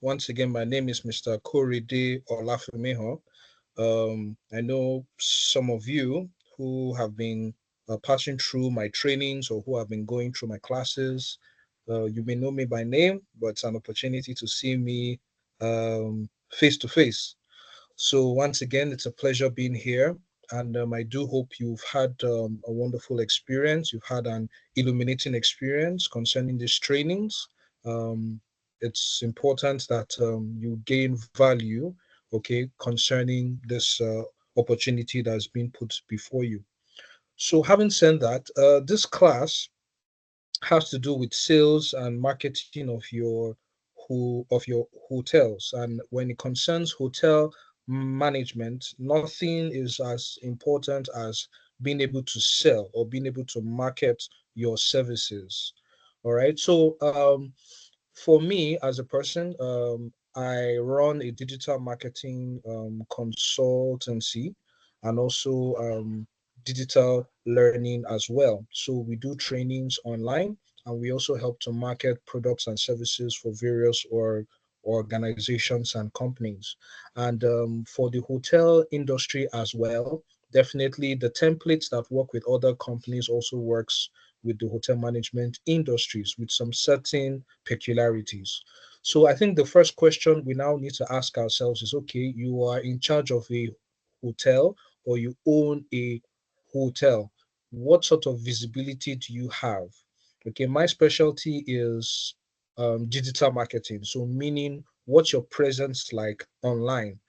Once again, my name is Mr. Koride Olafumeho. I know some of you who have been passing through my trainings or who have been going through my classes. You may know me by name, but it's an opportunity to see me face to face. So once again, it's a pleasure being here. And I do hope you've had a wonderful experience. You've had an illuminating experience concerning these trainings. Um, it's important that you gain value, okay, concerning this opportunity that's been put before you. So having said that, this class has to do with sales and marketing of your hotels. And when it concerns hotel management, nothing is as important as being able to sell or being able to market your services. All right. So for me as a person, I run a digital marketing consultancy and also digital learning as well. So we do trainings online and we also help to market products and services for various or organizations and companies. And for the hotel industry as well, definitely the templates that work with other companies also works with the hotel management industries with some certain peculiarities. So I think the first question we now need to ask ourselves is, okay, you are in charge of a hotel or you own a hotel. What sort of visibility do you have? Okay, my specialty is digital marketing. So meaning what's your presence like online?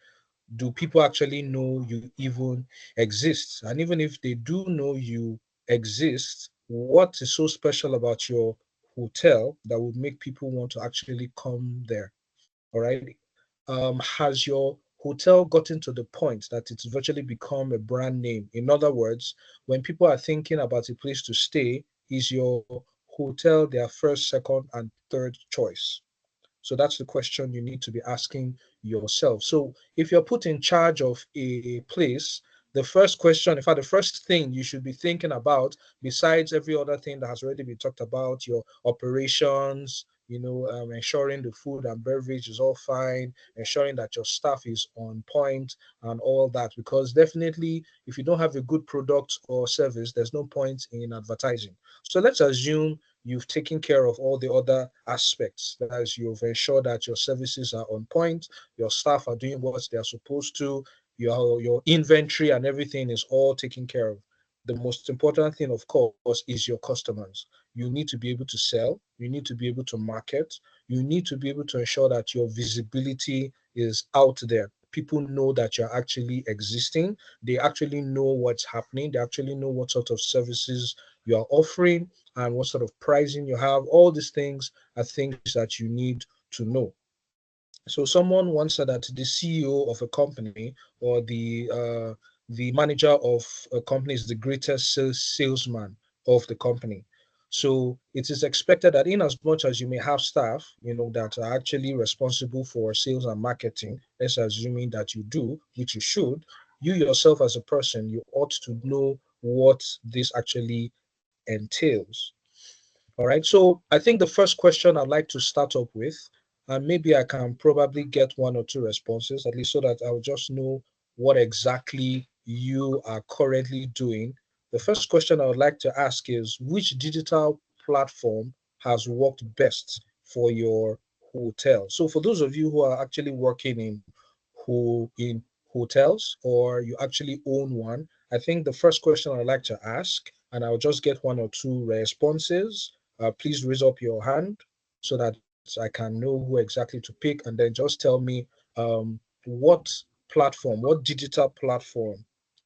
Do people actually know you even exist? And even if they do know you exist, what is so special about your hotel that would make people want to actually come there? All right. Has your hotel gotten to the point that it's virtually become a brand name? In other words, when people are thinking about a place to stay, is your hotel their first, second, and third choice? So that's the question you need to be asking yourself. So if you're put in charge of a place, the first question, in fact, the first thing you should be thinking about, besides every other thing that has already been talked about, your operations, ensuring the food and beverage is all fine, ensuring that your staff is on point and all that. Because definitely, if you don't have a good product or service, there's no point in advertising. So let's assume you've taken care of all the other aspects. That is, you've ensured that your services are on point, your staff are doing what they're supposed to, your inventory and everything is all taken care of. The most important thing, of course, is your customers. You need to be able to sell, you need to be able to market, you need to be able to ensure that your visibility is out there. People know that you're actually existing, they actually know what's happening, they actually know what sort of services you are offering and what sort of pricing you have. All these things are things that you need to know. So someone once said that the CEO of a company or the manager of a company is the greatest salesman of the company. So it is expected that in as much as you may have staff, that are actually responsible for sales and marketing, let's assuming that you do, which you should, you yourself as a person, you ought to know what this actually entails. All right. So I think the first question I'd like to start up with, and maybe I can probably get one or two responses, at least so that I'll just know what exactly you are currently doing. The first question I would like to ask is, which digital platform has worked best for your hotel? So for those of you who are actually working in hotels or you actually own one, I think the first question I'd like to ask, and I'll just get one or two responses. Please raise up your hand so that I can know who exactly to pick, and then just tell me what platform, what digital platform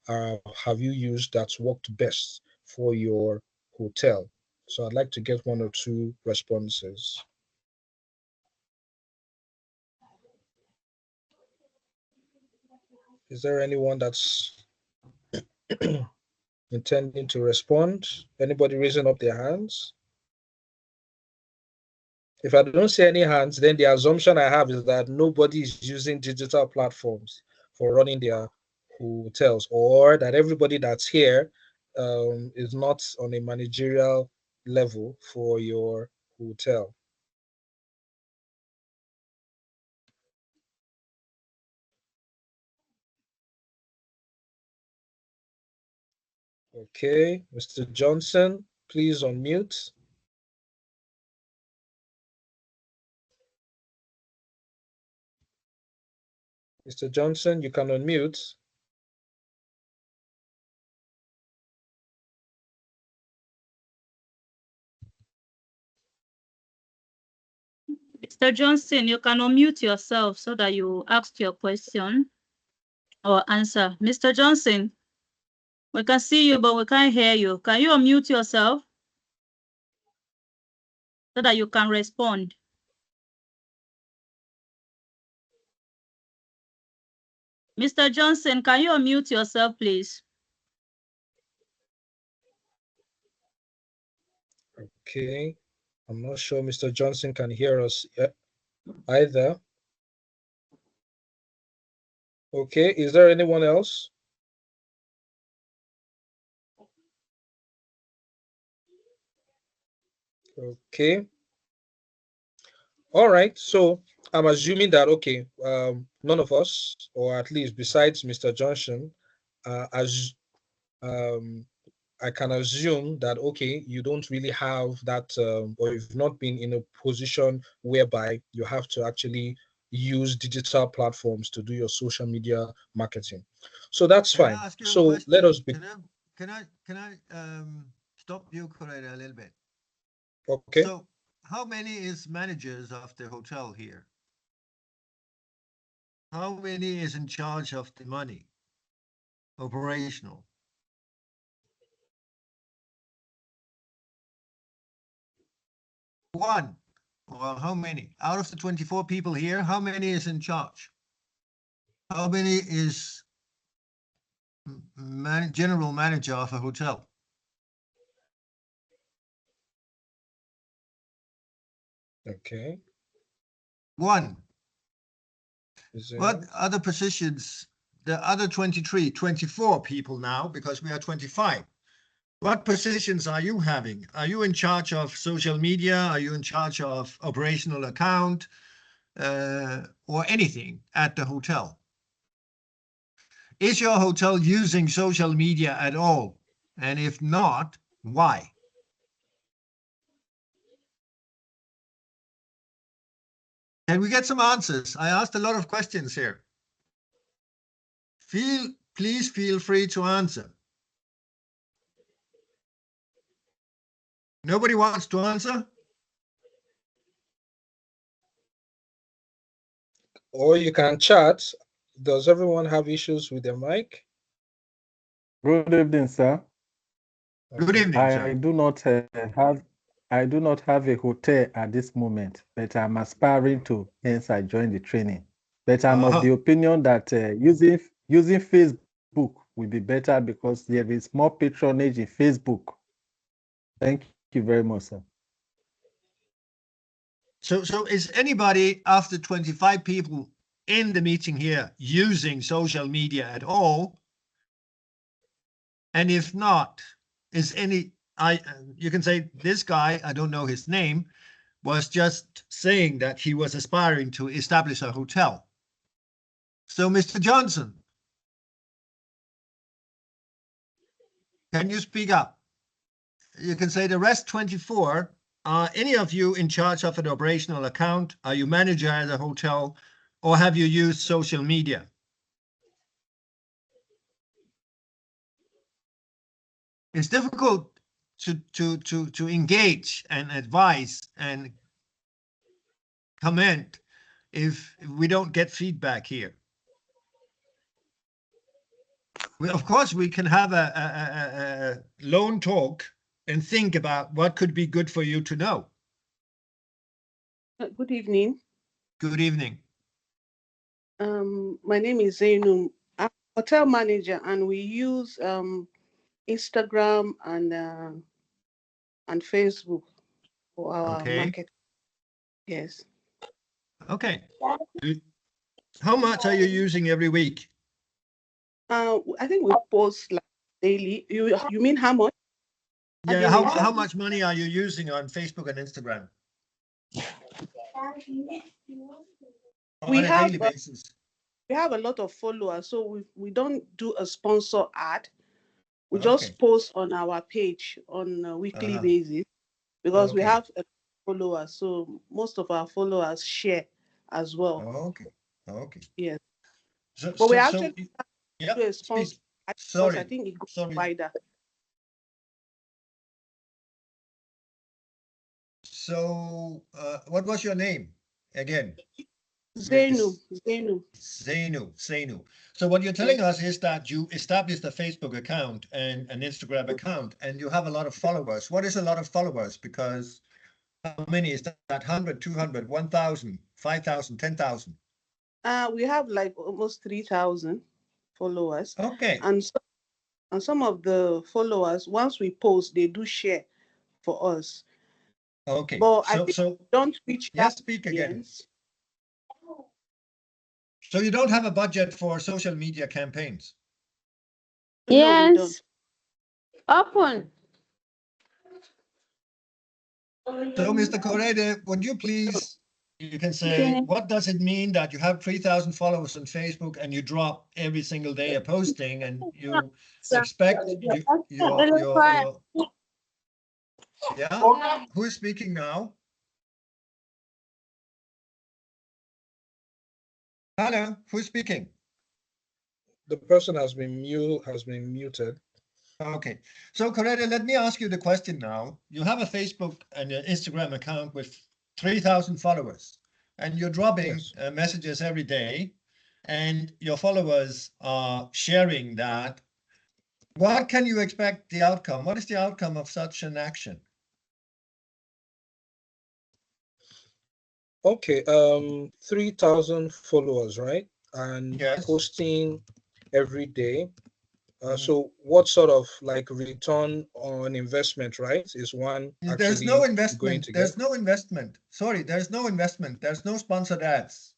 have you used that's worked best for your hotel? So I'd like to get one or two responses. Is there anyone that's intending to respond? Anybody raising up their hands? If I don't see any hands, then the assumption I have is that nobody is using digital platforms for running their hotels, or that everybody that's here is not on a managerial level for your hotel. Okay, Mr. Johnson, please unmute. Mr. Johnson, you can unmute. Mr. Johnson, you can unmute yourself so that you ask your question or answer. Mr. Johnson, we can see you, but we can't hear you. Can you unmute yourself so that you can respond? Mr. Johnson, can you unmute yourself, please? Okay, I'm not sure Mr. Johnson can hear us either. Okay, is there anyone else? Okay. All right, so I'm assuming that, okay, none of us, or at least besides Mr. Johnson, as I can assume that, okay, you don't really have that, or you've not been in a position whereby you have to actually use digital platforms to do your social media marketing. So that's Can I fine. ask you a So question? let us be. Can I stop you, Coretta, a little bit? Okay. So, how many is managers of the hotel here? How many is in charge of the money? Operational. One. Or how many? Out of the 24 people here, how many is in charge? How many is general manager of a hotel? Okay. One. What Zero. other positions? The other 23, 24 people now, because we are 25. What positions are you having? Are you in charge of social media? Are you in charge of operational account or anything at the hotel? Is your hotel using social media at all? And if not, why? Can we get some answers? I asked a lot of questions here. Please feel free to answer. Nobody wants to answer? Or you can chat. Does everyone have issues with their mic? Good evening, sir. Good evening, sir. I do not have a hotel at this moment, but I'm aspiring to, hence I joined the training. But I'm of the opinion that using Facebook will be better because there is more patronage in Facebook. Thank you very much, sir. So is anybody after 25 people in the meeting here using social media at all? And if not, is any you can say this guy, I don't know his name, was just saying that he was aspiring to establish a hotel. So, Mr. Johnson, can you speak up? You can say the rest 24. Are any of you in charge of an operational account? Are you manager at a hotel? Or have you used social media? It's difficult to engage and advise and comment if we don't get feedback here. Of course, we can have a lone talk and think about what could be good for you to know. Good evening. Good evening. My name is Zainum. I'm a hotel manager, and we use Instagram and Facebook for our market. Yes. Okay. How much are you using every week? I think we post like daily. You mean how much? Yeah. How much money are you using on Facebook and Instagram? On a daily basis. We have a lot of followers, so we don't do a sponsor ad. We Okay. just post on our page on a weekly basis because we Okay. have followers. So most of our followers share as well. Okay. Okay. Yes. So, But we so, actually so yeah, do a sponsor please. because I Sorry. think it goes Sorry. wider. So, what was your name again? Zenu. Miss Zainu. So what you're telling us is that you established a Facebook account and an Instagram account, and you have a lot of followers. What is a lot of followers? Because how many is that? 100, 200, 1,000, 5,000, 10,000? We have like almost 3,000 followers, Okay. and some of the followers, once we post, they do share for us. Okay. But I So, think so don't reach that yes, speak again. audience. So you don't have a budget for social media campaigns? No, we don't. Yes. Open. So, Mr. Correde, would you please, you can say, what does it mean that you have 3,000 followers on Facebook and you drop every single day a posting and you expect yeah? Who is speaking now? Hello, who's speaking? The person has been muted. Okay, so Correde, let me ask you the question now. You have a Facebook and an Instagram account with 3,000 followers, and you're dropping Yes. messages every day, and your followers are sharing that. What can you expect the outcome? What is the outcome of such an action? Okay, 3,000 followers, right? And Yes. posting every day. Mhm. So what sort of like return on investment, right, is one There's no actually going investment. to There's get? no investment. Sorry, there's no investment. There's no sponsored ads.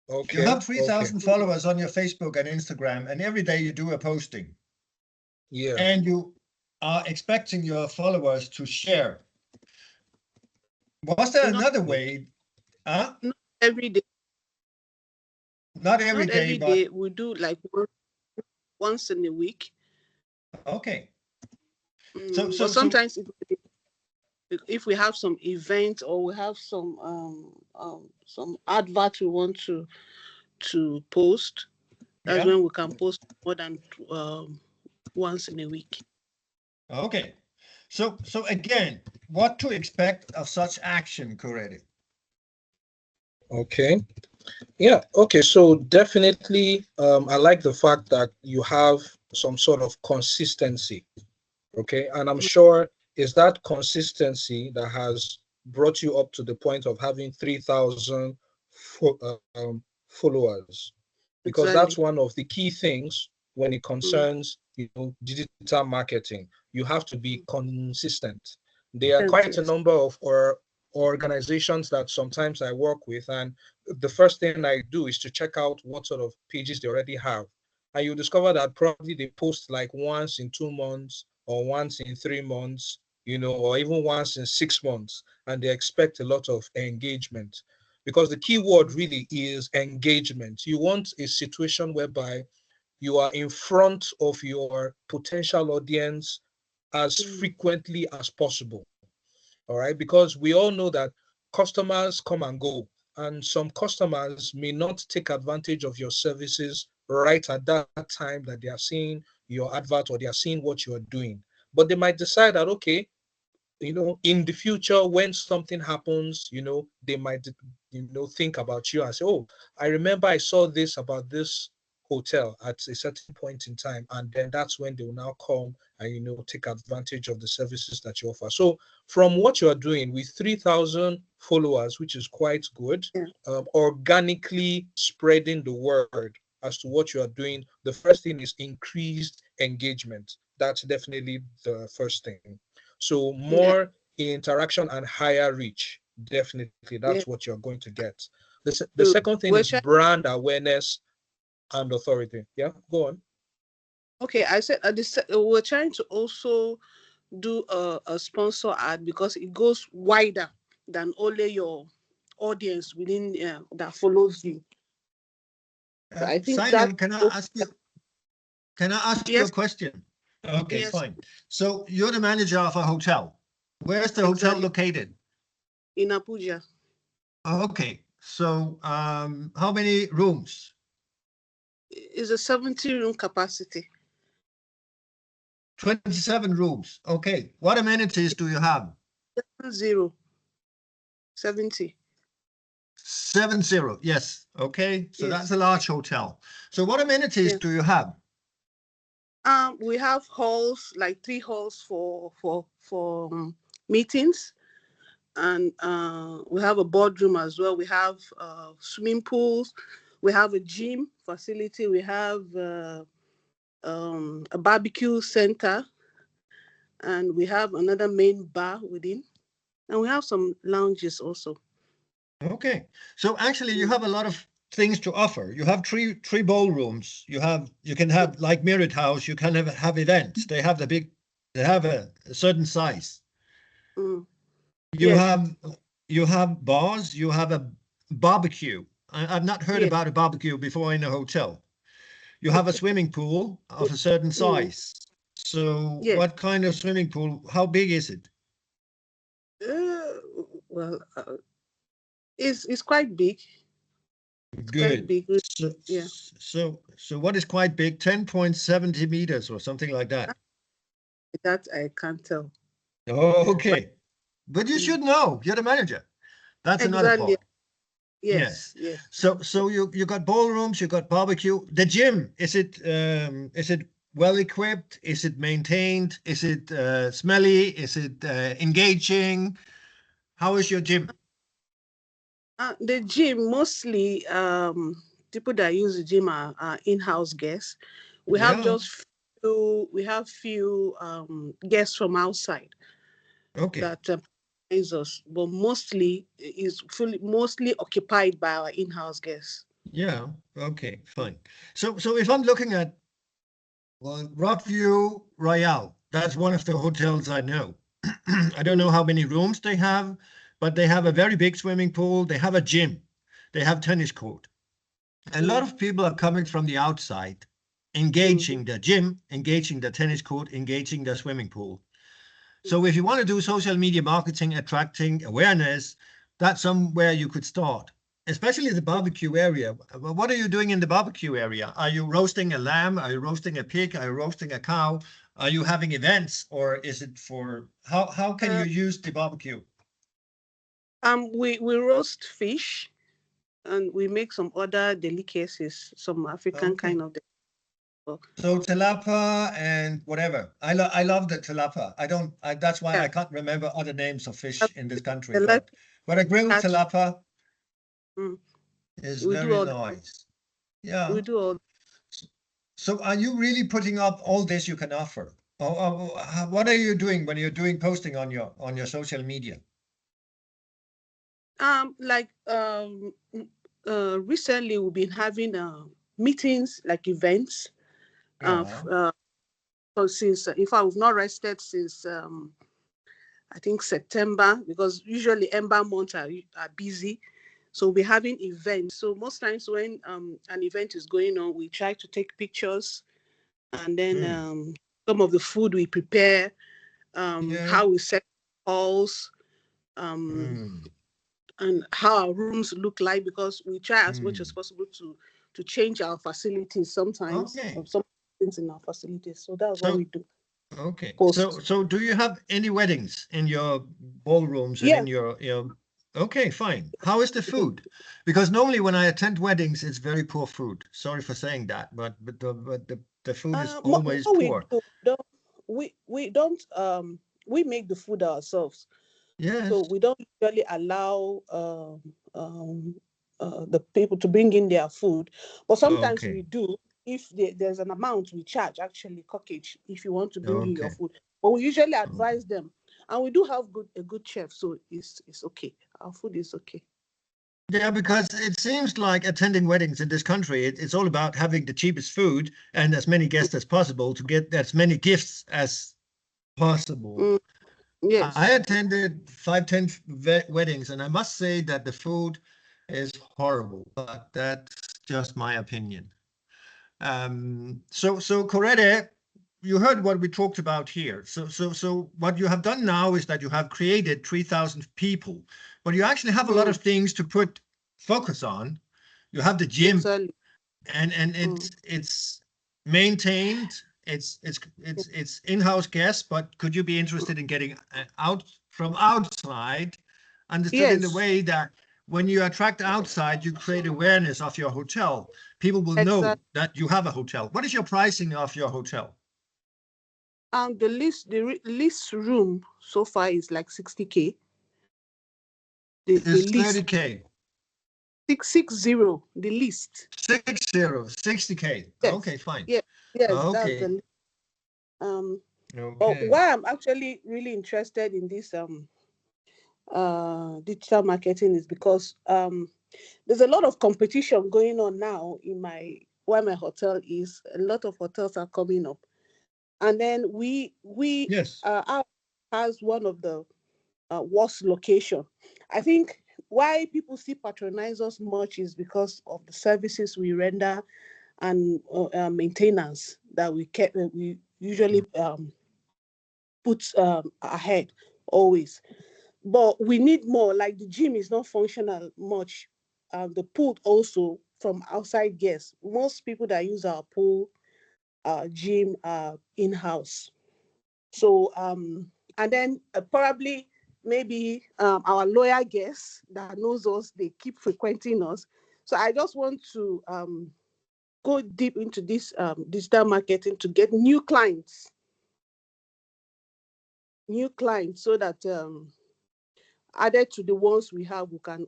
You Okay, have okay. 3,000 followers on your Facebook and Instagram, and every day you do a posting. Yeah. And you are expecting your followers to share. Was there Not, another way? not every day. Not every Not day, every but day. We do like once in a week. okay. But sometimes if we have some event or we have some advert we want to post, that's yeah. when we can post more than once in a week. Okay. So again, what to expect of such action, Corredi? Okay. Yeah. Okay. So definitely, I like the fact that you have some sort of consistency. Okay. And I'm sure is that consistency that has brought you up to the point of having 3,000 followers, because that's Exactly. one of the key things when it Mm. concerns digital marketing. You have to be consistent. There are quite a Yes. number of organizations that sometimes I work with, and the first thing I do is to check out what sort of pages they already have, and you discover that probably they post like once in 2 months or once in 3 months, or even once in 6 months, and they expect a lot of engagement, because the key word really is engagement. You want a situation whereby you are in front of your potential audience as frequently as possible. All right, because we all know that customers come and go, and some customers may not take advantage of your services right at that time that they are seeing your advert or they are seeing what you are doing. But they might decide that, okay, in the future, when something happens, they might, think about you and say, oh, I remember I saw this about this hotel at a certain point in time. And then that's when they will now come and, take advantage of the services that you offer. So from what you are doing with 3,000 followers, which is quite good, Yeah. organically spreading the word as to what you are doing, the first thing is increased engagement. That's definitely the first thing. So Yeah. more interaction and higher reach. Definitely, Yeah. that's what you're going to get. The So second thing is brand awareness and authority. Yeah, go on. okay, I said we're trying to also do a sponsor ad because it goes wider than only your audience within that follows you. So I think that Simon, can I ask you a yes, question? Okay, Yes. fine. So you're the manager of a hotel. Where's the hotel Exactly. located? In Abuja. Okay, so how many rooms? It's a 70-room capacity. 27 rooms. Okay, what amenities do you have? 0, 70. 70. Yes. Okay, so that's Yes. a large hotel. So what amenities Yeah. do you have? We have halls, like 3 halls for meetings, and we have a boardroom as well. We have swimming pools. We have a gym facility. We have a barbecue center, and we have another main bar within, and we have some lounges also. Okay, so actually you have a lot of things to offer. You have three ballrooms. You can have like Mirrored House. You can have events. They have they have a certain size. Mm. You Yes. have bars. You have a barbecue. I've not heard Yes. about a barbecue before in a hotel. You have a swimming pool of a certain size. So Yes. what kind of swimming pool? How big is it? Well, it's quite big. It's quite Good. big. So, Yeah. so what is quite big? 10.70 meters or something like that. That I can't tell. Oh, But okay. But you should know. You're the manager. That's another exactly. part. Yes. Yes. So you got ballrooms, you got barbecue. The gym, is it well equipped? Is it maintained? Is it smelly? Is it engaging? How is your gym? The gym, mostly people that use the gym are in-house guests. We have Yeah. just few guests from outside Okay. that use us, but mostly is mostly occupied by our in-house guests. Yeah. Okay. Fine. So if I'm looking at Rockview Royale, that's one of the hotels I know. I don't know how many rooms they have, but they have a very big swimming pool. They have a gym. They have tennis court. A lot of people are coming from the outside, engaging the gym, engaging the tennis court, engaging the swimming pool. So if you want to do social media marketing, attracting awareness, that's somewhere you could start, especially the barbecue area. What are you doing in the barbecue area? Are you roasting a lamb? Are you roasting a pig? Are you roasting a cow? Are you having events, or is it for how can you use the barbecue? We roast fish, and we make some other delicacies, some African Okay. kind of. So tilapia and whatever. I love the tilapia. That's why Yeah, I can't remember other names of fish in this country. the left But a grilled catch. tilapia Mm, is we do very all. nice. Yeah. We do all. So are you really putting up all this you can offer? What are you doing when you're doing posting on your social media? Like recently we've been having meetings, like events. Yeah. So since in fact we've not rested since I think September, because usually Ember months are busy. So we're having events. So most times when an event is going on, we try to take pictures, and then some of the food we prepare, Yeah. how we set halls, Mm. and how our rooms look like, because we try as much as Mm. possible to change our facilities sometimes, Okay. or some things in our facilities. So that's what we So do. okay. Post. So do you have any weddings in your ballrooms and in Yes. your okay, fine. How is the food? Because normally when I attend weddings, it's very poor food. Sorry for saying that, but the food is always What we poor. do, we don't we make the food ourselves. Yes. So we don't usually allow the people to bring in their food, but sometimes we Okay. do. If there's an amount we charge, actually, cockage, if you want to bring in your Okay. food. But we usually Okay. advise them, and we do have a good chef, so it's okay. Our food is okay. Yeah, because it seems like attending weddings in this country, it's all about having the cheapest food and as many guests as possible to get as many gifts as possible. Mm, I yes. attended 5, 10 weddings, and I must say that the food is horrible, but that's just my opinion. So Corette, you heard what we talked about here. So what you have done now is that you have created 3,000 people, but you actually have a lot of things to put focus on. You have the gym, Exactly. and it's maintained. It's in-house guests, but could you be interested in getting out from outside, understood in the Yes, way that when you attract outside, you create awareness of your hotel. People will know exactly. that you have a hotel. What is your pricing of your hotel? The least room so far is like 60K. The Is least 30K. 660. The least. 60K. Yes. Okay, fine. Yes. Yes. That's Okay. the um. But Okay. why I'm actually really interested in this digital marketing is because there's a lot of competition going on now in my where my hotel is. A lot of hotels are coming up, and then we Yes. our has one of the worst location. I think why people still patronize us much is because of the services we render and maintenance that we usually put ahead always. But we need more. Like the gym is not functional much. The pool also from outside guests. Most people that use our pool, gym, in house. So and then probably maybe our loyal guests that knows us, they keep frequenting us. So I just want to go deep into this digital marketing to get new clients, so that added to the ones we have, we can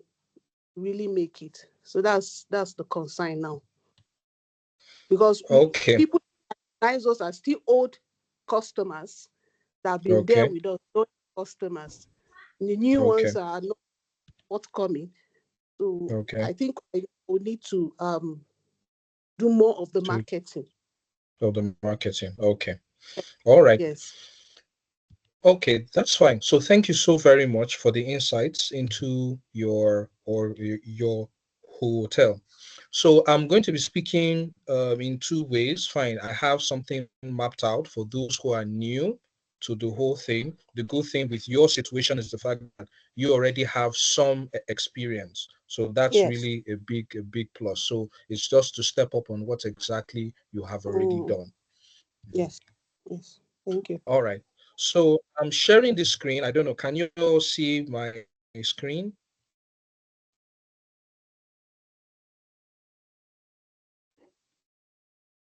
really make it. So that's the concern now, because Okay. people recognize us as still old customers that have been there Okay. with us, old customers. The new Okay. ones are not forthcoming. So Okay. I think we need to do more of the To marketing. the marketing. Okay. All right. Yes. Okay, that's fine. So thank you so very much for the insights into your hotel. So I'm going to be speaking in two ways. Fine, I have something mapped out for those who are new to the whole thing. The good thing with your situation is the fact that you already have some experience. So that's Yes. really a big plus. So it's just to step up on what exactly you have already Mm, done. yes. Yes. Thank you. All right. So I'm sharing the screen. I don't know. Can you all see my screen?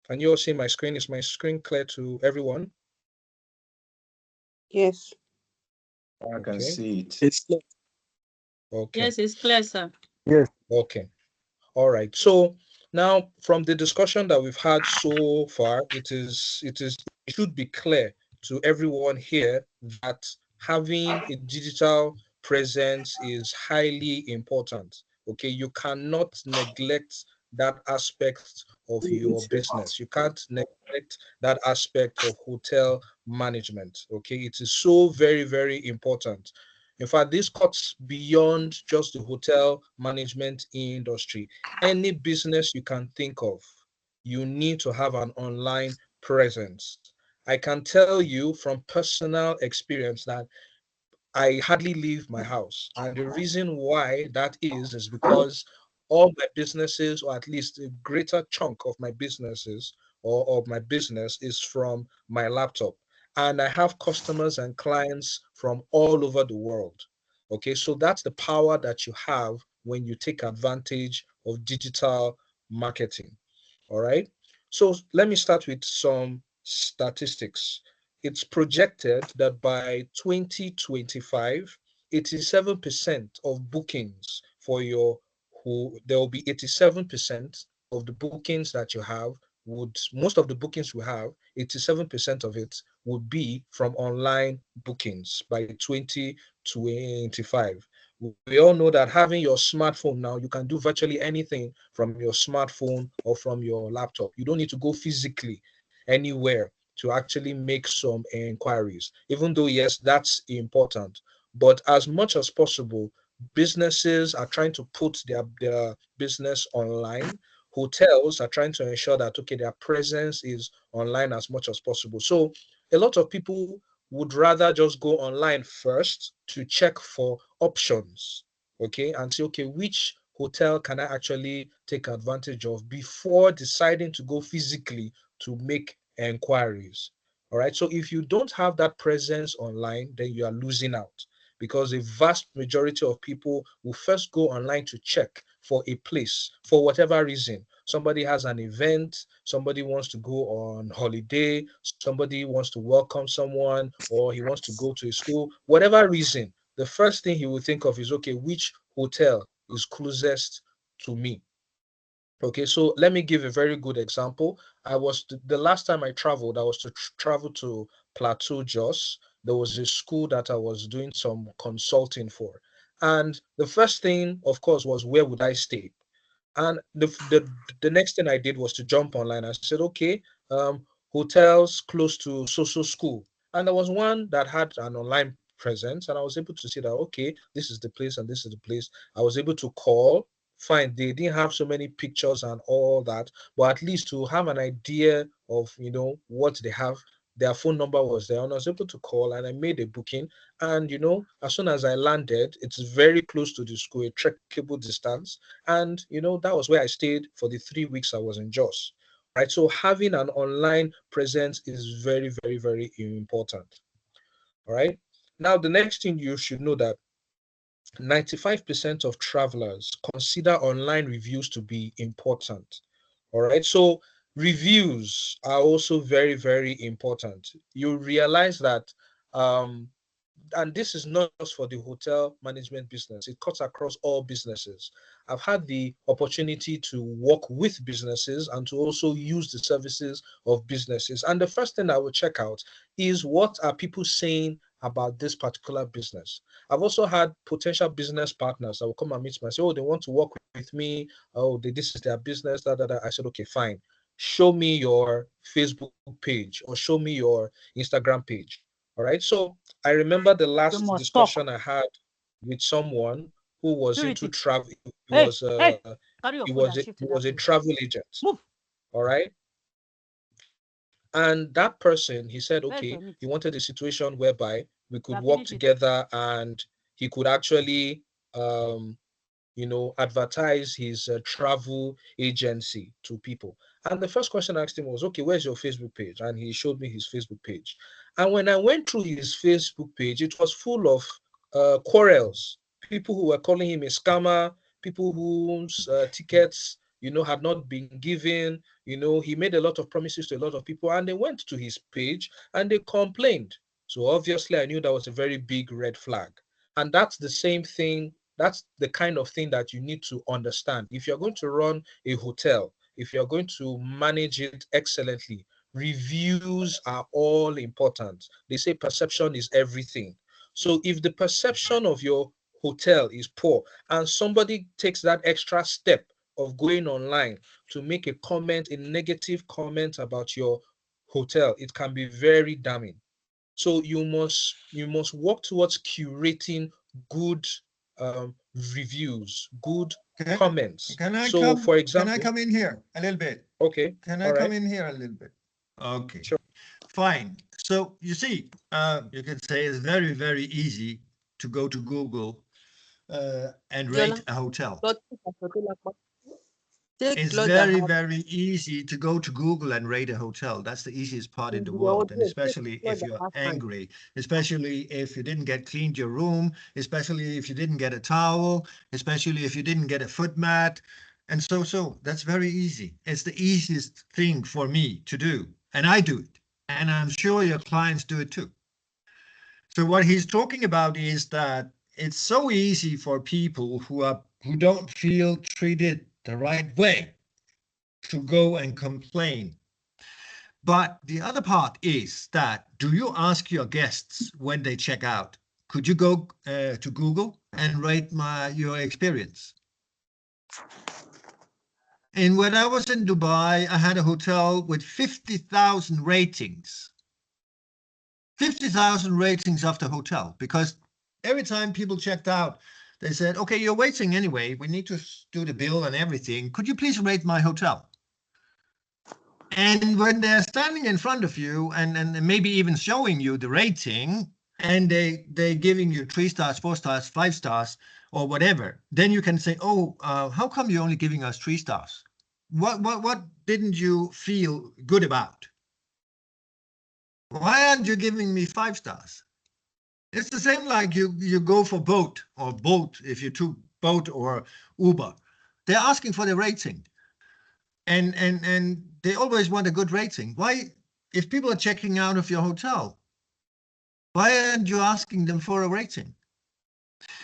Can you all see my screen? Is my screen clear to everyone? Yes. I can Okay. see it. It's Okay. Yes, it's clear, sir. yes. Okay. All right. So now from the discussion that we've had so far, it should be clear to everyone here that having a digital presence is highly important. Okay, you cannot neglect that aspect of your business. You can't neglect that aspect of hotel management. Okay, it is so very, very important. In fact, this cuts beyond just the hotel management industry. Any business you can think of, you need to have an online presence. I can tell you from personal experience that I hardly leave my house. And the reason why that is because all my businesses, or at least a greater chunk of my businesses or of my business, is from my laptop. And I have customers and clients from all over the world. Okay, so that's the power that you have when you take advantage of digital marketing. All right. So let me start with some statistics. It's projected that by 2025, 87% of bookings for your who there will be 87% of the bookings that you have would most of the bookings we have, 87% of it would be from online bookings by 2025. We all know that having your smartphone now, you can do virtually anything from your smartphone or from your laptop. You don't need to go physically anywhere to actually make some inquiries, even though, yes, that's important. But as much as possible, businesses are trying to put their business online. hotels are trying to ensure that, okay, their presence is online as much as possible. So a lot of people would rather just go online first to check for options, okay, and say, okay, which hotel can I actually take advantage of before deciding to go physically to make inquiries. All right. So if you don't have that presence online, then you are losing out, because a vast majority of people will first go online to check for a place for whatever reason. Somebody has an event, somebody wants to go on holiday, somebody wants to welcome someone, or he wants to go to a school, whatever reason, the first thing he will think of is, okay, which hotel is closest to me? Okay, so let me give a very good example. The last time I traveled, I was to travel to Plateau Jos. There was a school that I was doing some consulting for. And the first thing, of course, was where would I stay? And the next thing I did was to jump online. I said, okay, hotels close to social school. And there was one that had an online presence, and I was able to see that, okay, this is the place and this is the place. I was able to call. Fine, they didn't have so many pictures and all that, but at least to have an idea of, what they have, their phone number was there, and I was able to call, and I made a booking. And as soon as I landed, it's very close to the school, a trekkable distance. And that was where I stayed for the 3 weeks I was in Jos. Right. So having an online presence is very, very, very important. All right. Now, the next thing you should know that 95% of travelers consider online reviews to be important. All right. So reviews are also very, very important. You realize that and this is not just for the hotel management business, it cuts across all businesses. I've had the opportunity to work with businesses and to also use the services of businesses. And the first thing I will check out is, what are people saying about this particular business? I've also had potential business partners that will come and meet me and say, oh, they want to work with me. Oh, this is their business. I said, okay, fine. Show me your Facebook page or show me your Instagram page. All right. So I remember the last must discussion I had with someone who was into Security. travel. He Hey, was carry your he food was and a, shift he to that was a place. travel agent. Move. All right. And that person, he said, Where's okay, your meat? he wanted a situation whereby we could have work finished it. together and he could actually advertise his travel agency to people. And the first question I asked him was, okay, where's your Facebook page? And he showed me his Facebook page. And when I went through his Facebook page, it was full of quarrels, people who were calling him a scammer, people whose tickets, had not been given. He made a lot of promises to a lot of people, and they went to his page and they complained. So obviously, I knew that was a very big red flag. And that's the same thing. That's the kind of thing that you need to understand. If you're going to run a hotel, if you're going to manage it excellently, reviews are all important. They say perception is everything. So if the perception of your hotel is poor and somebody takes that extra step of going online to make a comment, a negative comment about your hotel, it can be very damning. So you must work towards curating good reviews, good comments. Can I So, come? for Can I example, come in here a little bit? okay, Can I all come right, in here a little bit? Okay, sure. fine. So you see, you can say it's very, very easy to go to Google and rate a hotel. It's very, very easy to go to Google and rate a hotel. That's the easiest part in the world. And especially if you're angry, especially if you didn't get cleaned your room, especially if you didn't get a towel, especially if you didn't get a foot mat. And so that's very easy. It's the easiest thing for me to do. And I do it. And I'm sure your clients do it too. So what he's talking about is that it's so easy for people who don't feel treated the right way to go and complain. But the other part is that, do you ask your guests when they check out, could you go to Google and rate your experience? And when I was in Dubai, I had a hotel with 50,000 ratings. 50,000 ratings of the hotel, because every time people checked out, They said, okay, you're waiting anyway. We need to do the bill and everything. Could you please rate my hotel? And when they're standing in front of you and maybe even showing you the rating, and they're giving you 3 stars, 4 stars, 5 stars, or whatever, then you can say, oh, how come you're only giving us 3 stars? What didn't you feel good about? Why aren't you giving me 5 stars? It's the same like you go for boat or Bolt, if you took Boat or Uber. They're asking for the rating. And they always want a good rating. Why, if people are checking out of your hotel, why aren't you asking them for a rating?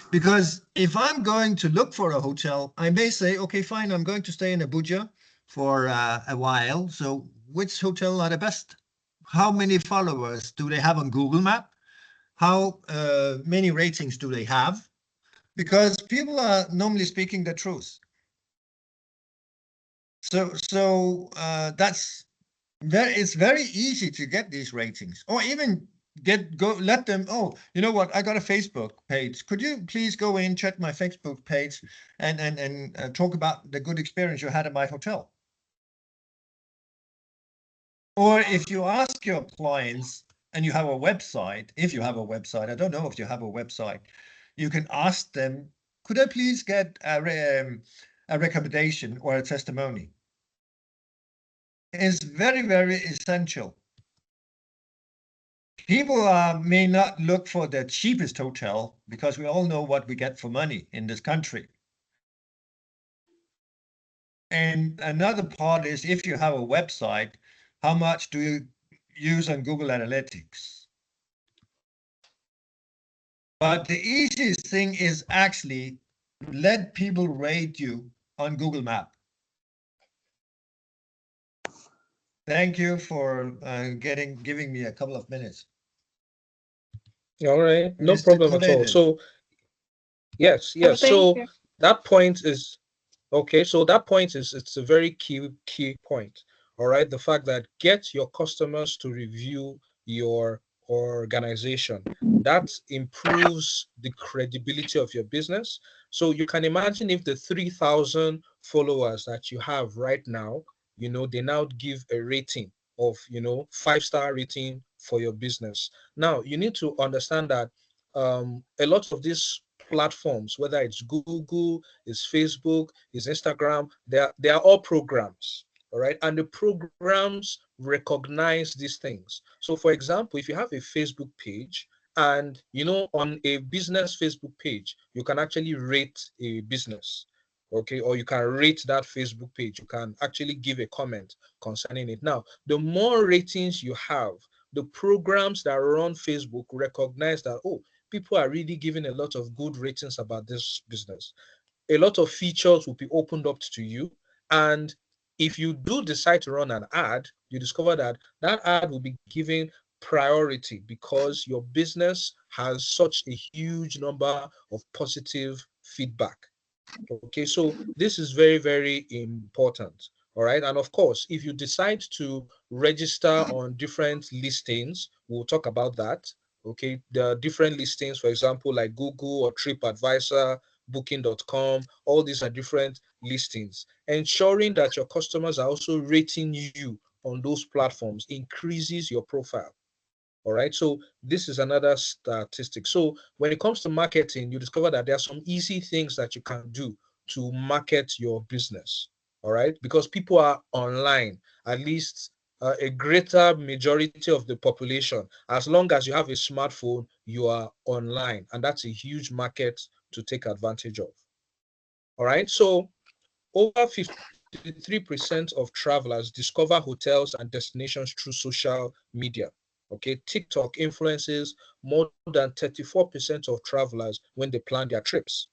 Because if I'm going to look for a hotel, I may say, okay, fine, I'm going to stay in Abuja for a while. So which hotel are the best? How many followers do they have on Google Map? How many ratings do they have? Because people are normally speaking the truth. So that's it's very easy to get these ratings, or even let them. Oh, you know what? I got a Facebook page. Could you please go in, check my Facebook page, and talk about the good experience you had at my hotel? Or if you ask your clients and you have a website, if you have a website, I don't know if you have a website, you can ask them, could I please get a recommendation or a testimony? It's very, very essential. People may not look for the cheapest hotel because we all know what we get for money in this country. And another part is if you have a website, how much do you use on Google Analytics? But the easiest thing is actually let people rate you on Google Map. Thank you for giving me a couple of minutes. All right, no Mr. problem at all. Cornelius. So yes, Oh, yes. thank So you. that point is okay. So that point is it's a very key point. All right, the fact that get your customers to review your organization, that improves the credibility of your business. So you can imagine if the 3,000 followers that you have right now, they now give a rating of 5-star rating for your business. Now you need to understand that a lot of these platforms, whether it's Google, it's Facebook, it's Instagram, they are all programs. All right. And the programs recognize these things. So for example, if you have a Facebook page and on a business Facebook page, you can actually rate a business. Okay, or you can rate that Facebook page. You can actually give a comment concerning it. Now, the more ratings you have, the programs that run Facebook recognize that, oh, people are really giving a lot of good ratings about this business. A lot of features will be opened up to you. And if you do decide to run an ad, you discover that that ad will be given priority because your business has such a huge number of positive feedback. Okay, so this is very, very important. All right. And of course, if you decide to register on different listings, we'll talk about that. Okay, there are different listings, for example, like Google or TripAdvisor, Booking.com, all these are different listings. Ensuring that your customers are also rating you on those platforms increases your profile. All right. So this is another statistic. So when it comes to marketing, you discover that there are some easy things that you can do to market your business. All right. Because people are online, at least a greater majority of the population. As long as you have a smartphone, you are online. And that's a huge market to take advantage of. All right. So over 53% of travelers discover hotels and destinations through social media. Okay, TikTok influences more than 34% of travelers when they plan their trips.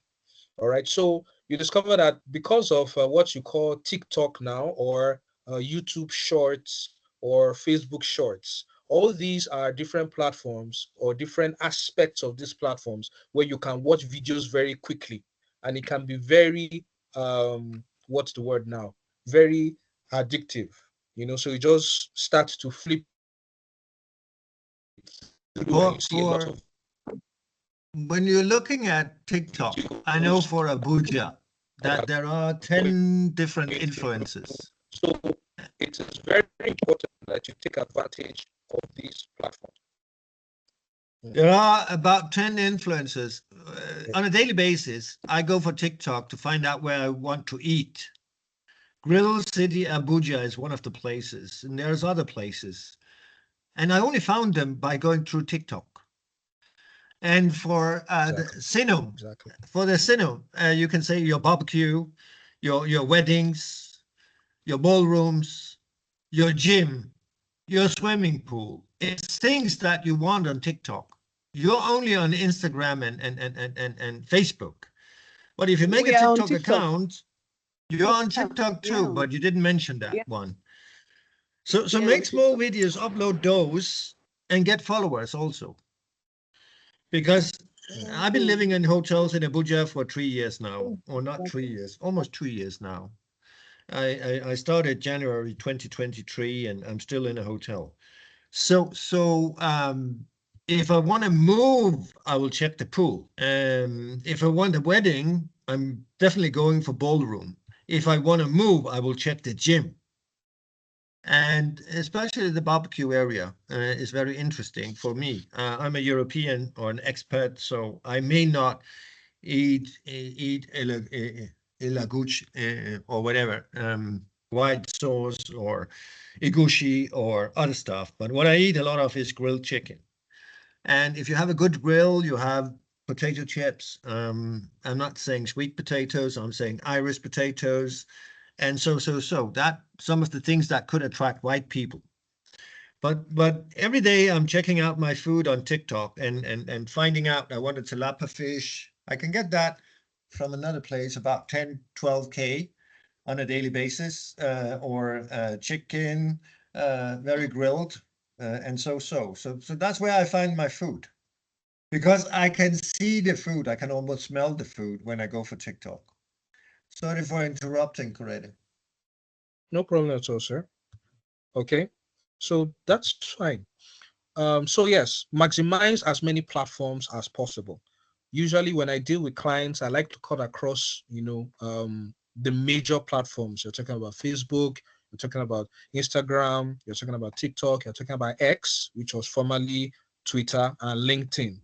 All right, so you discover that because of what you call TikTok now, or YouTube Shorts, or Facebook Shorts, all these are different platforms or different aspects of these platforms where you can watch videos very quickly, and it can be very what's the word now? Very addictive. So you just start to flip through and you see a lot For of when you're looking at TikTok, I know for Abuja that there are 10 different influences. So it is very important that you take advantage of these platforms. There are about 10 influencers. On a daily basis, I go for TikTok to find out where I want to eat. Grill City Abuja is one of the places, and there's other places. And I only found them by going through TikTok. And for the Sino, for the Sino, you can say your barbecue, your weddings, your ballrooms, your gym, your swimming pool. It's things that you want on TikTok. You're only on Instagram and Facebook. But if you make We a are on TikTok TikTok. account, you're on TikTok too, Yeah. but you didn't mention that Yeah. one. So Yeah, make on small TikTok. videos, upload those, and get followers also. Because I've been living in hotels in Abuja for 3 years now, or not 3 years, almost 2 years now. I started January 2023, and I'm still in a hotel. So if I want to move, I will check the pool. If I want a wedding, I'm definitely going for ballroom. If I want to move, I will check the gym. And especially the barbecue area is very interesting for me. I'm a European or an expat, so I may not eat elaguch or whatever, white sauce or igushi or other stuff. But what I eat a lot of is grilled chicken. And if you have a good grill, you have potato chips. I'm not saying sweet potatoes, I'm saying Irish potatoes. And so that some of the things that could attract white people. But every day I'm checking out my food on TikTok and finding out I want a tilapia fish. I can get that from another place about 10, 12K on a daily basis, or chicken, very grilled, and so that's where I find my food. Because I can see the food, I can almost smell the food when I go for TikTok. Sorry for interrupting, Coretta. No problem at all, sir. Okay, so that's fine. So yes, maximize as many platforms as possible. Usually when I deal with clients, I like to cut across, the major platforms. You're talking about Facebook, you're talking about Instagram, you're talking about TikTok, you're talking about X, which was formerly Twitter, and LinkedIn,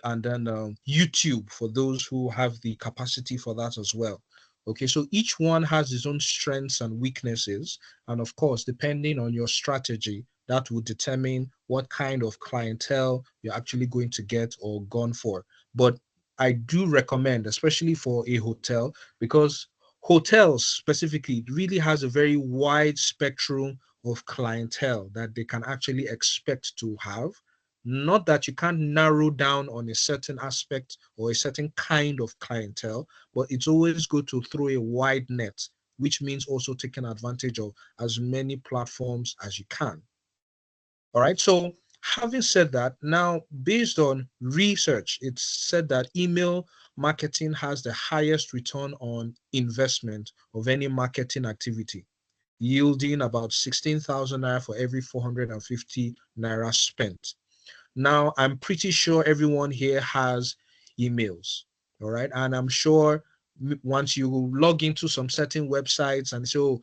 and then YouTube for those who have the capacity for that as well. Okay, so each one has its own strengths and weaknesses. And of course, depending on your strategy, that will determine what kind of clientele you're actually going to get or gone for. But I do recommend, especially for a hotel, because hotels specifically really has a very wide spectrum of clientele that they can actually expect to have. Not that you can't narrow down on a certain aspect or a certain kind of clientele, but it's always good to throw a wide net, which means also taking advantage of as many platforms as you can. All right. So having said that, now based on research, it's said that email marketing has the highest return on investment of any marketing activity, yielding about 16,000 naira for every 450 naira spent. Now, I'm pretty sure everyone here has emails, all right? And I'm sure once you log into some certain websites and so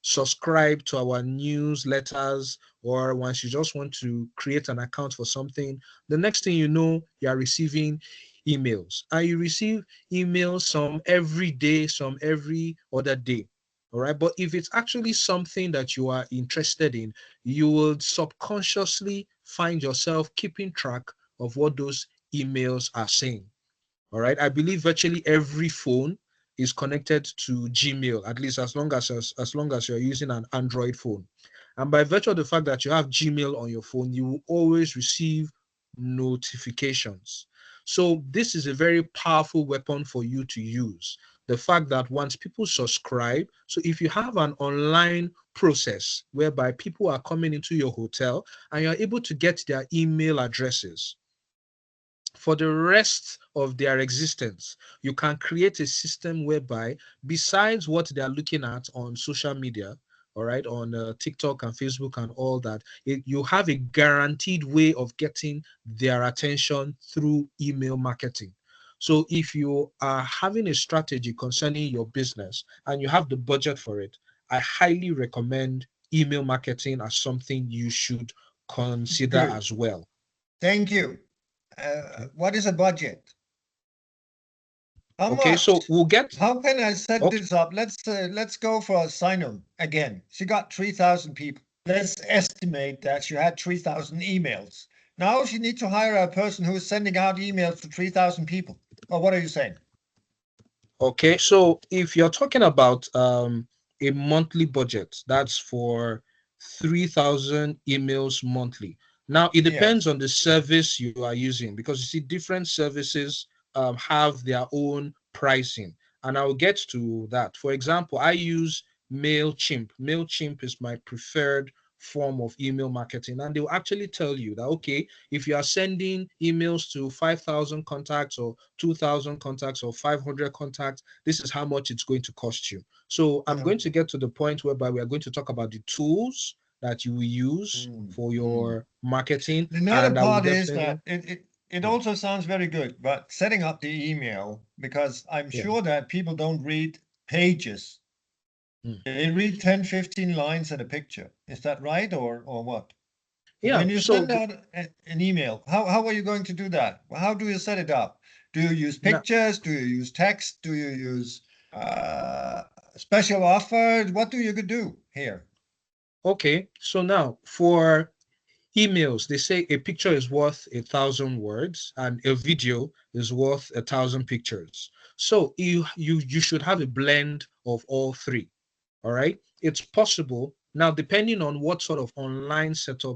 subscribe to our newsletters, or once you just want to create an account for something, the next thing you know, you are receiving emails. And you receive emails some every day, some every other day. All right. But if it's actually something that you are interested in, you will subconsciously find yourself keeping track of what those emails are saying. All right. I believe virtually every phone is connected to Gmail, at least as long as you're using an Android phone. And by virtue of the fact that you have Gmail on your phone, you will always receive notifications. So this is a very powerful weapon for you to use. The fact that once people subscribe, so if you have an online process whereby people are coming into your hotel and you're able to get their email addresses for the rest of their existence, you can create a system whereby, besides what they are looking at on social media, all right, on TikTok and Facebook and all that, you have a guaranteed way of getting their attention through email marketing. So if you are having a strategy concerning your business and you have the budget for it, I highly recommend email marketing as something you should consider Good. as well. Thank you. What is a budget? How Okay, much? so we'll get, How can I set okay, this up? Let's go for a sign-on again. She got 3,000 people. Let's estimate that she had 3,000 emails. Now she needs to hire a person who is sending out emails to 3,000 people. Or what are you saying? okay. So if you're talking about a monthly budget, that's for 3,000 emails monthly. Now it depends Yes. on the service you are using, because you see different services have their own pricing, and I'll get to that. For example, I use MailChimp. MailChimp is my preferred form of email marketing, and they'll actually tell you that, okay, if you are sending emails to 5,000 contacts or 2,000 contacts or 500 contacts, this is how much it's going to cost you. So I'm going to get to the point whereby we are going to talk about the tools that you will use for your marketing, Another and I will part is definitely, that it yeah, also sounds very good, but setting up the email, because I'm yeah. sure that people don't read pages. Mm. They read 10, 15 lines and a picture. Is that right or what? Yeah, When you so send out an email, how are you going to do that? How do you set it up? Do you use now, pictures? Do you use text? Do you use uh, special offers? What do you do here? okay, so now for emails, they say a picture is worth 1,000 words and a video is worth 1,000 pictures. So you should have a blend of all three. All right, it's possible now, depending on what sort of online structure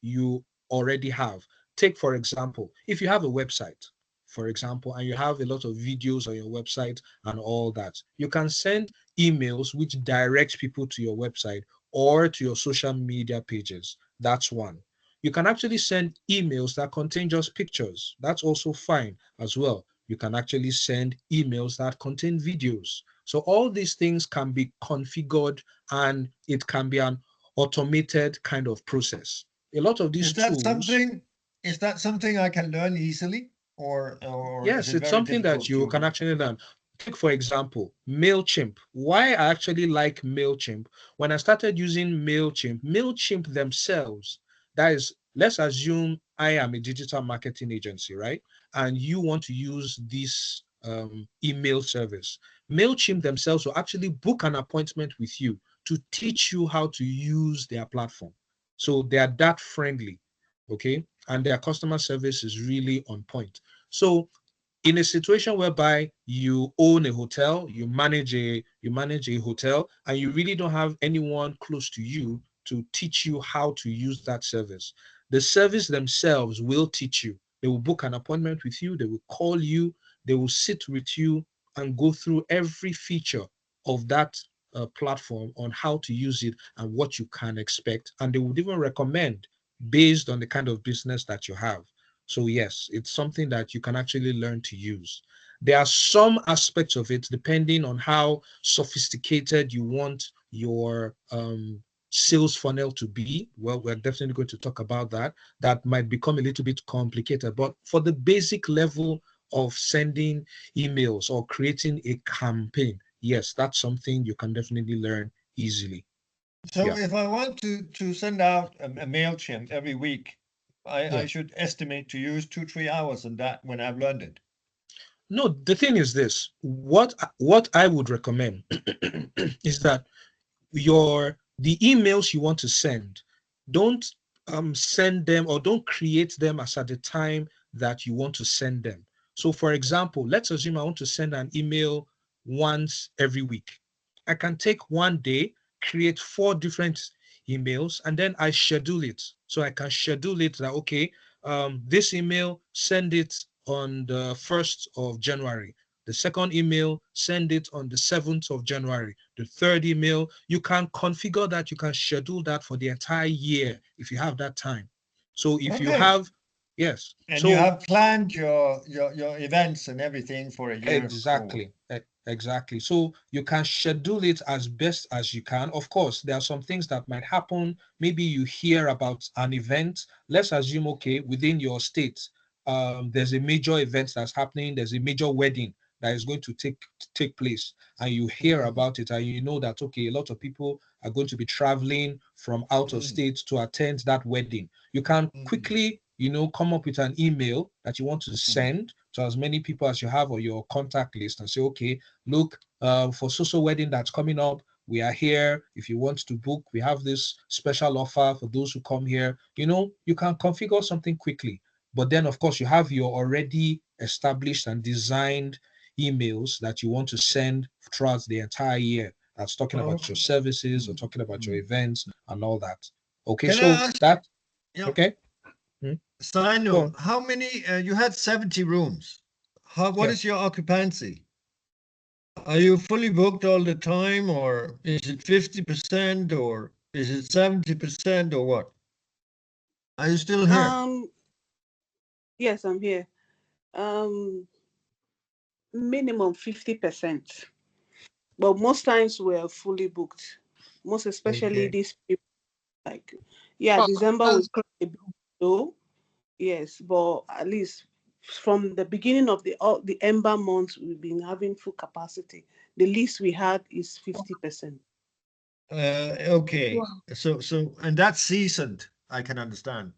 you already have. Take, for example, if you have a website, for example, and you have a lot of videos on your website and all that, you can send emails which direct people to your website or to your social media pages. That's one. You can actually send emails that contain just pictures. That's also fine as well. You can actually send emails that contain videos. So all these things can be configured, and it can be an automated kind of process. A lot of these Is that tools, something? Is that something I can learn easily, or is yes, it it's very something that difficult you can to? actually learn. Take, for example, MailChimp. Why I actually like MailChimp, when I started using MailChimp themselves, that is, let's assume I am a digital marketing agency, right? And you want to use this email service. MailChimp themselves will actually book an appointment with you to teach you how to use their platform. So they are that friendly, okay? And their customer service is really on point. So in a situation whereby you own a hotel, you manage a hotel, and you really don't have anyone close to you to teach you how to use that service, the service themselves will teach you. They will book an appointment with you, they will call you, they will sit with you and go through every feature of that platform on how to use it and what you can expect, and they would even recommend based on the kind of business that you have. So yes, it's something that you can actually learn to use. There are some aspects of it, depending on how sophisticated you want your sales funnel to be. Well, we're definitely going to talk about that. That might become a little bit complicated, but for the basic level of sending emails or creating a campaign, yes, that's something you can definitely learn easily. So Yeah. if I want to send out a MailChimp every week, I Yeah. should estimate to use 2, 3 hours on that when I've learned it. No, the thing is this. What I would recommend is that the emails you want to send, don't send them or don't create them as at the time that you want to send them. So for example, let's assume I want to send an email once every week. I can take one day, create 4 different emails, and then I schedule it. So I can schedule it that, okay, this email, send it on the 1st of January. The second email, send it on the 7th of January. The third email, you can configure that, you can schedule that for the entire year if you have that time. So if you Okay. have, yes. And you So have planned your events and everything for a year forward. exactly, Exactly. So you can schedule it as best as you can. Of course, there are some things that might happen. Maybe you hear about an event. Let's assume, okay, within your state, there's a major event that's happening. There's a major wedding that is going to take place, and you hear about it, and you know that, okay, a lot of people are going to be traveling from out of state to attend that wedding. You can quickly, come up with an email that you want to send to as many people as you have on your contact list and say, okay, look, for so wedding that's coming up, we are here. If you want to book, we have this special offer for those who come here. You can configure something quickly. But then, of course, you have your already established and designed emails that you want to send throughout the entire year. That's talking about your services or talking about your events and all that. Okay, Can I so ask? that, Yeah. okay. Side Go note, on. how many, you had 70 rooms. What is Yes. your occupancy? Are you fully booked all the time, or is it 50%, or is it 70%, or what? Are you still here? Yes, I'm here. Minimum 50%. But most times we're fully booked. Most especially Okay. this period, like December was a bit low. Yes, but at least from the beginning of the Ember months, we've been having full capacity. The least we had is 50%. Okay. And that's seasoned, I can understand.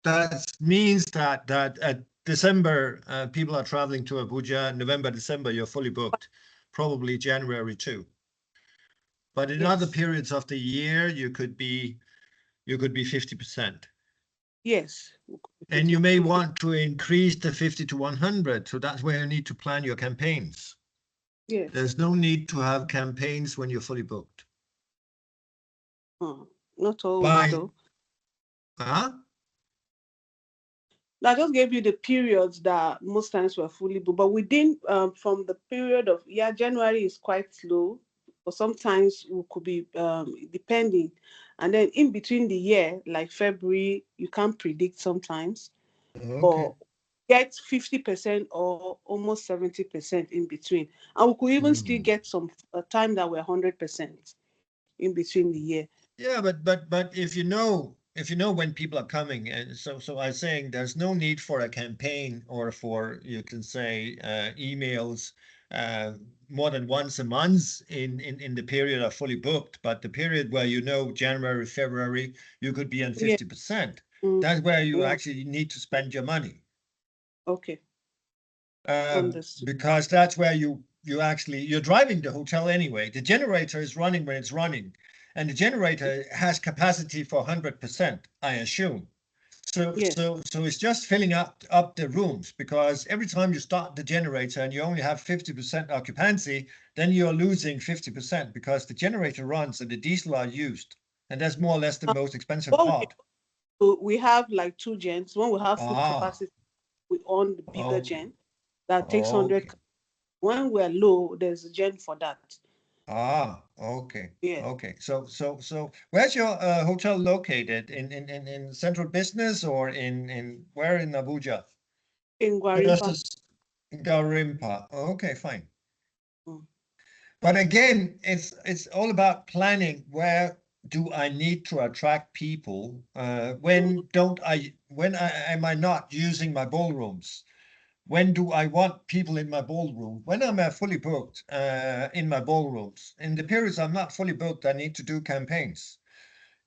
That means that at December, people are traveling to Abuja. November, December, you're fully booked. Probably January too. But in other Yes. periods of the year, you could be 50%. Yes. And you may want to increase the 50 to 100. So that's where you need to plan your campaigns. Yes. There's no need to have campaigns when you're fully booked. Not always, though. Huh? I just gave you the periods that most times were fully booked, but within from the period of January is quite slow, but sometimes we could be depending, and then in between the year, like February, you can't predict sometimes, but get 50% or almost 70% in between, and we could even still get some time that we're 100% in between the year. Yeah, but if you know when people are coming, and so I was saying there's no need for a campaign or for, you can say, emails more than once a month in the period are fully booked. But the period where January, February, you could be on 50%. That's where you actually need to spend your money. Okay. Understood. Because that's where you're driving the hotel anyway. The generator is running when it's running, and the generator has capacity for 100%, I assume. So it's just filling up the rooms, because every time you start the generator and you only have 50% occupancy, then you're losing 50% because the generator runs and the diesel are used, and that's more or less the most expensive part. We have like two gens. When we have full capacity, we own the bigger gen that takes 100. When we're low, there's a gen for that. Okay. Yeah. Okay. So where's your hotel located? In central business, or in where in Abuja? In Gwarimpa. In Garimpa. Okay, fine. But again, it's all about planning. Where do I need to attract people? When am I not using my ballrooms? When do I want people in my ballroom? When am I fully booked in my ballrooms? In the periods I'm not fully booked, I need to do campaigns.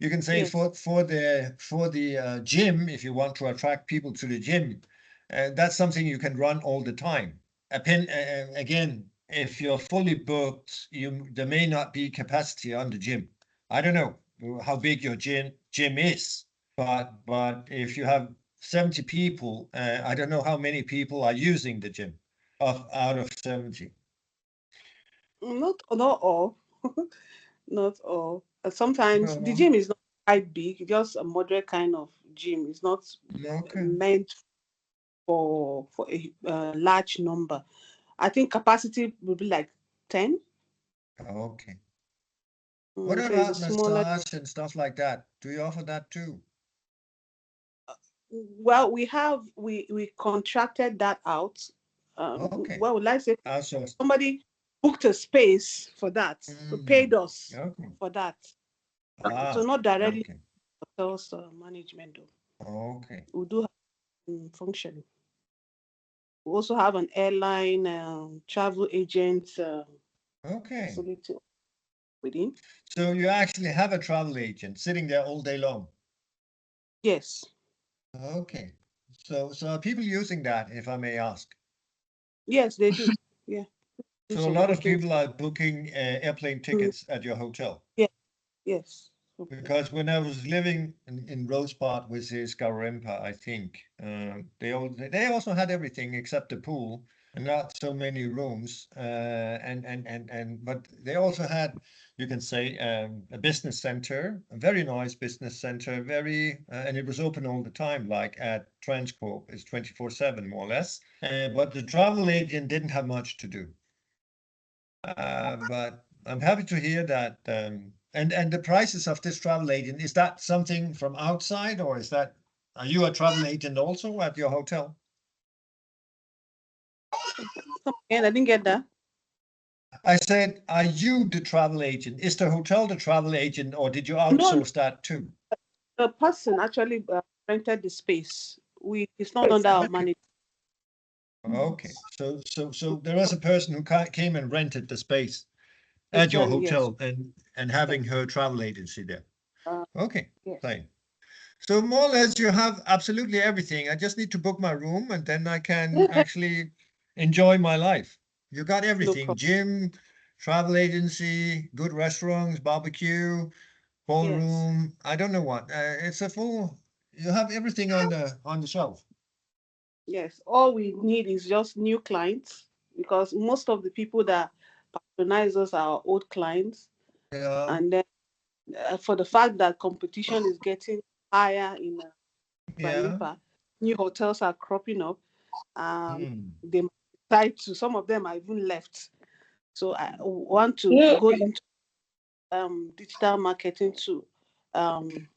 You can say for the gym, if you want to attract people to the gym, that's something you can run all the time. Again, if you're fully booked, there may not be capacity on the gym. I don't know how big your gym is, but if you have 70 people, I don't know how many people are using the gym out of 70. Not all. Not all. Sometimes the gym is not quite big, just a moderate kind of gym. It's not meant for a large number. I think capacity will be like 10. Okay. What So it's a about smaller. massage and stuff like that? Do you offer that too? Well, we contracted that out Okay. What would I say? Outsourced. Somebody booked a space for that, so paid us Okay. for that. Ah, So not directly okay. hotels management though. Okay. We do have function. We also have an airline travel agent Okay. facility within. So you actually have a travel agent sitting there all day long. Yes. Okay. So are people using that, if I may ask? Yes, they do. Yeah. Do So a some lot of booking. people are booking airplane tickets at your hotel. Yes. Because when I was living in Rose Park, which is Garimpa, I think, they also had everything except the pool and not so many rooms. But they also had, you can say, a business center, a very nice business center, and it was open all the time, like at Transcorp, it's 24/7 more or less. But the travel agent didn't have much to do. But I'm happy to hear that. And the prices of this travel agent, is that something from outside, or are you a travel agent also at your hotel? And I didn't get that. I said, are you the travel agent? Is the hotel the travel agent, or did you No, outsource that too? the person actually rented the space. It's not under our Okay. management. Okay. So there was a person who came and rented the space at your Exactly. Yes. hotel and having her travel agency there. Okay. Yes. Fine. So more or less you have absolutely everything. I just need to book my room and then I can actually enjoy my life. You got No everything, problem. gym, travel agency, good restaurants, barbecue, Yes. ballroom. I don't know what. It's a full, you have everything on the shelf. Yes. All we need is just new clients because most of the people that patronize us are our old clients. Yeah. And then for the fact that competition is getting higher in Yeah. Gwarimpa, new hotels are cropping up. Mm. They might decide to, some of them are even left. So I want to go into digital marketing to, um,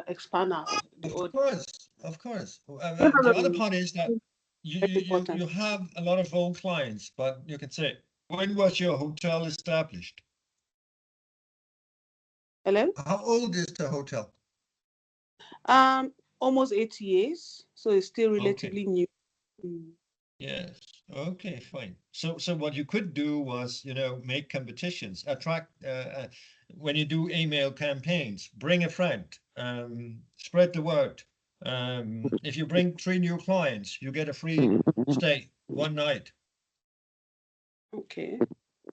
expand the Of audience. course, of course. The other part is that you, Very you you important. you have a lot of old clients, but you can say, when was your hotel established? Hello? How old is the hotel? Almost 8 years, so it's still Okay. relatively new. Mm. Yes. Okay, fine. So what you could do was, make competitions, attract, when you do email campaigns, bring a friend, spread the word. If you bring 3 new clients, you get a free stay one night. Okay.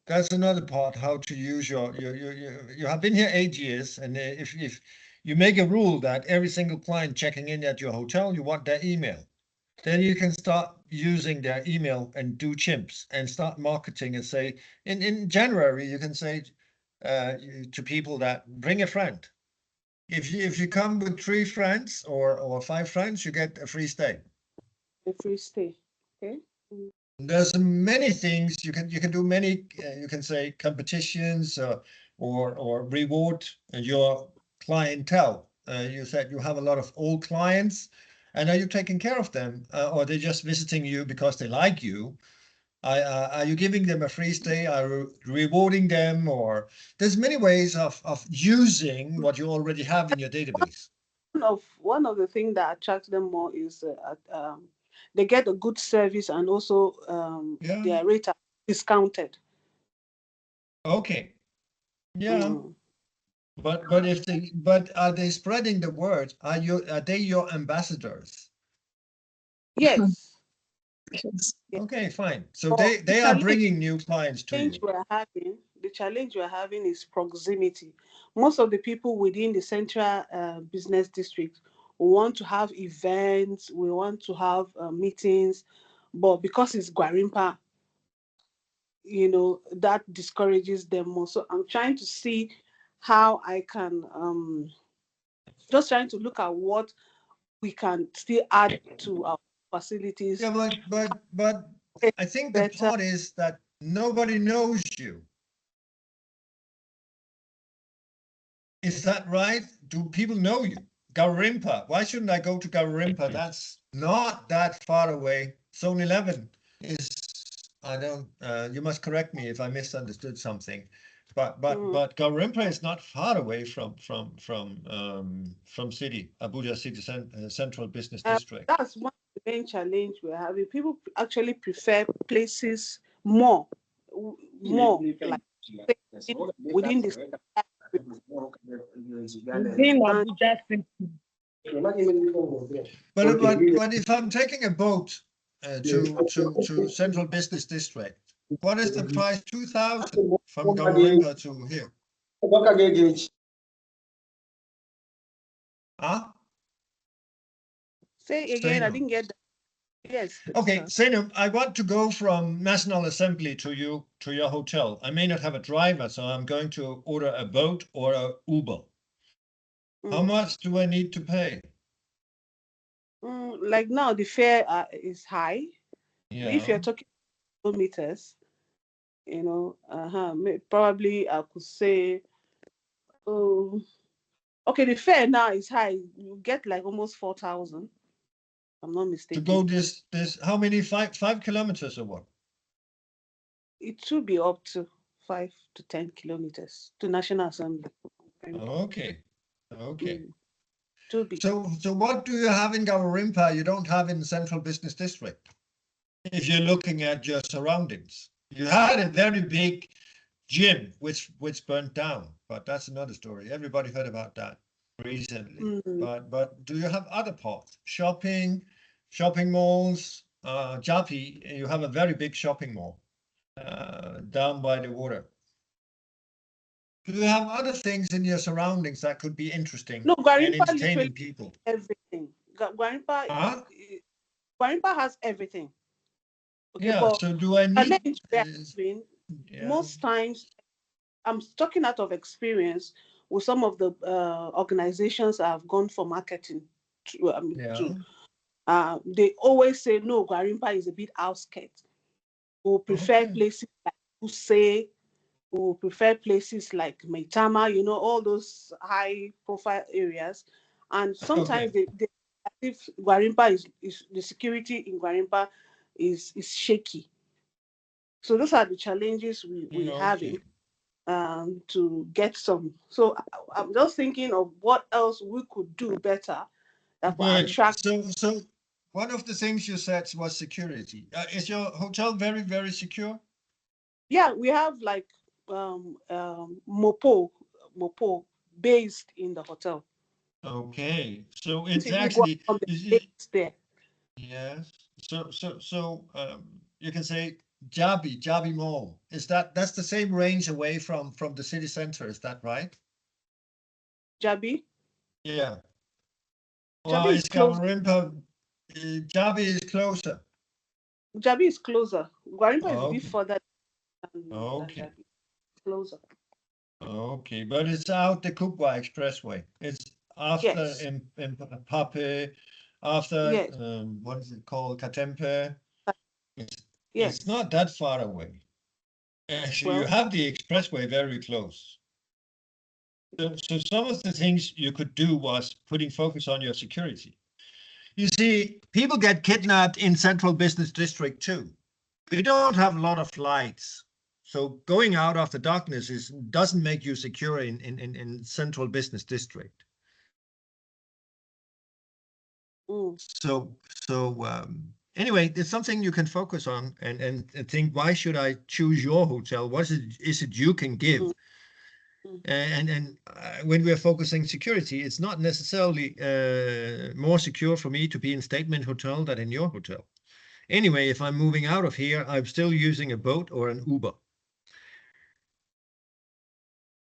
That's another part, how to use you have been here 8 years, and if you make a rule that every single client checking in at your hotel, you want their email, then you can start using their email and do chimps and start marketing and say, in January, you can say to people that bring a friend. If you come with 3 friends or 5 friends, you get a free stay. A free stay. Okay. Mm. There's many things you can do many you can say competitions or reward your clientele. You said you have a lot of old clients, and are you taking care of them, or are they just visiting you because they like you? Are you giving them a free stay? Are you rewarding them? Or there's many ways of using what you already have in your database. One of the things that attracts them more is they get a good service and also Yeah. their rate are discounted. Okay. Yeah. Mm. But are they spreading the word? Are they your ambassadors? Yes. Yes. Okay, fine. So But they are bringing new clients to you. the challenge we're having is proximity. Most of the people within the central business district want to have events, we want to have meetings, but because it's Gwarimpa, that discourages them more. So I'm trying to see how I can just trying to look at what we can still add to our facilities. Yeah, but Make I think the better. part is that nobody knows you. Is that right? Do people know you? Garimpa. Why shouldn't I go to Garimpa? That's not that far away. Zone 11 is, I don't, you must correct me if I misunderstood something, but Garimpa is not far away from city, Abuja City Central Business District. That's one of the main challenge we're having. People actually prefer places more like within this. Within Abuja City. But if I'm taking a boat to Central Business District, what is the price? 2,000 from Garimpa to here. Huh? Say again, I Zainab. didn't get that. Yes. Okay, sir. Zainab, I want to go from National Assembly to your hotel. I may not have a driver, so I'm going to order a boat or a Uber. How much do I need to pay? Like now, the fare is high. Yeah. If you're talking kilometers, probably I could say, oh, okay, the fare now is high. You get like almost 4,000. I'm not To mistaken. go this how many 5 kilometers or what? It should be up to 5 to 10 kilometers to National Assembly. Okay. To be. So what do you have in Garimpa you don't have in the Central Business District? If you're looking at your surroundings, you had a very big gym which burnt down, but that's another story. Everybody heard about that recently. But do you have other parts? Shopping malls, Japi, you have a very big shopping mall down by the water. Do you have other things in your surroundings that could be interesting No, and Garimpa entertaining literally people? everything. Garimpa Huh? has everything. Okay, Yeah, but so do I need challenge we are having, yeah. most times, I'm talking out of experience with some of the organizations I've gone for marketing to. They always say, no, Garimpa is a bit outskirts. We'll prefer places like Use, we'll prefer places like Maitama, all those high profile areas. And sometimes they as if Garimpa is the security in Garimpa is shaky. So those are the challenges we having to get some. So I'm just thinking of what else we could do better that will attract. So one of the things you said was security. Is your hotel very, very secure? Yeah, we have like mopo based in the hotel. Okay, so it's You go actually on the base there. yes. So you can say Jabi Mall. That's the same range away from the city center, is that right? Jabi? Yeah. Jabi Or is is closer. Garimpa Jabi is closer? Jabi is closer. Garimpa is a bit Okay. further than Okay. Jabi. Closer. Okay, but it's out the Kubwa Expressway. It's after Yes. in Pape, after Yes. what is it called? Katempe. It's Yes. not that far away. Actually, you Well, have the expressway very close. So some of the things you could do was putting focus on your security. You see, people get kidnapped in Central Business District too. We don't have a lot of flights. So going out after darkness doesn't make you secure in Central Business District. So anyway, it's something you can focus on and think, why should I choose your hotel? What is it you can give? And when we're focusing security, it's not necessarily more secure for me to be in Statement Hotel than in your hotel. Anyway, if I'm moving out of here, I'm still using a boat or an Uber.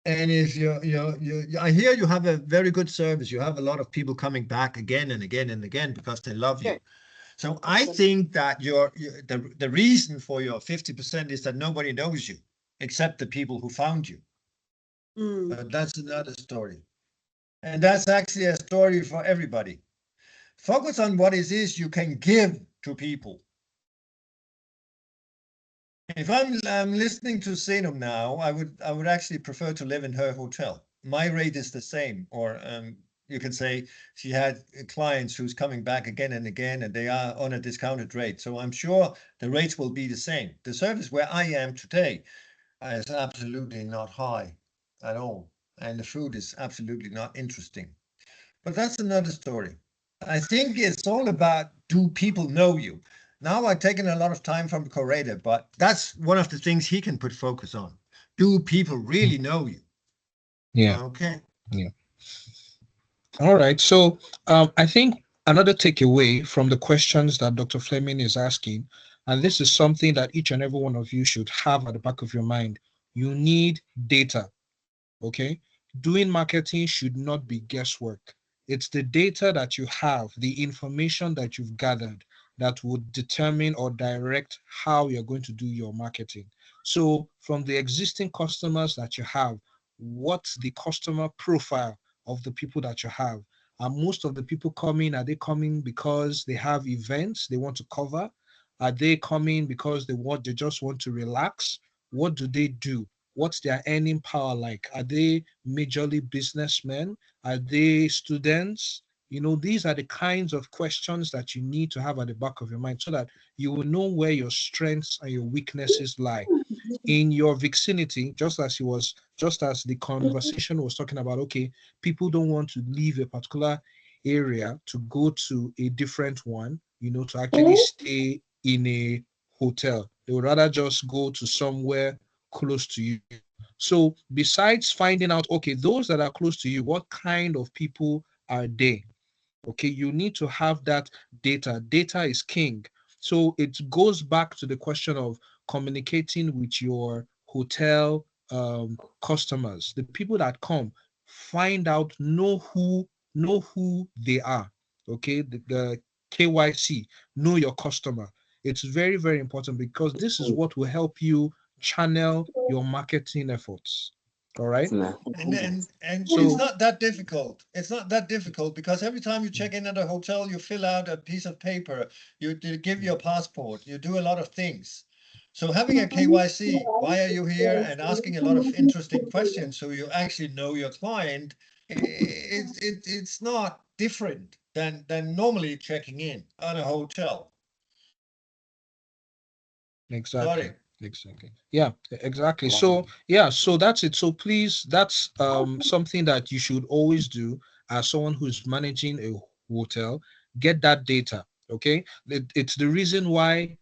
And if I hear you have a very good service. You have a lot of people coming back again and again and again because they love you. So I think that the reason for your 50% is that nobody knows you except the people who found you. But that's another story. And that's actually a story for everybody. Focus on what it is you can give to people. If I'm listening to Senum now, I would actually prefer to live in her hotel. My rate is the same, or you can say she had clients who's coming back again and again, and they are on a discounted rate. So I'm sure the rates will be the same. The service where I am today is absolutely not high at all, and the food is absolutely not interesting. But that's another story. I think it's all about, do people know you? Now I've taken a lot of time from Correda, but that's one of the things he can put focus on. Do people really know you? Yeah. Okay. Yeah. All right. So I think another takeaway from the questions that Dr. Fleming is asking, and this is something that each and every one of you should have at the back of your mind. You need data. Okay. Doing marketing should not be guesswork. It's the data that you have, the information that you've gathered that would determine or direct how you're going to do your marketing. So, from the existing customers that you have, what's the customer profile of the people that you have? Are most of the people coming? Are they coming because they have events they want to cover? Are they coming because they just want to relax? What do they do? What's their earning power like? Are they majorly businessmen? Are they students? These are the kinds of questions that you need to have at the back of your mind so that you will know where your strengths and your weaknesses lie in your vicinity, just as the conversation was talking about. Okay, people don't want to leave a particular area to go to a different one, to actually stay in a hotel. They would rather just go to somewhere close to you. So besides finding out, okay, those that are close to you, what kind of people are they? Okay, you need to have that data. Data is king. So it goes back to the question of communicating with your hotel customers, the people that come. Find out, know who they are. Okay, the KYC, know your customer. It's very, very important because this is what will help you channel your marketing efforts. All right. And So it's not that difficult. It's not that difficult because every time you check in at a hotel, you fill out a piece of paper, you give your passport, you do a lot of things. So having a KYC, why are you here, and asking a lot of interesting questions so you actually know your client, it's not different than normally checking in on a hotel. exactly. Sorry. Exactly. Yeah, exactly. So yeah, so that's it. So please, that's something that you should always do as someone who's managing a hotel. Get that data. Okay. It's the reason why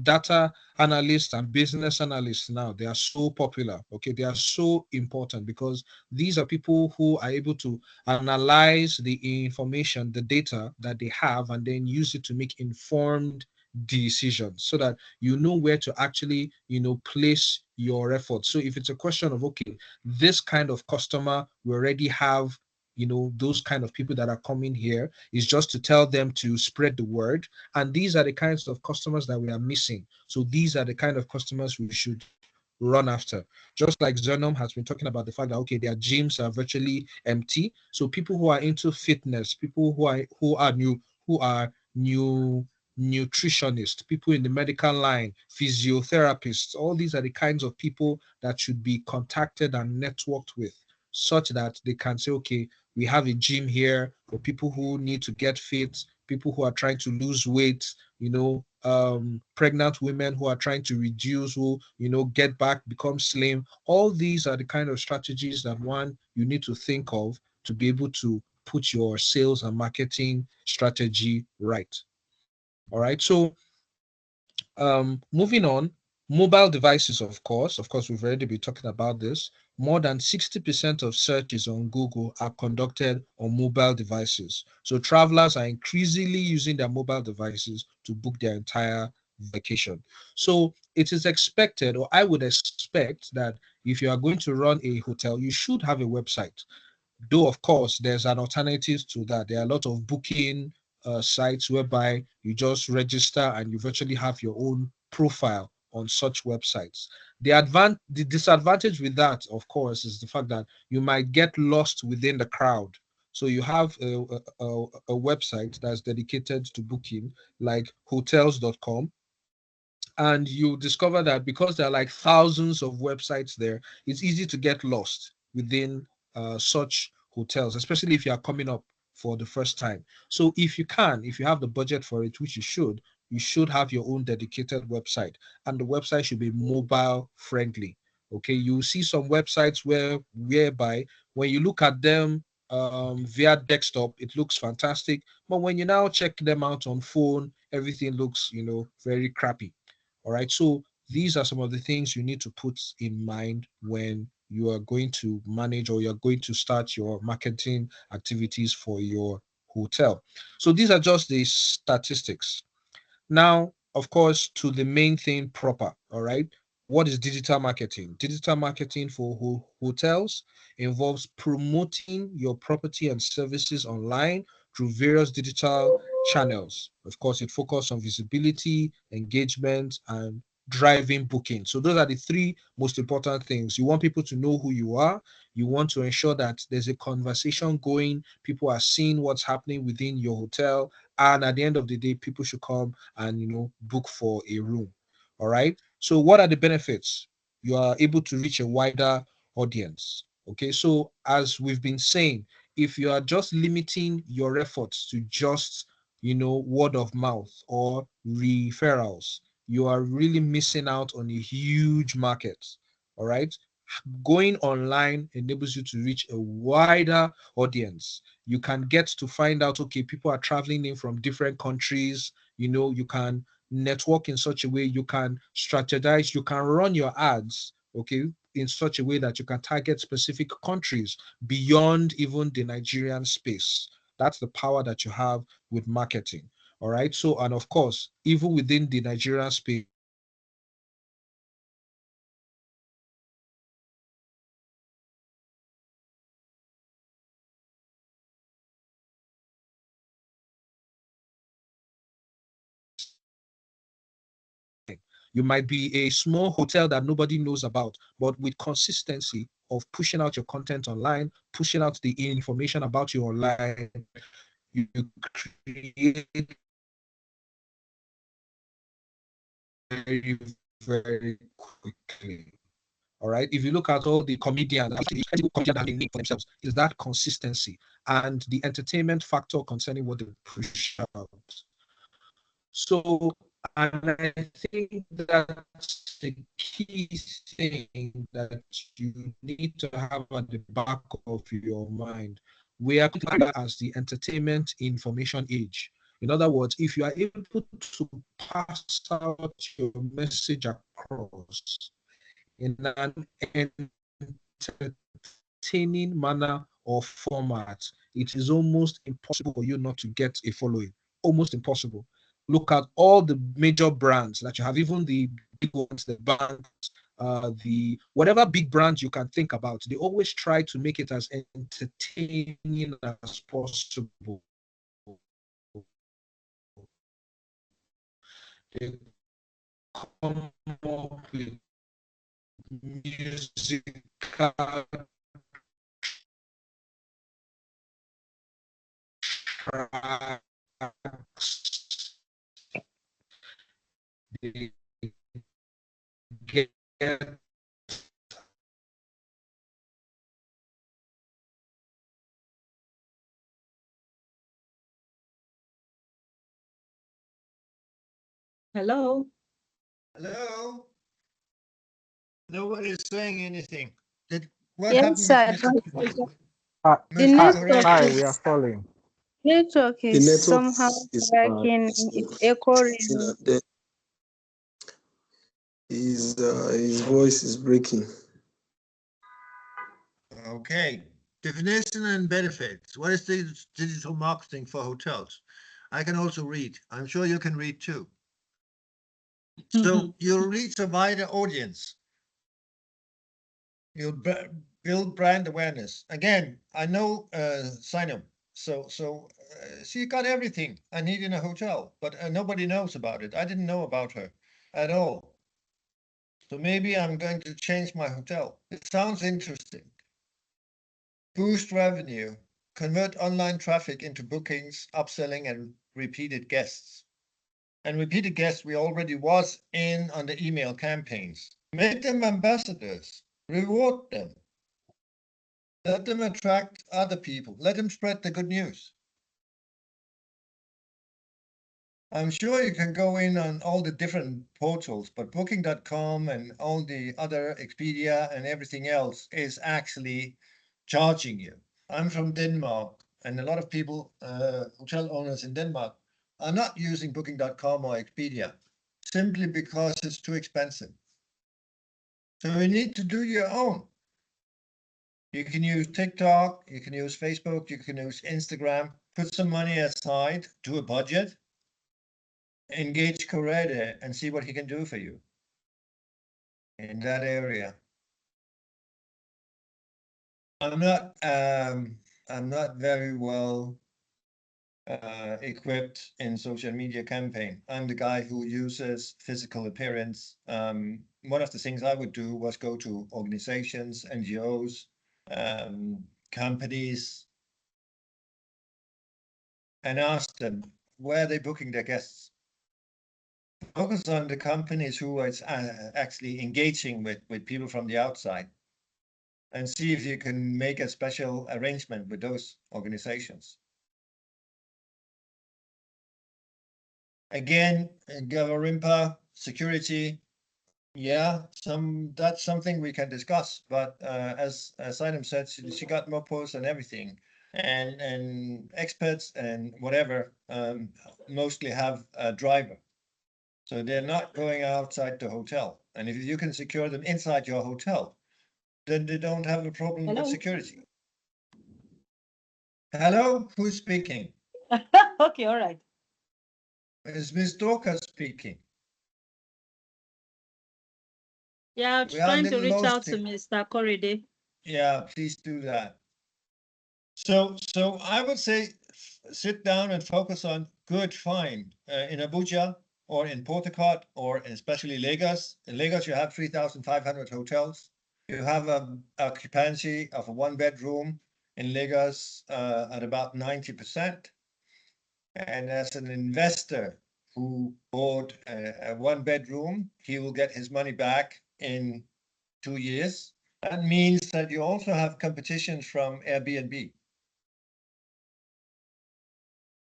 data analysts and business analysts now, they are so popular. Okay, they are so important because these are people who are able to analyze the information, the data that they have, and then use it to make informed decisions so that you know where to actually place your efforts. So if it's a question of, okay, this kind of customer, we already have those kind of people that are coming here, is just to tell them to spread the word, and these are the kinds of customers that we are missing. So these are the kind of customers we should run after. Just like Zenom has been talking about the fact that, okay, their gyms are virtually empty, so people who are into fitness, people who are new nutritionists, people in the medical line, physiotherapists, all these are the kinds of people that should be contacted and networked with, such that they can say, okay, we have a gym here for people who need to get fit, people who are trying to lose weight, pregnant women who are trying to reduce, who get back, become slim. All these are the kind of strategies that you need to think of to be able to put your sales and marketing strategy right. All right. So moving on, mobile devices, of course, we've already been talking about this. More than 60% of searches on Google are conducted on mobile devices. So travelers are increasingly using their mobile devices to book their entire vacation. So it is expected, or I would expect, that if you are going to run a hotel, you should have a website. Though, of course, there's an alternative to that. There are a lot of booking sites whereby you just register and you virtually have your own profile on such websites. The disadvantage with that, of course, is the fact that you might get lost within the crowd. So you have a website that's dedicated to booking, like hotels.com, and you discover that because there are like thousands of websites there, it's easy to get lost within such hotels, especially if you are coming up for the first time. So if you have the budget for it, which you should have your own dedicated website, and the website should be mobile friendly. Okay, you see some websites whereby when you look at them via desktop, it looks fantastic, but when you now check them out on phone, everything looks, very crappy. All right, so these are some of the things you need to put in mind when you are going to manage or you're going to start your marketing activities for your hotel. So these are just the statistics. Now, of course, to the main thing proper, all right? What is digital marketing? Digital marketing for hotels involves promoting your property and services online through various digital channels. Of course, it focuses on visibility, engagement, and driving booking. So those are the three most important things. You want people to know who you are. You want to ensure that there's a conversation going. People are seeing what's happening within your hotel. And at the end of the day, people should come and book for a room. All right, so what are the benefits? You are able to reach a wider audience. Okay, so as we've been saying, if you are just limiting your efforts to just word of mouth or referrals, you are really missing out on a huge market. All right, going online enables you to reach a wider audience. You can get to find out, okay, people are traveling in from different countries. You can network in such a way, you can strategize, you can run your ads, okay, in such a way that you can target specific countries beyond even the Nigerian space. That's the power that you have with marketing. All right, so, and of course, even within the Nigerian space, you might be a small hotel that nobody knows about, but with consistency of pushing out your content online, pushing out the information about you online, you create very, very quickly. All right. If you look at all the comedians, any comedian that have a name for themselves, is that consistency and the entertainment factor concerning what they push out. So, and I think that's the key thing that you need to have at the back of your mind. We are as the entertainment information age. In other words, if you are able to pass out your message across in an entertaining manner or format, it is almost impossible for you not to get a following. Almost impossible. Look at all the major brands that you have, even the big ones, the banks, the whatever big brand you can think about. They always try to make it as entertaining as possible. They come up with musical tracks. They get Hello. Hello? Nobody is saying anything. What Yes, happened with sir. Mr. Hi, The Mr. network hi, we are is calling. network The is network somehow is bad. working. It's echoing. His voice is breaking. Okay. Definition and benefits. What is digital marketing for hotels? I can also read. I'm sure you can read too. So you'll reach a wider audience. You'll build brand awareness. Again, I know Sinem. So she got everything I need in a hotel, but nobody knows about it. I didn't know about her at all. So maybe I'm going to change my hotel. It sounds interesting. Boost revenue, convert online traffic into bookings, upselling, and repeated guests. And repeated guests we already was in on the email campaigns. Make them ambassadors, reward them. Let them attract other people. Let them spread the good news. I'm sure you can go in on all the different portals, but booking.com and all the other Expedia and everything else is actually charging you. I'm from Denmark, and a lot of people, hotel owners in Denmark, are not using booking.com or Expedia simply because it's too expensive. So you need to do your own. You can use TikTok, you can use Facebook, you can use Instagram, put some money aside, do a budget, engage Correde and see what he can do for you in that area. I'm not very well equipped in social media campaign. I'm the guy who uses physical appearance. One of the things I would do was go to organizations, NGOs, companies, and ask them where they're booking their guests. Focus on the companies who are actually engaging with people from the outside and see if you can make a special arrangement with those organizations. Again, Gavarimpa, security, yeah, that's something we can discuss. But as Sainem said, she got more posts and everything, and experts and whatever mostly have a driver. So they're not going outside the hotel. And if you can secure them inside your hotel, then they don't have a problem with security. Hello, who's speaking? Okay, all right. Is Ms. Dorcas speaking? Yeah, I'm We are a trying to little reach out lost to here. Mr. Korede. Yeah, please do that. So I would say sit down and focus on good, fine. In Abuja or in Port Harcourt or especially Lagos. In Lagos, you have 3,500 hotels. You have an occupancy of a one-bedroom in Lagos at about 90%. And as an investor who bought a one-bedroom, he will get his money back in 2 years. That means that you also have competition from Airbnb.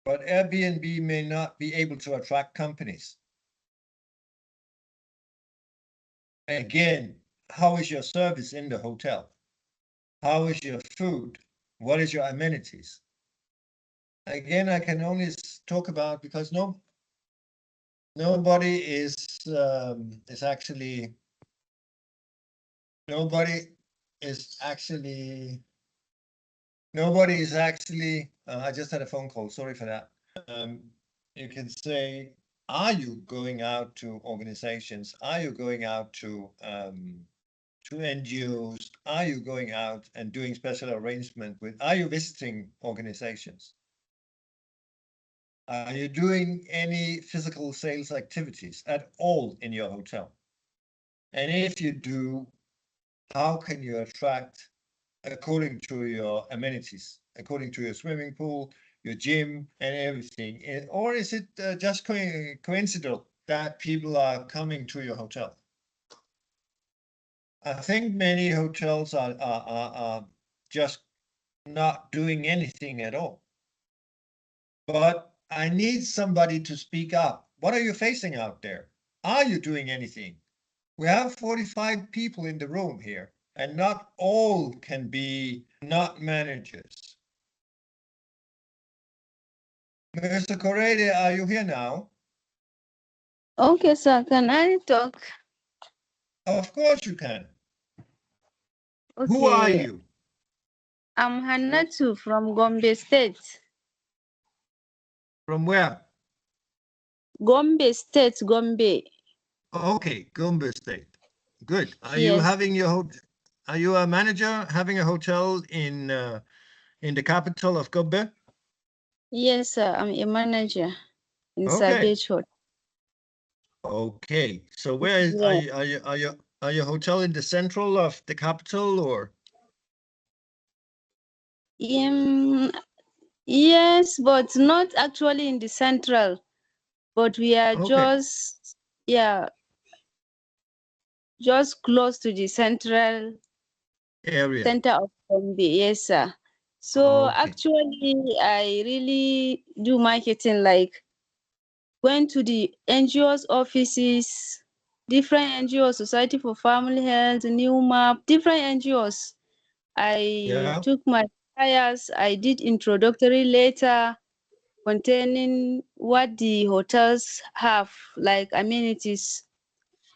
But Airbnb may not be able to attract companies. Again, how is your service in the hotel? How is your food? What is your amenities? Again, I can only talk about because nobody is actually nobody is actually I just had a phone call, sorry for that. You can say, are you going out to organizations? Are you going out to NGOs? Are you going out and doing special arrangement with, are you visiting organizations? Are you doing any physical sales activities at all in your hotel? And if you do, how can you attract according to your amenities, according to your swimming pool, your gym, and everything? Or is it just coincidental that people are coming to your hotel? I think many hotels are just not doing anything at all. But I need somebody to speak up. What are you facing out there? Are you doing anything? We have 45 people in the room here, and not all can be not managers. Mr. Correa, are you here now? Okay, sir. Can I talk? Of course you can. Who are Okay. you? I'm Hannatu from Gombe State. From where? Gombe State, Gombe. Okay, Gombe State. Good. Are you Yes. having your are you a manager having a hotel in the capital of Gombe? Yes, sir. I'm a manager in Okay. Savage Hotel. Okay. So where is are you hotel in the central of the capital or? Yes, but not actually in the central. But we are Okay. just close to the central area. center of Gombe. Yes, sir. So Okay. actually, I really do marketing, like went to the NGOs offices, different NGOs, Society for Family Health, New Map, different NGOs. I Yeah. took my flyers, I did introductory letter containing what the hotels have, like amenities.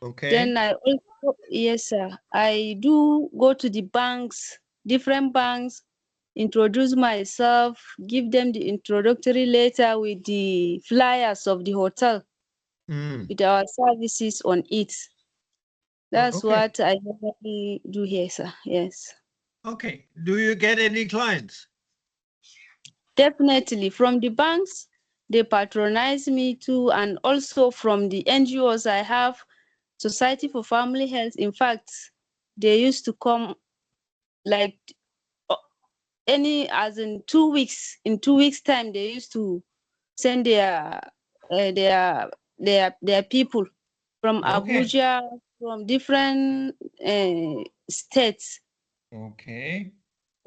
Okay. Then I also, yes, sir, I do go to the banks, different banks, introduce myself, give them the introductory letter with the flyers of the hotel Mm. with our services on it. That's Okay. what I normally do here, sir. Yes. Okay. Do you get any clients? Definitely. From the banks, they patronize me too, and also from the NGOs I have, Society for Family Health. In fact, they used to come like as in 2 weeks. In 2 weeks' time, they used to send their people from Okay. Abuja, from different states. Okay.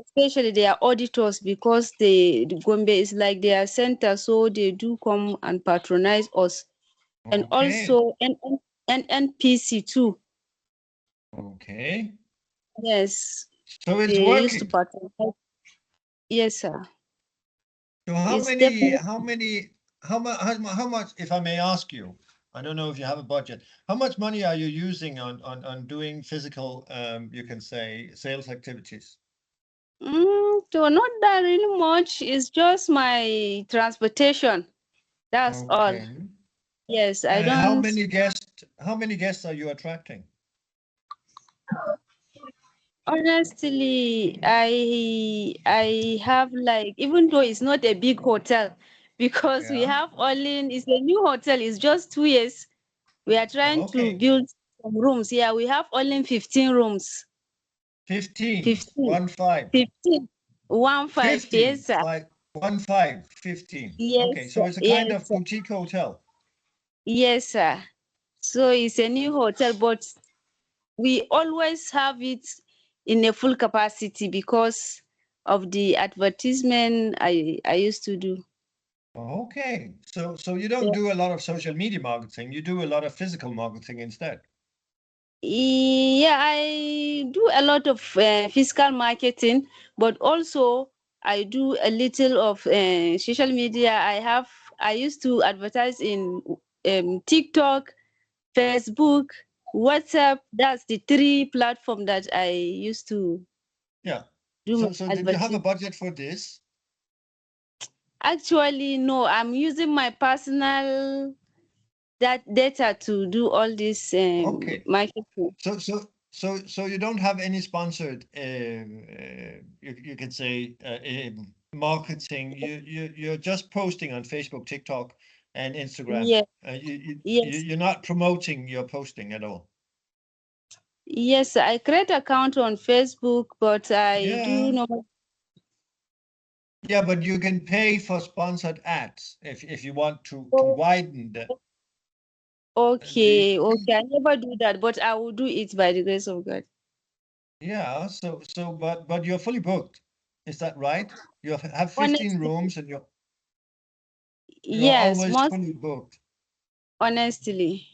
Especially their auditors, because the Gombe is like their center, so they do come and patronize us. And Okay. also NPC too. Okay. Yes, So it's they used to working. patronize. Yes, sir. So how It's many, definitely how much, if I may ask you, I don't know if you have a budget, how much money are you using on doing physical, you can say, sales activities? so not that really much. It's just my transportation. That's all. Okay. Yes, I And don't. how many guests are you attracting? Honestly, I have, like, even though it's not a big hotel, because we Yeah. have only, it's a new hotel, it's just 2 years. We are trying to Okay. build some rooms. Yeah, we have only 15 rooms. 15, 15, 15. 15, 15. 15, Yes, sir. like 15, 15. Okay, Yes, so sir. it's a kind Yes, of sir. boutique hotel. Yes, sir. So it's a new hotel, but we always have it in a full capacity because of the advertisement I used to do. Okay, so you don't do a lot of social media marketing, you do a lot of physical marketing instead. Yeah, I do a lot of physical marketing, but also I do a little of social media. I used to advertise in TikTok, Facebook, WhatsApp. That's the three platform that I used to Yeah. do my So did you have a advertising. budget for this? Actually, no, I'm using my personal data to do all this Okay. marketing. So you don't have any sponsored, you can say, marketing. You're just posting on Facebook, TikTok, and Instagram. Yes, yes, You're not promoting your posting at all. yes. I create account on Facebook, but I Yeah. do not. Yeah, but you can pay for sponsored ads if you want to Oh, widen the okay, okay. I never do that, but I will do it by the grace of God. yeah. But you're fully booked. Is that right? You have 15 Honestly, rooms and you're yes, always most fully booked. honestly.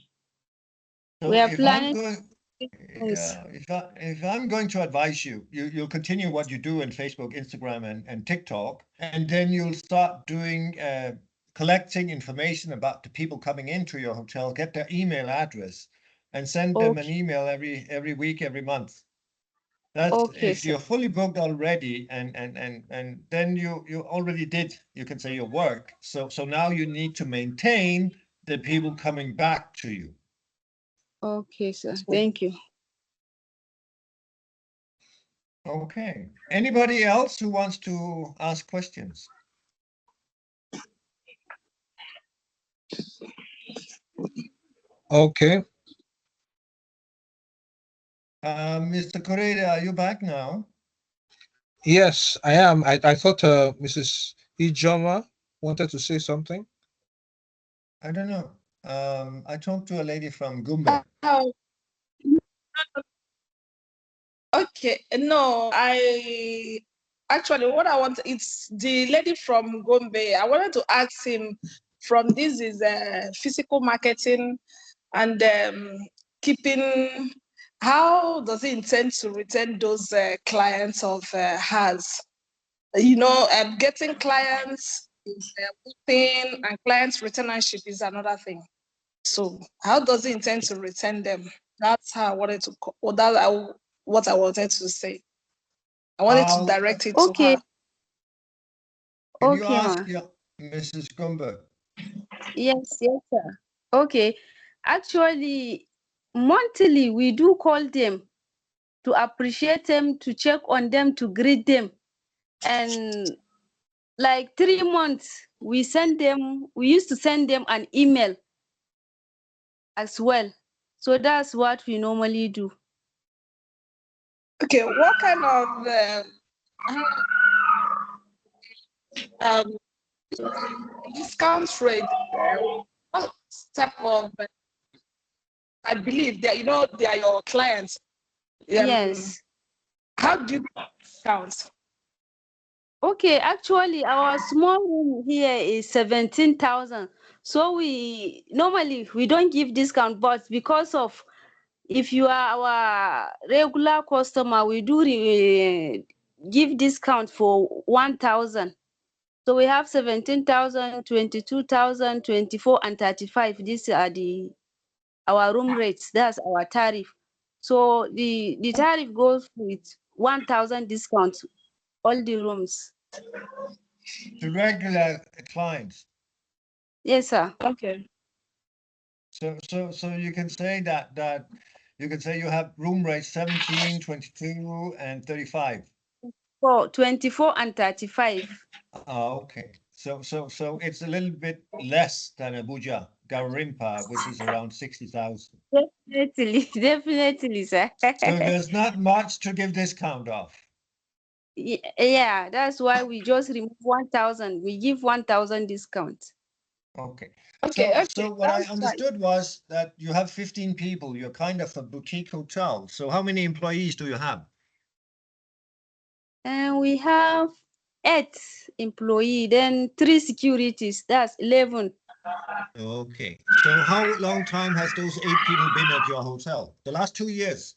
We So are if I'm planning going, things. yeah, if I'm going to advise you, you'll continue what you do in Facebook, Instagram, and TikTok, and then you'll start doing collecting information about the people coming into your hotel, get their email address, and send them an Okay, email every week, every month. That's okay, if sir. you're fully booked already, and then you already did, you can say, your work. So now you need to maintain the people coming back to you. Okay, sir. Thank you. Okay. Anybody else who wants to ask questions? Okay. Mr. Correa, are you back now? Yes, I am. I thought Mrs. Ijoma wanted to say something. I don't know. I talked to a lady from Gumbe. Oh, okay. Okay, no, I actually what I want, it's the lady from Gombe. I wanted to ask him from this is physical marketing and keeping, how does he intend to retain those clients of hers? You know, getting clients is one thing, and clients returnership is another thing. So how does he intend to retain them? That's how I wanted to, or what I wanted to say. I wanted to direct it to Okay, her. Can you okay, ask ma. Mrs. Gumber? Yes, yes, sir. Okay. Actually, monthly we do call them to appreciate them, to check on them, to greet them. And like 3 months, we used to send them an email as well. So that's what we normally do. Okay, what kind of um, discount rate? What type of? I believe that they are your clients. Yes. How do you discount? Okay, actually, our small room here is 17,000. So we normally we don't give discount, but because of if you are our regular customer, we do give discount for 1,000. So we have 17,000, 22,000, 24, and 35. These are our room rates. That's our tariff. So the tariff goes with 1,000 discount all the rooms. To regular clients. Yes, sir. Okay. So you can say that you can say you have room rates 17, 22, and 35. For 24 and 35. Okay. So it's a little bit less than Abuja, Garimpa, which is around 60,000. Definitely, definitely, sir. So there's not much to give discount off. Yeah, that's why we just remove 1,000. We give 1,000 discount. Okay. Okay. So what I understood was that you have 15 people. You're kind of a boutique hotel. So how many employees do you have? And we have 8 employee, then 3 securities. That's 11. Okay. So how long time has those 8 people been at your hotel? The last 2 years?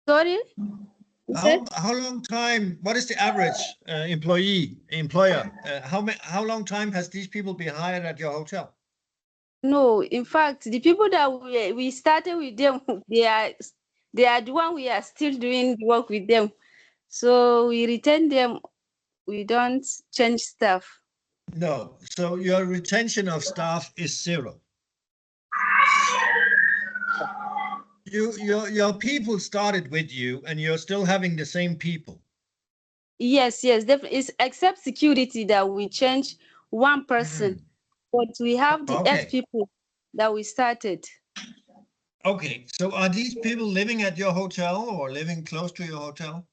Sorry? How long time? What is the average employer? How long time has these people been hired at your hotel? No, in fact, the people that we started with them, they are the one we are still doing the work with them. So we retain them. We don't change stuff. No. So your retention of staff is 0. Your people started with you, and you're still having the same people. Yes, definitely. It's except security that we change one person, but we have the 8 Okay. people that we started. Okay. So are these people living at your hotel or living close to your hotel?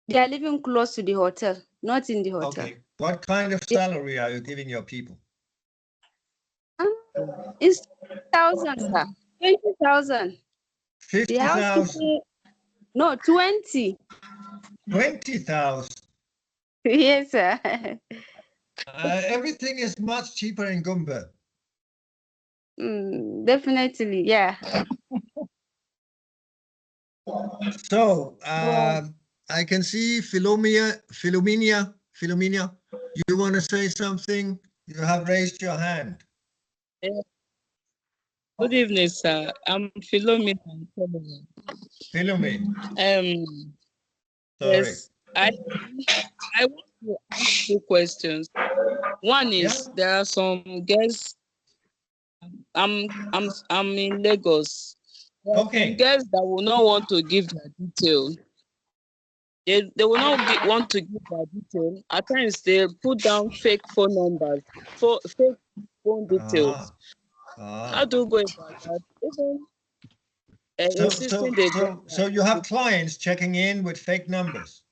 They are living close to the hotel, not in the hotel. Okay. What kind of salary are you giving your people? It's 20,000, sir. 20,000. The 50,000, housekeeping, no, 20. 20,000. Yes, sir. Everything is much cheaper in Gumbe. Definitely, yeah. So I can see Philomena, you want to say something? You have raised your hand. Good evening, sir. I'm Philomena. Philomena, sorry. Yes, I want to ask 2 questions. One is there are some girls. I'm in Lagos. There are some girls that will not want to give their detail. They will not want to give their detail. At times they put down fake phone numbers, fake phone details. How do you go about that? Even insisting they drop So you have clients checking in with fake numbers.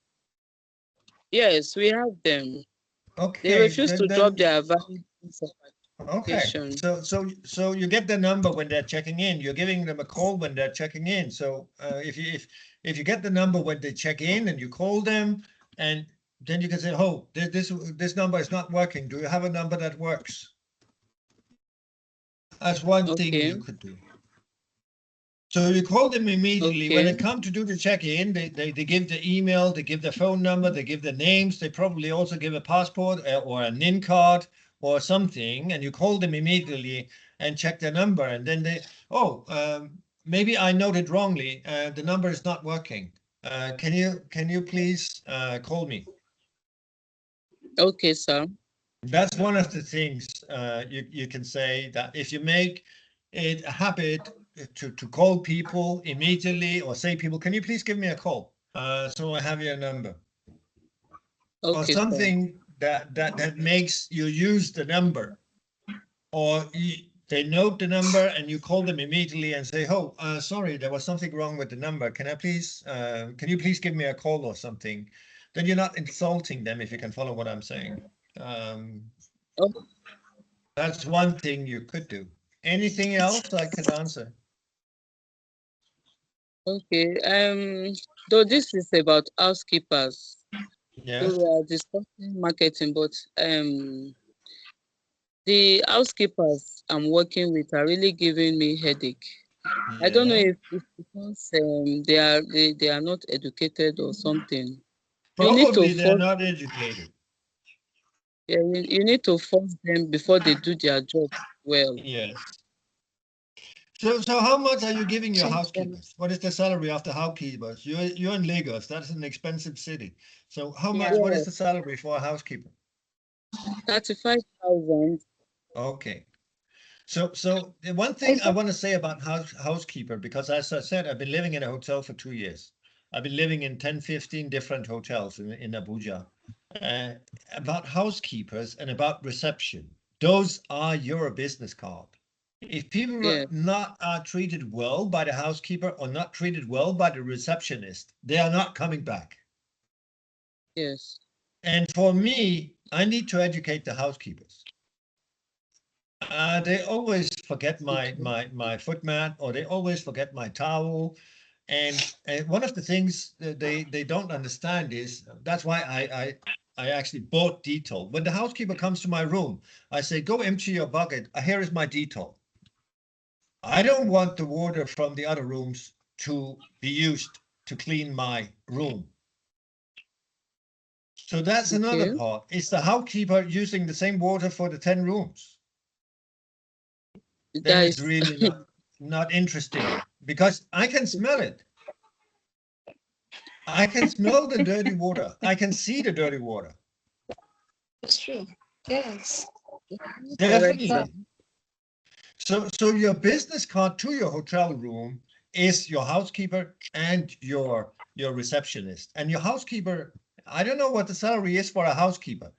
Yes, we have them. Okay. They refuse to drop their valid information. Okay, so you get the number when they're checking in. You're giving them a call when they're checking in. So if you get the number when they check in and you call them, and then you can say, "Oh, this number is not working. Do you have a number that works?" That's one thing you could do. So you call them immediately. When they come to do the check-in, they give the email, they give the phone number, they give the names. They probably also give a passport or a NIN card or something, and you call them immediately and check their number. And then maybe I noted wrongly. The number is not working. Can you please call me? Okay, sir. That's one of the things you can say, that if you make it a habit to call people immediately, or say people, can you please give me a call? So I have your number. Or Okay, something that makes you use the number, or they note the number and you call them immediately and say, "Oh, sorry, there was something wrong with the number. Can you please give me a call," or something? Then you're not insulting them, if you can follow what I'm saying. That's one thing you could do. Anything else I could answer? Okay. Though this is about housekeepers. Yes. So we are discussing marketing, but the housekeepers I'm working with are really giving me headache. Yeah. I don't know if it's because they are not educated or something. Probably they're not educated. Yeah, you need to force them before they do their job well. Yes. So how much are you giving your housekeepers? What is the salary of the housekeepers? You're in Lagos. That's an expensive city. So how much? What is the salary for a housekeeper? 35,000. Okay. So the one thing I want to say about housekeeper, because as I said, I've been living in a hotel for 2 years. I've been living in 10, 15 different hotels in Abuja. About housekeepers and about reception. Those are your business card. If people are treated well by the housekeeper or not treated well by the receptionist, they are not coming back. Yes. And for me, I need to educate the housekeepers. They always forget my foot mat, or they always forget my towel. And one of the things that they don't understand is, that's why I actually bought Dettol. When the housekeeper comes to my room, I say, "Go empty your bucket. Here is my Dettol." I don't want the water from the other rooms to be used to clean my room. So that's another part. Is the housekeeper using the same water for the 10 rooms? Then it's really not interesting, because I can smell it. I can smell the dirty water. I can see the dirty water. It's true. Yes. Definitely. So your business card to your hotel room is your housekeeper and your receptionist. And your housekeeper, I don't know what the salary is for a housekeeper,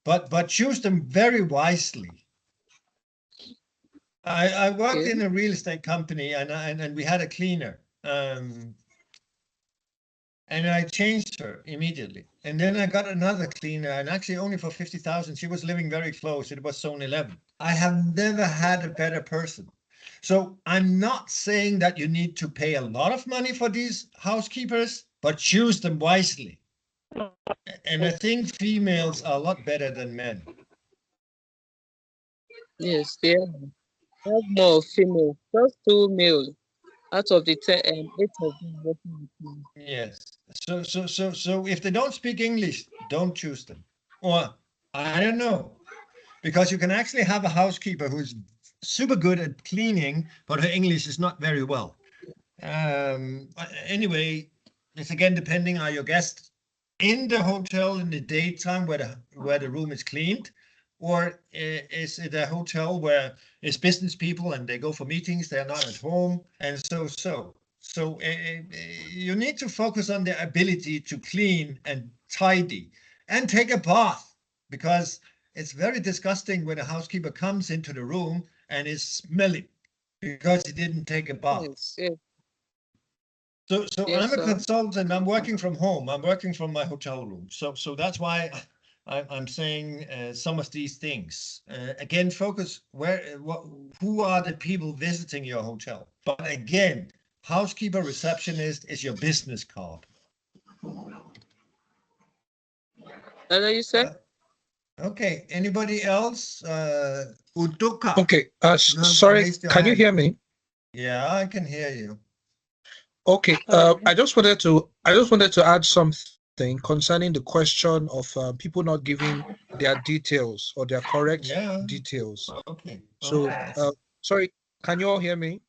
but choose them very wisely. I worked in a real estate company, and we had a cleaner. And I changed her immediately. And then I got another cleaner, and actually only for 50,000. She was living very close. It was Zone 11. I have never had a better person. So I'm not saying that you need to pay a lot of money for these housekeepers, but choose them wisely. And I think females are a lot better than men. Yes, they have more female, just 2 male out of the 8 of them working with me. Yes. So if they don't speak English, don't choose them. Or I don't know, because you can actually have a housekeeper who's super good at cleaning, but her English is not very well. Anyway, it's again depending on your guests in the hotel in the daytime where the room is cleaned, or is it a hotel where it's business people and they go for meetings, they're not at home, and so you need to focus on their ability to clean and tidy and take a bath, because it's very disgusting when a housekeeper comes into the room and is smelling because he didn't take a bath. Yes. So I'm a consultant. I'm working from home. I'm working from my hotel room. So that's why I'm saying some of these things. Again, focus who are the people visiting your hotel? But again, housekeeper receptionist is your business card. Hello, you said? Okay, anybody else? Uduka. Okay. You have Sorry, raised your can you hand. hear me? Yeah, I can hear you. Okay. I just wanted to add something concerning the question of people not giving their details or their correct Yeah. details. Okay. So, sorry, can you all hear me?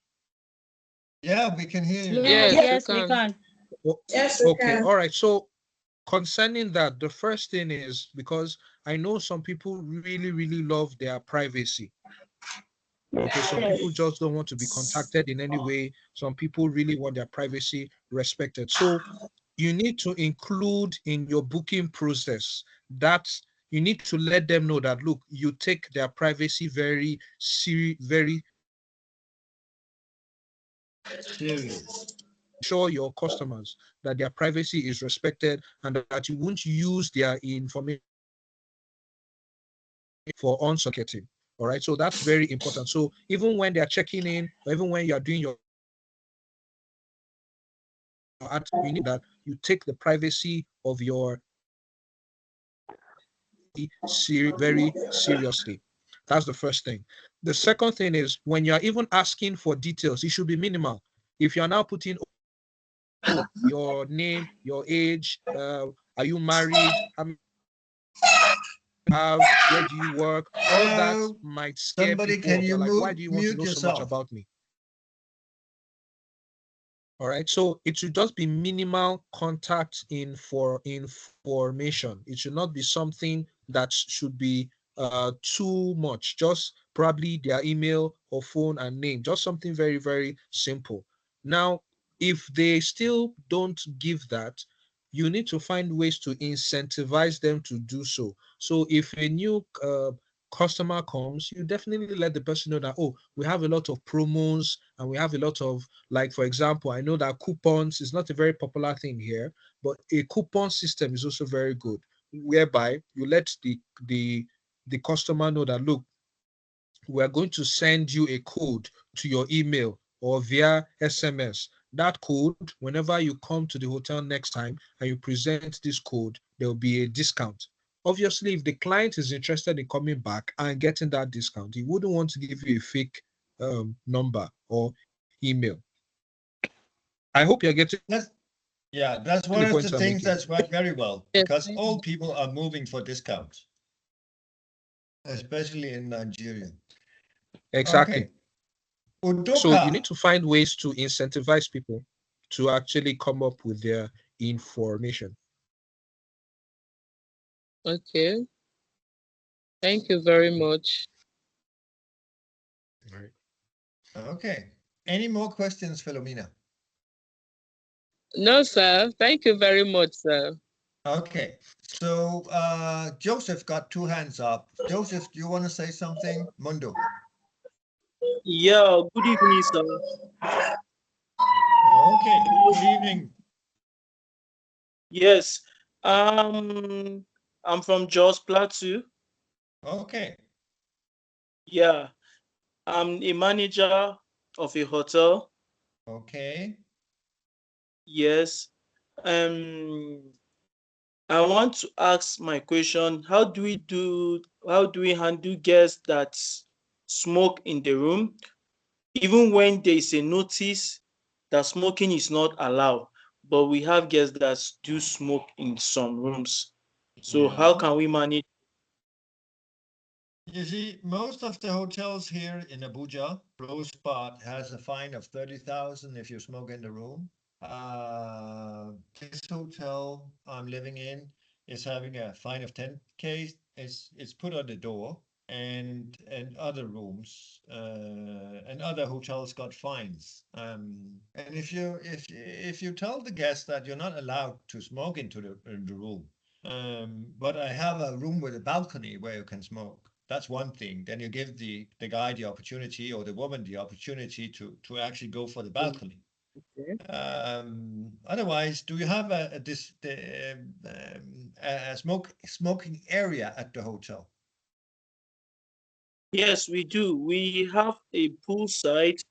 Yeah, we can hear you. Yes, Yes, we can. Yes, we Okay. can. All right. So, concerning that, the first thing is because I know some people really, really love their privacy. Okay, some people just don't want to be contacted in any way. Some people really want their privacy respected. So you need to include in your booking process that you need to let them know that, look, you take their privacy very Serious. sure your customers that their privacy is respected and that you won't use their information for unsolicited. All right, so that's very important. So even when they're checking in, or even when you're doing your you need that you take the privacy of your very seriously. That's the first thing. The second thing is when you're even asking for details, it should be minimal. If you're now putting your name, your age, are you married, how many you have, where do you work, all that Hello? might scare Somebody, people can off. you They're like, why do you want to mute know so much yourself? about me? All right, so it should just be minimal contact information. It should not be something that should be too much. Just probably their email or phone and name. Just something very, very simple. Now, if they still don't give that, you need to find ways to incentivize them to do so. So if a new customer comes, you definitely let the person know that, oh, we have a lot of promos and we have a lot of, like, for example, I know that coupons is not a very popular thing here, but a coupon system is also very good, whereby you let the customer know that, look, we're going to send you a code to your email or via SMS. That code, whenever you come to the hotel next time and you present this code, there will be a discount. Obviously, if the client is interested in coming back and getting that discount, he wouldn't want to give you a fake number or email. I hope you're getting That's one the of the points I'm things making. that's worked very well Yes, because all people are moving for discounts, especially in Nigeria. Exactly. Okay. So you Udoka. need to find ways to incentivize people to actually come up with their information. okay. Thank you very much. All right. Okay. Any more questions, Philomena? No, sir. Thank you very much, sir. Okay. So Joseph got two hands up. Joseph, do you want to say something? Mundo. Yeah, good evening, sir. Okay. Good evening. Yes, um, I'm from Jos Plateau. Okay. Yeah, I'm a manager of a hotel. Okay. Yes. Um, I want to ask my question, how do we handle guests that smoke in the room, even when there is a notice that smoking is not allowed, but we have guests that do smoke in some rooms. So how Yeah. can we manage? You see, most of the hotels here in Abuja, Rose Spot has a fine of 30,000 if you smoke in the room. This hotel I'm living in is having a fine of 10K. It's put on the door, and other rooms and other hotels got fines. And if you tell the guest that you're not allowed to smoke in the room, but I have a room with a balcony where you can smoke. That's one thing. Then you give the guy the opportunity or the woman the opportunity to actually go for the balcony. Otherwise, do you have a smoking area at the hotel? Yes, we do. We have a poolside.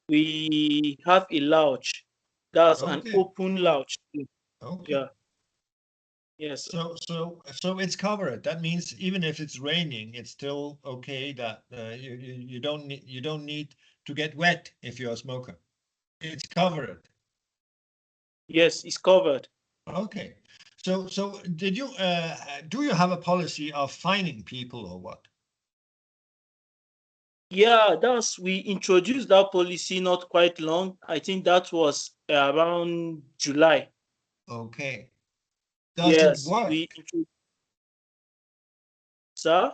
We have a lounge. That's an Okay. open lounge. Okay. Yeah. Yes. So it's covered. That means even if it's raining, it's still okay that you don't need to get wet if you're a smoker. It's covered. Yes, it's covered. Okay. So did you do you have a policy of fining people or what? Yeah, we introduced that policy not quite long. I think that was around July. Okay. Does it Yes, work? Sir?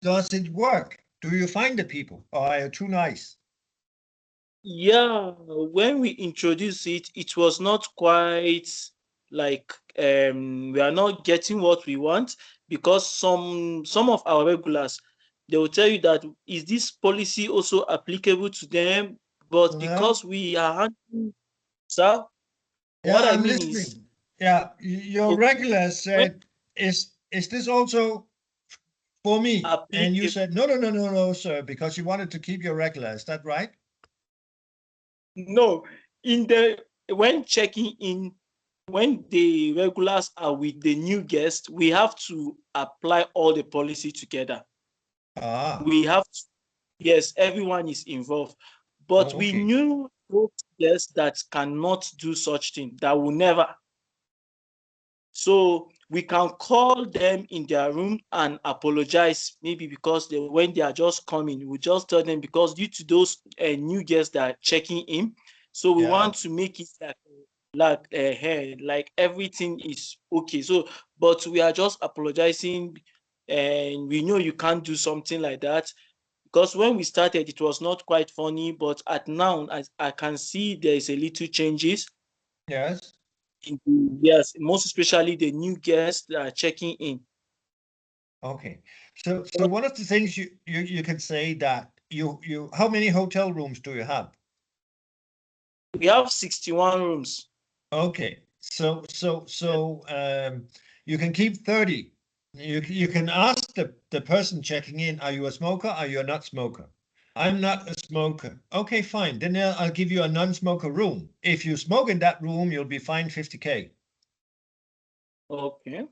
Does it work? Do you find the people or are you too nice? Yeah, when we introduced it, it was not quite like we are not getting what we want, because some of our regulars, they will tell you that is this policy also applicable to them? But Yeah. because we are handling, sir, Yeah, what I I'm mean is, listening. Yeah, your okay, regular when said, is this also for me? And you applicable, said, no, sir, because you wanted to keep your regular. Is that right? no, in the when checking in, when the regulars are with the new guest, we have to apply all the policy together. Ah, We have to, yes, everyone is involved. But we okay. knew those guests that cannot do such thing, that will never. So we can call them in their room and apologize, maybe because when they are just coming, we just tell them because due to those new guests that are checking in, so we Yeah, want to make it like everything is okay. So, but we are just apologizing, and we know you can't do something like that, because when we started, it was not quite funny, but at now, I can see there is a little changes. yes. Yes, most especially the new guests that are checking in. Okay. So one of the things you can say that how many hotel rooms do you have? We have 61 rooms. Okay. So you can keep 30. You can ask the person checking in, are you a smoker? Are you a not smoker? I'm not a smoker. Okay, fine. Then I'll give you a non-smoker room. If you smoke in that room, you'll be fined 50K. Okay.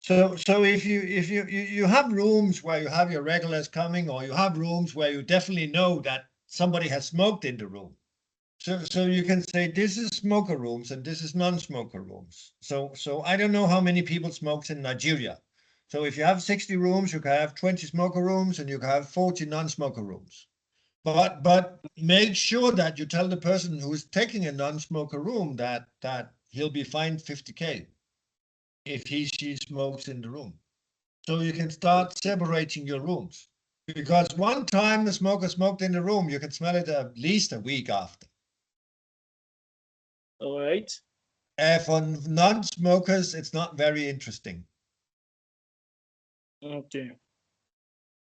So if you have rooms where you have your regulars coming, or you have rooms where you definitely know that somebody has smoked in the room. So you can say this is smoker rooms and this is non-smoker rooms. So I don't know how many people smokes in Nigeria. So if you have 60 rooms, you can have 20 smoker rooms and you can have 40 non-smoker rooms. But make sure that you tell the person who is taking a non-smoker room that he'll be fined 50K if she smokes in the room. So you can start separating your rooms. Because one time the smoker smoked in the room, you can smell it at least a week after. All right. For non-smokers, it's not very interesting. Okay.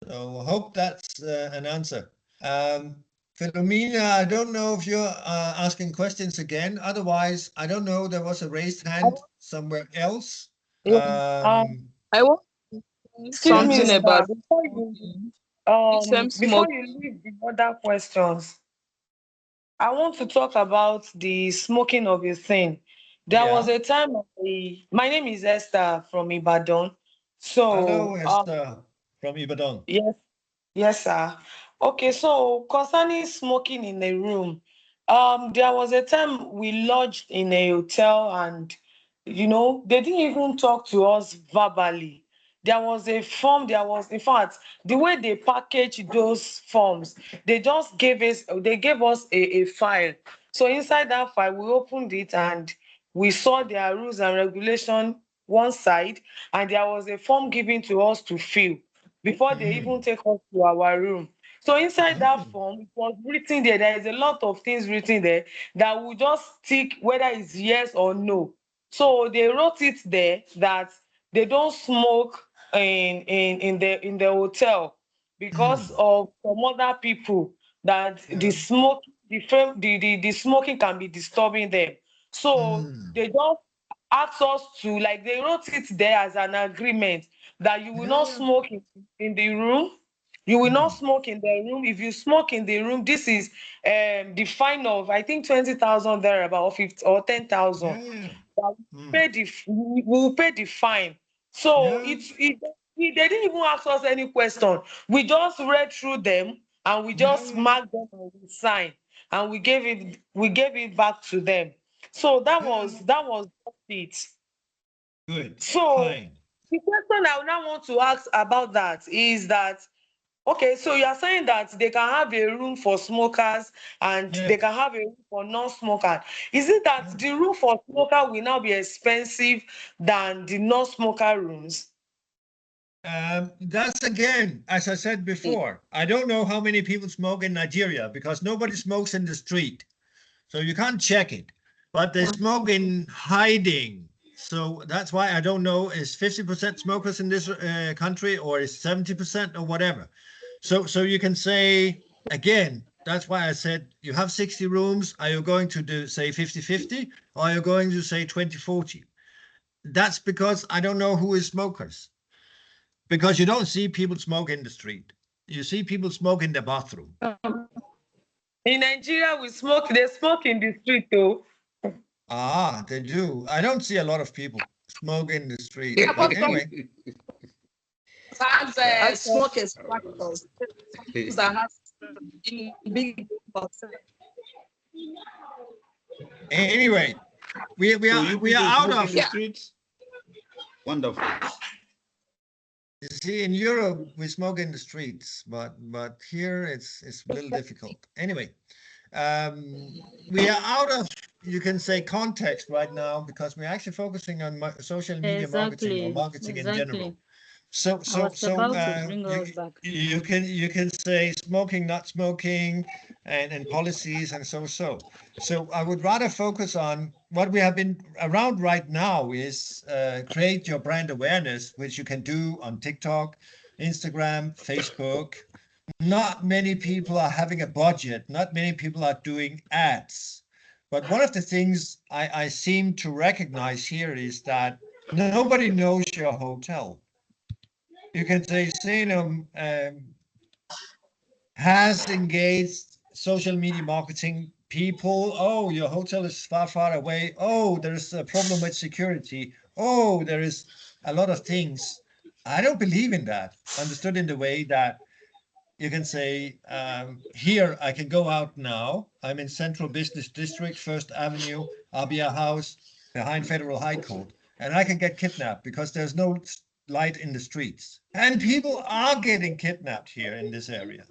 So I hope that's an answer. Philomena, I don't know if you're asking questions again. Otherwise, I don't know. There was a raised hand somewhere else. Yeah. I want to say Excuse me, something Yes. sir. about Before smoking. you leave the other questions, I want to talk about the smoking of a thing. There was Yeah. a time my name is Esther from Ibadan. Hello, So Esther from Ibadan. yes, yes, sir. Okay, so concerning smoking in a room, there was a time we lodged in a hotel and they didn't even talk to us verbally. There was a form, in fact, the way they packaged those forms, they gave us a file. So inside that file, we opened it and we saw their rules and regulation one side, and there was a form given to us to fill before they even Mm. take us to our room. So inside that Mm. form, it was written there. There is a lot of things written there that we just tick whether it's yes or no. So they wrote it there that they don't smoke in the hotel because Mm. of some other people that Yeah. the smoking can be disturbing them. So they just asked us to, like, they wrote it there as an agreement that you will not smoke in the room. You will not smoke in the room. If you smoke in the room, this is the fine of, I think, 20,000 thereabout, or 50 or 10,000. We will pay the fine. So they didn't even ask us any question. We just read through them and we just marked them and we signed, and we gave it back to them. So that was it. Good. So Fine. the question I now want to ask about that is that, okay, so you are saying that they can have a room for smokers and they can have a room for non-smokers. Is it that the room for smoker will now be expensive than the non-smoker rooms? That's again, as I said before, I don't know how many people smoke in Nigeria because nobody smokes in the street. So you can't check it. But they smoke in hiding. So that's why I don't know, is 50% smokers in this country, or is 70% or whatever. So you can say, again, that's why I said you have 60 rooms. Are you going to do, say, 50-50, or are you going to say 20-40? That's because I don't know who is smokers. Because you don't see people smoke in the street. You see people smoke in the bathroom. In Nigeria, they smoke in the street though. Ah, they do. I don't see a lot of people smoke in the street. But anyway. Have smokers practice that has in big Anyway, we So are you we are people out smoke of. in the streets? Wonderful. You see, in Europe we smoke in the streets, but here it's a little difficult. Anyway, we are out of, you can say, context right now because we're actually focusing on social media marketing or marketing in general. So you can say smoking, not smoking, and policies and so. So I would rather focus on what we have been around right now is create your brand awareness, which you can do on TikTok, Instagram, Facebook. Not many people are having a budget. Not many people are doing ads. But one of the things I seem to recognize here is that nobody knows your hotel. You can say Salem has engaged social media marketing people. Oh, your hotel is far, far away. Oh, there's a problem with security. Oh, there is a lot of things. I don't believe in that. Understood in the way that you can say, here I can go out now. I'm in Central Business District, First Avenue, Abia House, behind Federal High Court, and I can get kidnapped because there's no light in the streets. And people are getting kidnapped here in this area.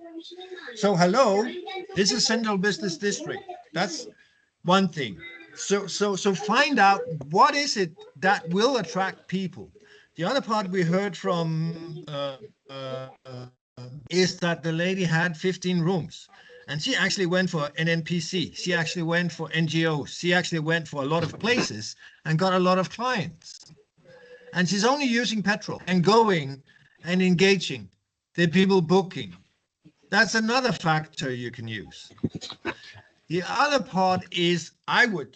So hello, this is Central Business District. That's one thing. So find out what is it that will attract people. The other part we heard from is that the lady had 15 rooms. And she actually went for NNPC. She actually went for NGOs. She actually went for a lot of places and got a lot of clients. And she's only using petrol and going and engaging the people booking. That's another factor you can use. The other part is I would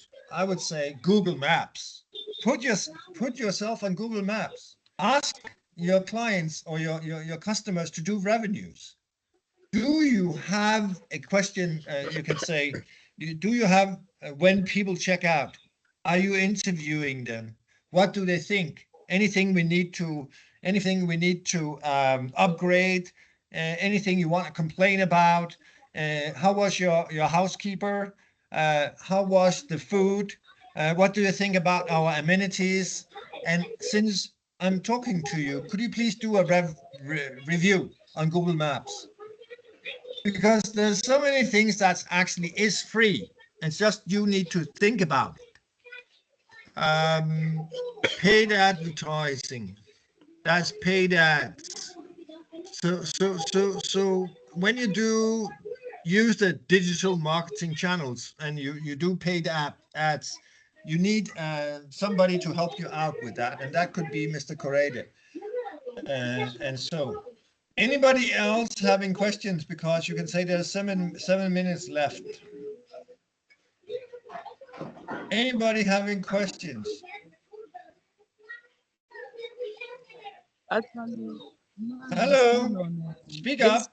say Google Maps. Put yourself on Google Maps. Ask your clients or your customers to do revenues. Do you have a question? You can say, do you have when people check out? Are you interviewing them? What do they think? Anything we need to upgrade? Anything you want to complain about? How was your housekeeper? How was the food? What do you think about our amenities? And since I'm talking to you, could you please do a review on Google Maps? Because there's so many things that actually is free. It's just you need to think about it. Paid advertising, that's paid ads. So when you do use the digital marketing channels and you do paid ads, you need somebody to help you out with that, and that could be Mr. Correde. And so anybody else having questions, because you can say there's seven minutes left. Anybody having questions? Actually, Hello, speak yes, up.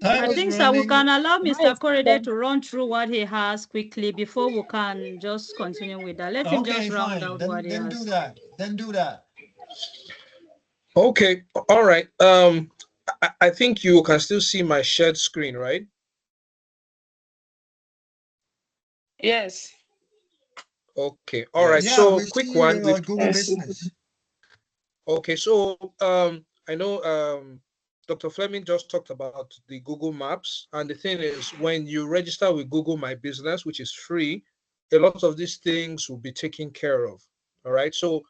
Time I is think so. We running. can allow my Mr. Korede experience. to run through what he has quickly before we can just continue with that. Let him Okay, just round fine. out what he Then do has. that. Then do that. Okay, all right. I think you can still see my shared screen, right? Yes. Okay, all right. Yeah, So we quick see one. your Google Business. Okay, so I know Dr. Fleming just talked about the Google Maps, and the thing is, when you register with Google My Business, which is free, a lot of these things will be taken care of. All right. So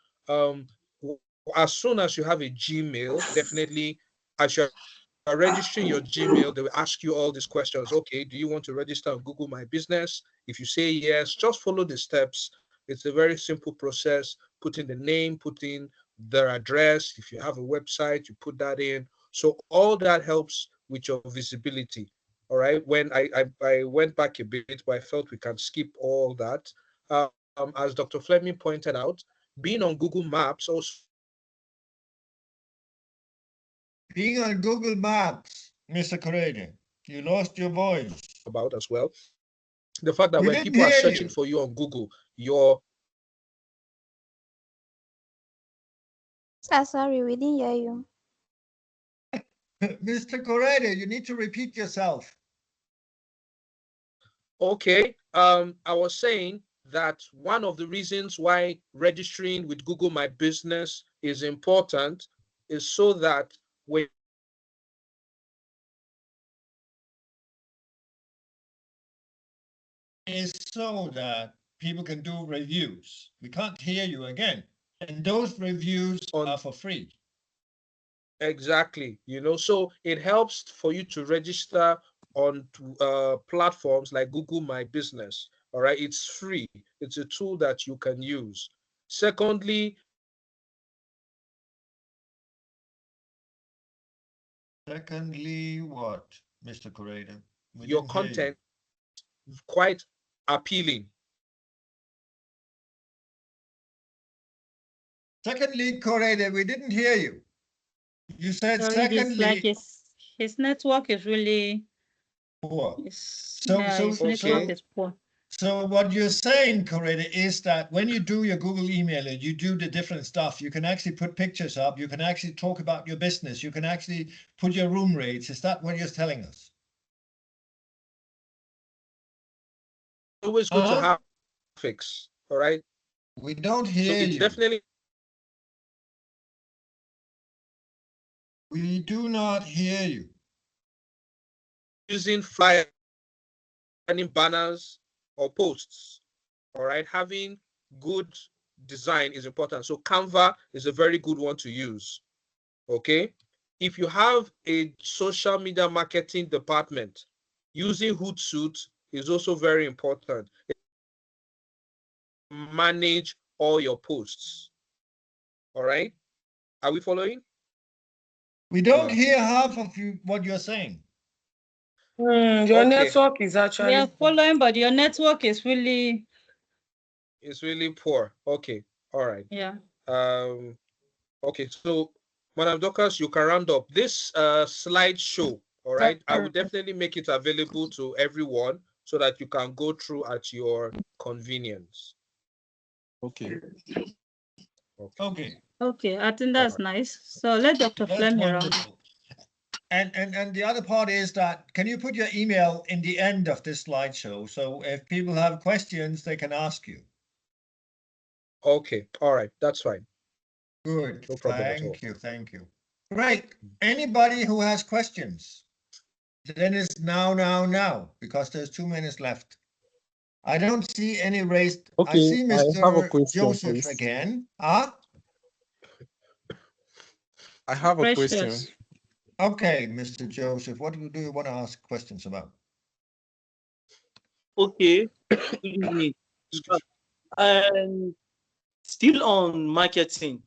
as soon as you have a Gmail, definitely as you're registering your Gmail, they will ask you all these questions. Okay, do you want to register on Google My Business? If you say yes, just follow the steps. It's a very simple process. Put in the name, put in their address. If you have a website, you put that in. So all that helps with your visibility. All right. When I went back a bit, but I felt we can skip all that. As Dr. Fleming pointed out, being on Google Maps also Being on Google Maps, Mr. Correa, you lost your voice. about as well. The fact that We when didn't people are hear searching you. for you on Google, your Sorry, we didn't hear you. Mr. Correa, you need to repeat yourself. okay, I was saying that one of the reasons why registering with Google My Business is important is so that when Is so that people can do reviews. We can't hear you again. And those reviews are for free. exactly, so it helps for you to register on platforms like Google My Business. All right, it's free. It's a tool that you can use. Secondly, Secondly, what, Mr. Correa? your content quite appealing. Secondly, Correa, we didn't hear you. You said Sorry, it's like secondly. his network is really poor. His network is poor. So what you're saying, Coretta, is that when you do your Google email and you do the different stuff, you can actually put pictures up, you can actually talk about your business, you can actually put your room rates. Is that what you're telling us? Always good to have fix. All right. We don't hear it's you. Definitely. We do not hear you. Using flyers, banners, or posts. All right. Having good design is important. So Canva is a very good one to use. Okay. If you have a social media marketing department, using Hootsuite is also very important. Manage all your posts. All right. Are we following? We don't hear half of you what you're saying. Your network is actually. We are following, but your network is really. It's really poor. Okay. All right. Yeah. Okay. So, Madam Dorcas, you can round up this slideshow. All right. I will definitely make it available to everyone so that you can go through at your convenience. Okay. Okay. Okay, I think that's nice. So let Dr. Fleming round. And the other part is that, can you put your email in the end of this slideshow? So if people have questions, they can ask you. Okay. All right. That's fine. Good. No problem at all. Thank you. Thank you. Great. Anybody who has questions, then it's now, because there's 2 minutes left. I don't see any raised. Okay, I see I have a Mr. question, Joseph please. again. Huh? I have a question. Okay, Mr. Joseph, what do you want to ask questions about? Okay. Good evening. Still on marketing.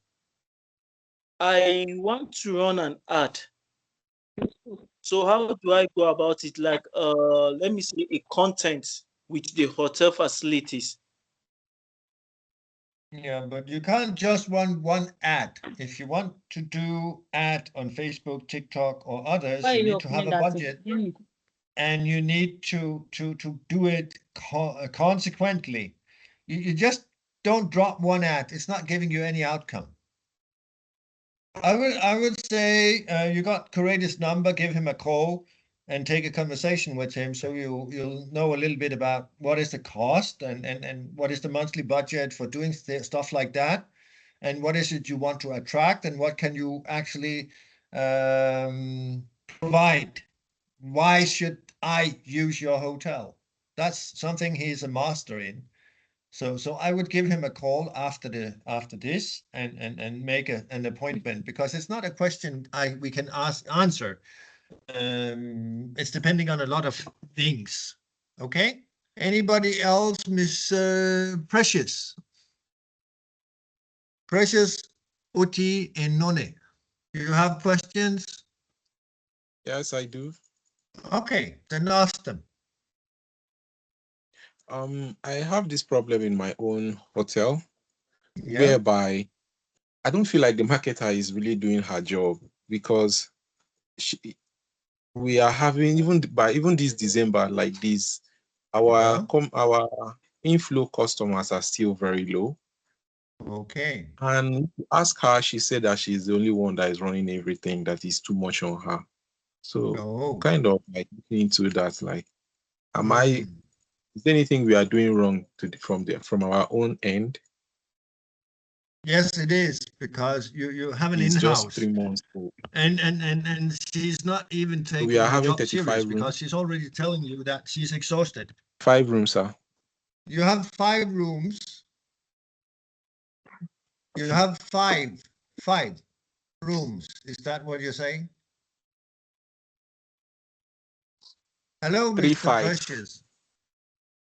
I want to run an ad. So how do I go about it? Like, let me say a content with the hotel facilities. Yeah, but you can't just run one ad. If you want to do ad on Facebook, TikTok, or others, Why you are you need to have opening a that? budget, and you need to do it consequently. You just don't drop one ad. It's not giving you any outcome. I would say you got Courageous number, give him a call and take a conversation with him so you'll know a little bit about what is the cost and what is the monthly budget for doing stuff like that, and what is it you want to attract and what can you actually provide. Why should I use your hotel? That's something he's a master in. So I would give him a call after this and make an appointment, because it's not a question we can answer. It's depending on a lot of things. Okay. Anybody else, Miss Precious? Precious, Uti, and None. You have questions? Yes, I do. Okay, then ask them. I have this problem in my own hotel, Yeah. whereby I don't feel like the marketer is really doing her job, because we are having, even this December like this, our inflow customers are still very low. Okay. And to ask her, she said that she's the only one that is running everything, that is too much on her. So kind of like looking into that, like, is there anything we are doing wrong from our own end? Yes, it is, because you have an It's in-house. just 3 months old. And she's not even taking We are her having job 35 serious, rooms. because she's already telling you that she's exhausted. 5 rooms, sir. You have 5 rooms. You have five rooms. Is that what you're saying? Hello, Mr. 35. Precious.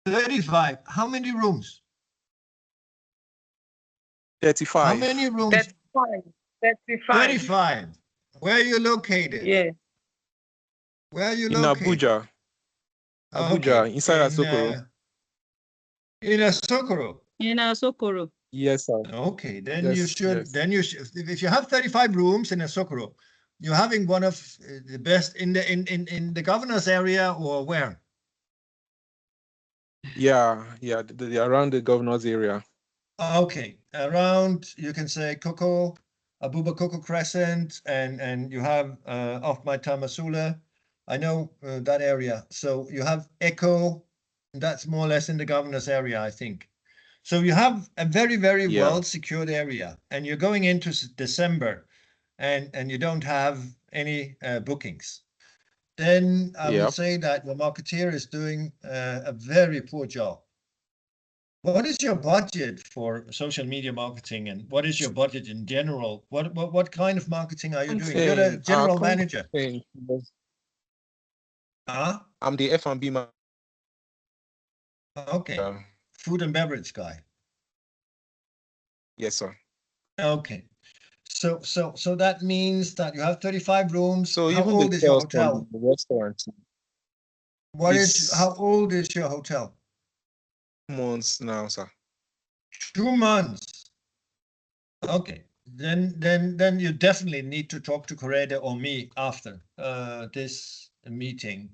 35. How many rooms? 35. How many rooms? 35. Where are you located? Yeah. Where are you In located? Abuja. Abuja, inside Asokoro. In Asokoro. In Asokoro. Yes, sir. Okay, then Yes, you should. yes. Then you should. If you have 35 rooms in Asokoro, you're having one of the best in the governor's area, or where? Yeah, around the governor's area. Okay, around, you can say Coco, Abuba Coco Crescent, and you have off my Tamasula. I know that area. So you have Echo. That's more or less in the governor's area, I think. So you have a very, very well secured area, and you're going into December, and you don't have any bookings. Then I would say that the marketeer is doing a very poor job. What is your budget for social media marketing, and what is your budget in general? What kind of marketing are you doing? You're the general manager. I'm the F&B man. Okay. Food and beverage guy. Yes, sir. Okay. So that means that you have 35 rooms. So how even old the is your girls hotel? from the restaurant. How old is your hotel? 2 months now, sir. 2 months. Okay. Then you definitely need to talk to Correda or me after this meeting.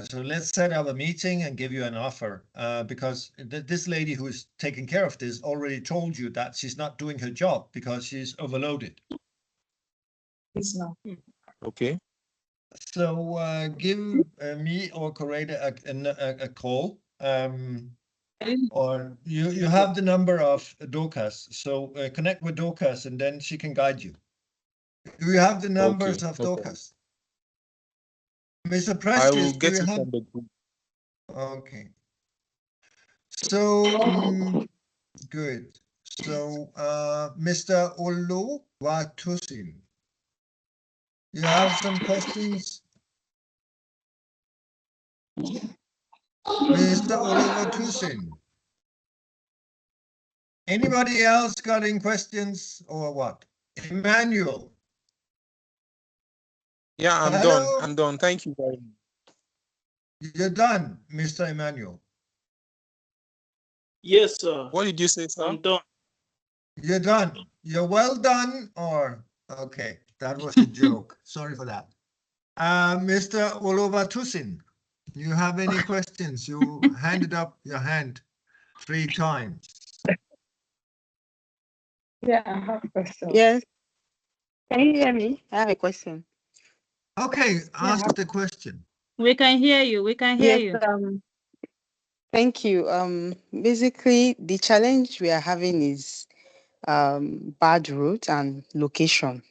So let's set up a meeting and give you an offer, because this lady who is taking care of this already told you that she's not doing her job because she's overloaded. It's not. Okay. So give me or Correda a call. Or you have the number of Dorcas, so connect with Dorcas and then she can guide you. Do you have the numbers of Dorcas? Mr. Precious, I will get it from the group. Okay. So good. So Mr. Oluwatosin, you have some questions? Mr. Oluwatosin. Anybody else got any questions or what? Emmanuel. Yeah, I'm done. I'm done. Thank you very much. You're done, Mr. Emmanuel. Yes, sir. What did you say, sir? I'm done. You're done. You're well done, or okay, that was a joke. Sorry for that. Mr. Oluvatusin, you have any questions? You handed up your hand 3 times. Yeah, I have a question. Yes. Can you hear me? I have a question. Okay, ask the question. We can hear you. We can hear Yes. you. Thank you. Basically, the challenge we are having is bad route and location.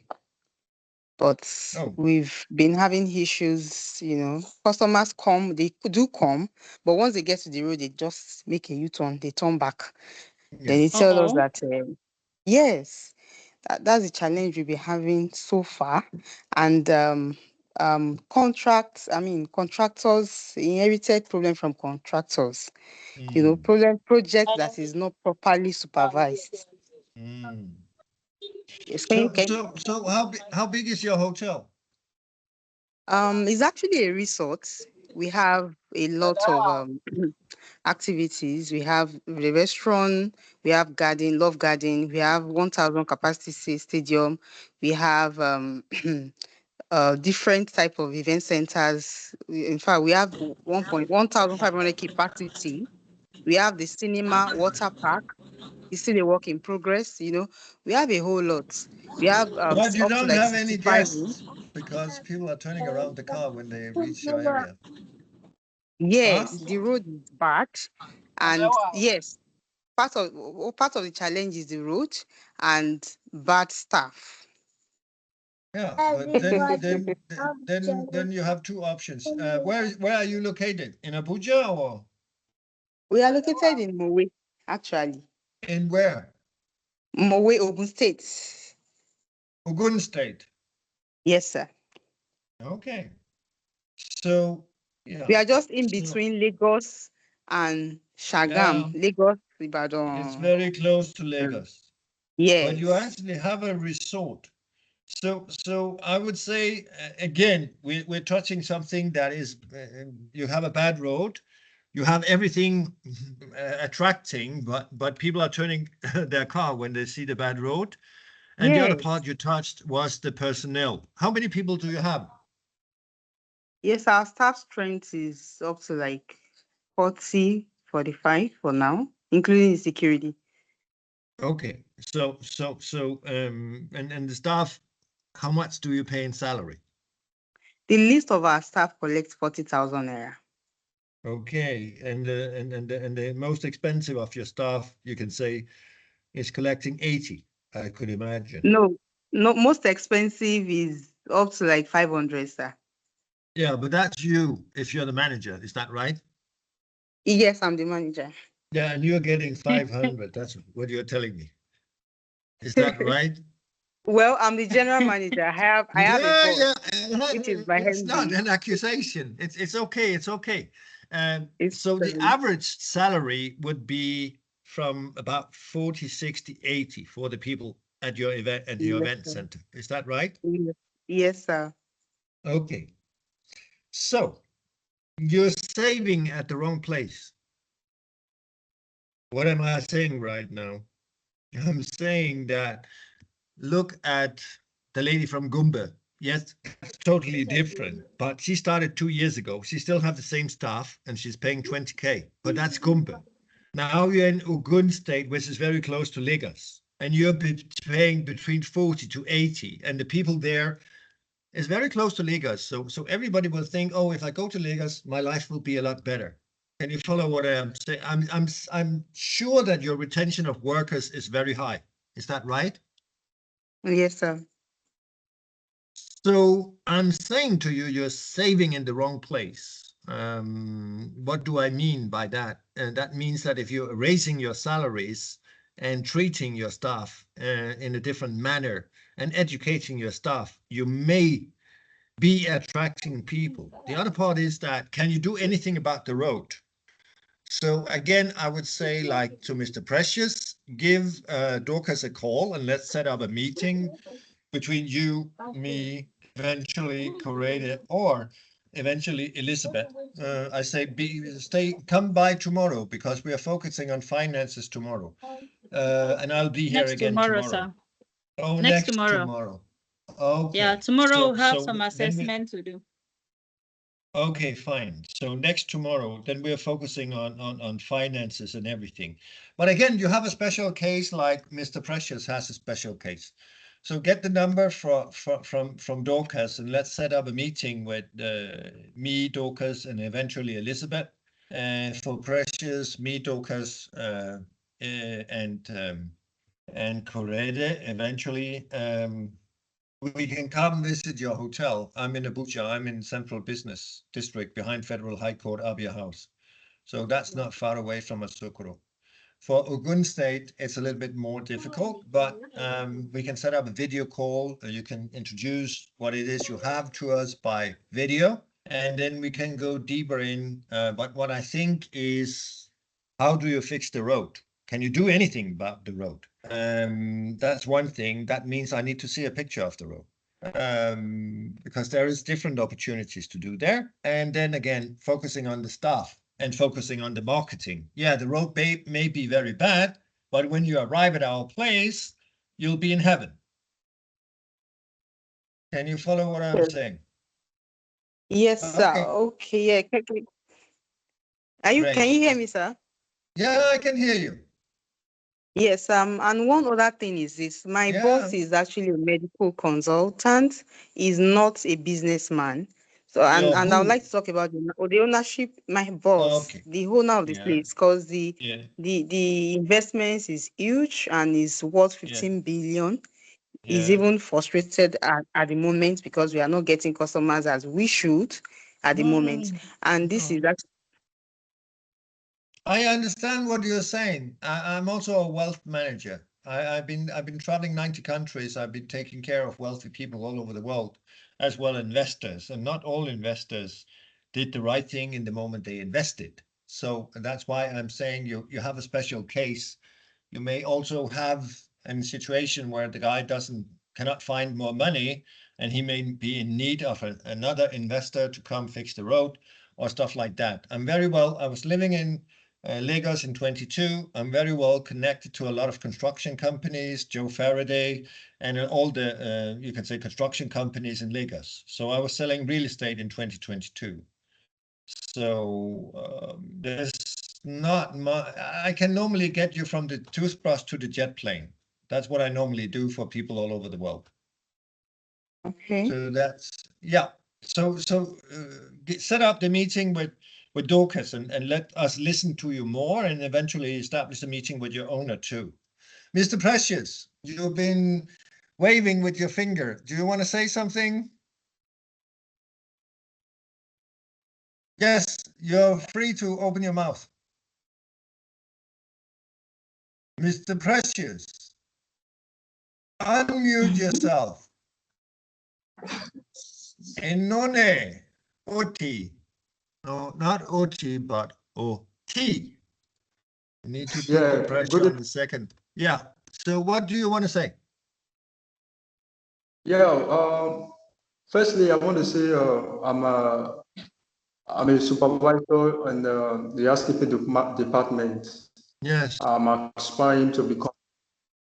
But Oh. we've been having issues, customers come, they do come, but once they get to the road, they just make a U-turn, they turn back. Then they tell us that, yes, that's the challenge we've been having so far. And contractors inherited problem from contractors, project that is not properly supervised. Yes, So how big is your hotel? It's actually a resort. We have a lot of activities. We have the restaurant, we have garden, love garden, we have 1,000 capacity stadium, we have different type of event centers. In fact, we have 1,500 capacity. We have the cinema, water park. It's still a work in progress. We have a whole lot. We have But you up to don't like have any 65 rooms. guests because people are turning around the car when they reach your area. Yes, the road is bad, and yes, part of the challenge is the road and bad staff. Yeah, but then you have 2 options. Where are you located? In Abuja or We are located in Mowe, actually. in where? Mowe, Ogun State. Ogun State. Yes, sir. Okay. So yeah. We are just in between Lagos and Shagam. Lagos, Ibadan. It's very close to Lagos. Yes. But you actually have a resort. So I would say again, we're touching something that is you have a bad road, you have everything attracting, but people are turning their car when they see the bad road. And the other part you touched was the personnel. How many people do you have? Yes, our staff strength is up to like 40, 45 for now, including security. Okay, so and the staff, how much do you pay in salary? The list of our staff collects 40,000 naira. Okay, and the most expensive of your staff, you can say, is collecting 80, I could imagine. No, most expensive is up to like 500, sir. Yeah, but that's you if you're the manager, is that right? Yes, I'm the manager. Yeah, and you're getting 500. That's what you're telling me. Is that right? Well, I'm the general manager. I have a boss, Yeah. which is my It's not MD. an accusation. It's okay. It's okay. It's So the average salary would be from about 40, 60, 80 for the people at your event center. Is that right? Yes, sir. Okay. So you're saving at the wrong place. What am I saying right now? I'm saying that look at the lady from Gumbe. Yes, it's totally different, but she started 2 years ago. She still have the same staff and she's paying 20K, but that's Gumbe. Now you're in Ogun State, which is very close to Lagos, and you're paying between 40 to 80, and the people there is very close to Lagos. So everybody will think, oh, if I go to Lagos, my life will be a lot better. Can you follow what I'm saying? I'm sure that your retention of workers is very high. Is that right? Yes, sir. So I'm saying to you, you're saving in the wrong place. What do I mean by that? And that means that if you're raising your salaries and treating your staff in a different manner and educating your staff, you may be attracting people. The other part is that, can you do anything about the road? So again, I would say, like to Mr. Precious, give Dorcas a call and let's set up a meeting between you, me, eventually Corrade, or eventually Elizabeth. I say come by tomorrow because we are focusing on finances tomorrow. and I'll be here Next again tomorrow, tomorrow. sir. Oh, Next next tomorrow. Okay. Yeah, tomorrow So- we'll have so some then we- assessment to do. Okay, fine. So next tomorrow, then we're focusing on finances and everything. But again, you have a special case like Mr. Precious has a special case. So get the number from Dorcas and let's set up a meeting with me, Dorcas, and eventually Elizabeth. And for Precious, me, Dorcas, and Correde eventually. We can come visit your hotel. I'm in Abuja. I'm in Central Business District behind Federal High Court, Abia House. So that's not far away from Asokoro. For Ogun State, it's a little bit more difficult, but we can set up a video call. You can introduce what it is you have to us by video, and then we can go deeper in. But what I think is, how do you fix the road? Can you do anything about the road? That's one thing. That means I need to see a picture of the road. Because there is different opportunities to do there. And then again, focusing on the staff and focusing on the marketing. Yeah, the road may be very bad, but when you arrive at our place, you'll be in heaven. Can you follow what I'm saying? Yes, sir. Okay. Okay, yeah. Can you hear me, sir? Yeah, I can hear you. Yes, and one other thing is this. My boss is actually a medical consultant. He's not a businessman. So and I would like to talk about the ownership, my boss, the owner of the place, because the investments is huge and is worth 15 billion. He's even frustrated at the moment because we are not getting customers as we should at the moment. And this is actually I understand what you're saying. I'm also a wealth manager. I've been traveling 90 countries. I've been taking care of wealthy people all over the world, as well as investors. And not all investors did the right thing in the moment they invested. So that's why I'm saying you have a special case. You may also have a situation where the guy cannot find more money, and he may be in need of another investor to come fix the road or stuff like that. I was living in Lagos in 22. I'm very well connected to a lot of construction companies, Joe Faraday, and all the, you can say, construction companies in Lagos. So I was selling real estate in 2022. So there's not much. I can normally get you from the toothbrush to the jet plane. That's what I normally do for people all over the world. okay. So that's, yeah. So set up the meeting with Dorcas and let us listen to you more and eventually establish a meeting with your owner too. Mr. Precious, you've been waving with your finger. Do you want to say something? Yes, you're free to open your mouth. Mr. Precious, unmute yourself. Enone, Oti. No, not Oti, but O-T. You need to put the pressure on the second. Yeah. So what do you want to say? Yeah. Firstly, I want to say I'm a supervisor in the housekeeping department. Yes. I'm aspiring to become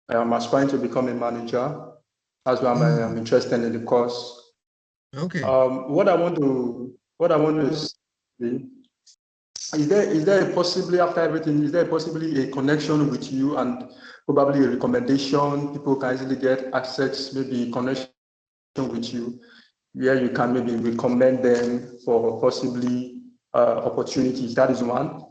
a manager. That's why I'm interested in the course. Okay. What I want to say, is there possibly after everything, is there possibly a connection with you and probably a recommendation? People can easily get access, maybe connection with you, where you can maybe recommend them for possibly opportunities. That is one.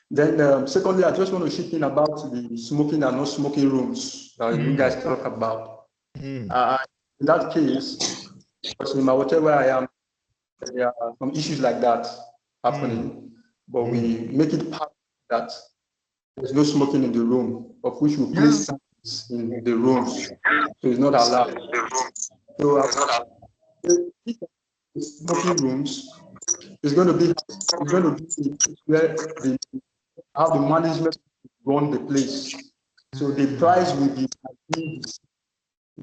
Then secondly, I just want to chip in about the smoking and not smoking rooms that you guys talk about. In that case, because in my hotel where I am, there are some issues like that happening, but we make it part that there's no smoking in the room, of which we place signs in the rooms, so it's not allowed. So smoking rooms is going to be where how the management run the place. So the price will be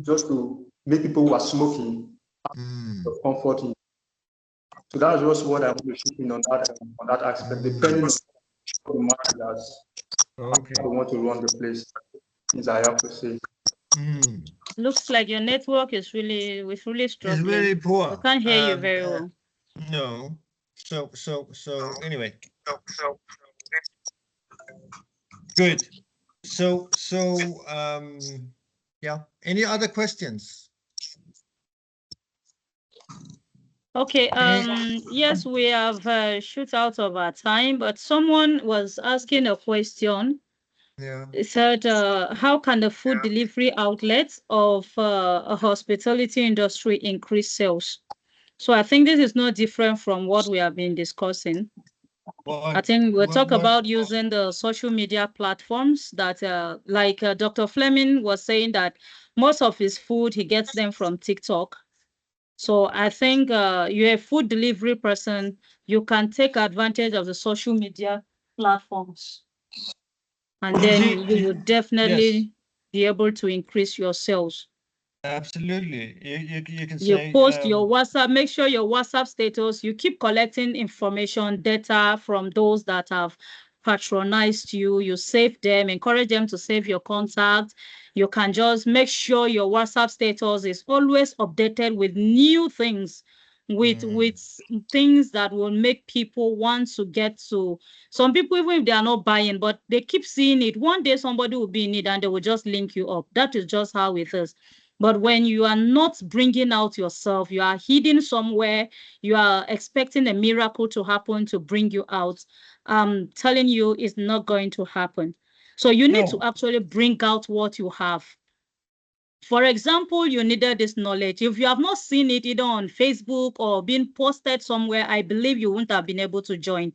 just to make people who are smoking have comfort in. So that's just what I want to chip in on that aspect, depending on the managers. Okay. I don't want to run the place, things I have to say. Looks like your network is really It's struggling. very We poor. can't hear you very well. No. So anyway. Good. Yeah. Any other questions? Okay, yes, we have shoot out of our time, but someone was asking a question. Yeah. It said, how can the food delivery outlets of a hospitality industry increase sales? So I think this is not different from what we have been discussing. I think we'll talk about using the social media platforms that, like Dr. Fleming was saying that most of his food, he gets them from TikTok. So I think you're a food delivery person, you can take advantage of the social media platforms. And then you will definitely be able to increase your sales. Absolutely. You can You say post your WhatsApp, make sure your WhatsApp status, you keep collecting information, data from those that have patronized you. You save them, encourage them to save your contact. You can just make sure your WhatsApp status is always updated with new things, with things that will make people want to get to. Some people, even if they are not buying, but they keep seeing it. One day somebody will be in need and they will just link you up. That is just how it is. But when you are not bringing out yourself, you are hidden somewhere, you are expecting a miracle to happen to bring you out, I'm telling you, it's not going to happen. So you need to actually bring out what you have. For example, you needed this knowledge. If you have not seen it either on Facebook or been posted somewhere, I believe you wouldn't have been able to join.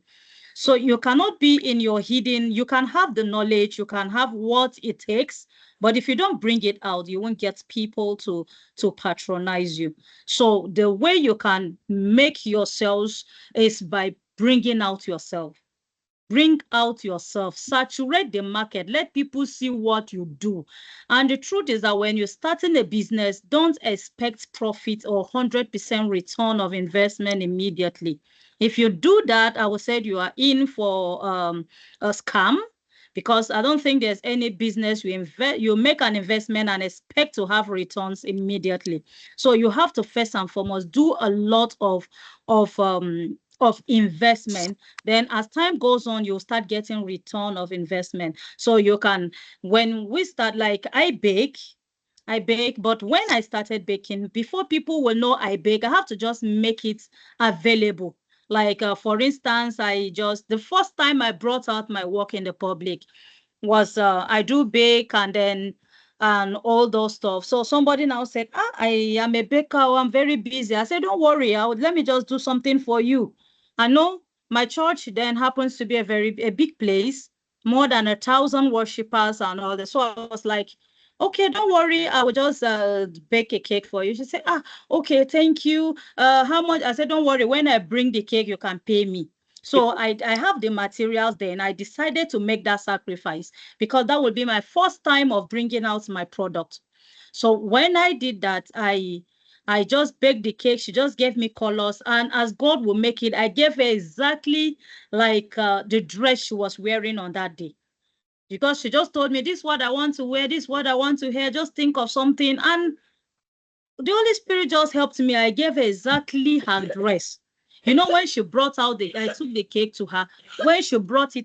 So you cannot be in your hidden, you can have the knowledge, you can have what it takes, but if you don't bring it out, you won't get people to patronize you. So the way you can make yourselves is by bringing out yourself. Bring out yourself, saturate the market, let people see what you do. And the truth is that when you're starting a business, don't expect profit or 100% return of investment immediately. If you do that, I would say you are in for a scam, because I don't think there's any business you make an investment and expect to have returns immediately. So you have to first and foremost do a lot of investment. Then as time goes on, you'll start getting return of investment. So you can, when we start, like I bake, but when I started baking, before people will know I bake, I have to just make it available. Like, for instance, the first time I brought out my work in the public was, I do bake and all those stuff. So somebody now said, I am a baker, I'm very busy. I said, don't worry, let me just do something for you. I know my church then happens to be a big place, more than 1,000 worshippers and all that. So I was like, okay, don't worry, I will just bake a cake for you. She said, okay, thank you. How much? I said, don't worry, when I bring the cake, you can pay me. So I have the materials there, and I decided to make that sacrifice because that would be my first time of bringing out my product. So when I did that, I just baked the cake. She just gave me colors, and as God will make it, I gave her exactly like the dress she was wearing on that day. Because she just told me, this is what I want to wear, this is what I want to wear, just think of something. And the Holy Spirit just helped me. I gave her exactly her dress. You know, when she brought out I took the cake to her. When she brought the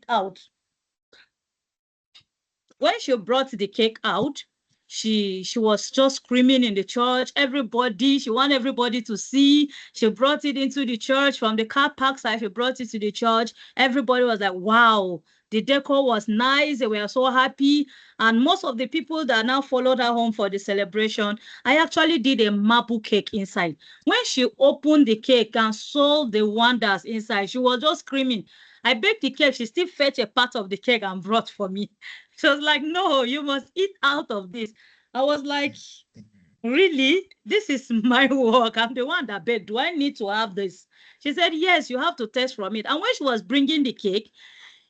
cake out, she was just screaming in the church. She wanted everybody to see. She brought it into the church from the car park side. She brought it to the church. Everybody was like, wow. The decor was nice. They were so happy. And most of the people that now followed her home for the celebration, I actually did a marble cake inside. When she opened the cake and saw the wonders inside, she was just screaming. I baked the cake. She still fetched a part of the cake and brought for me. She was like, no, you must eat out of this. I was like, really? This is my work. I'm the one that baked. Do I need to have this? She said, yes, you have to taste from it. And when she was bringing the cake,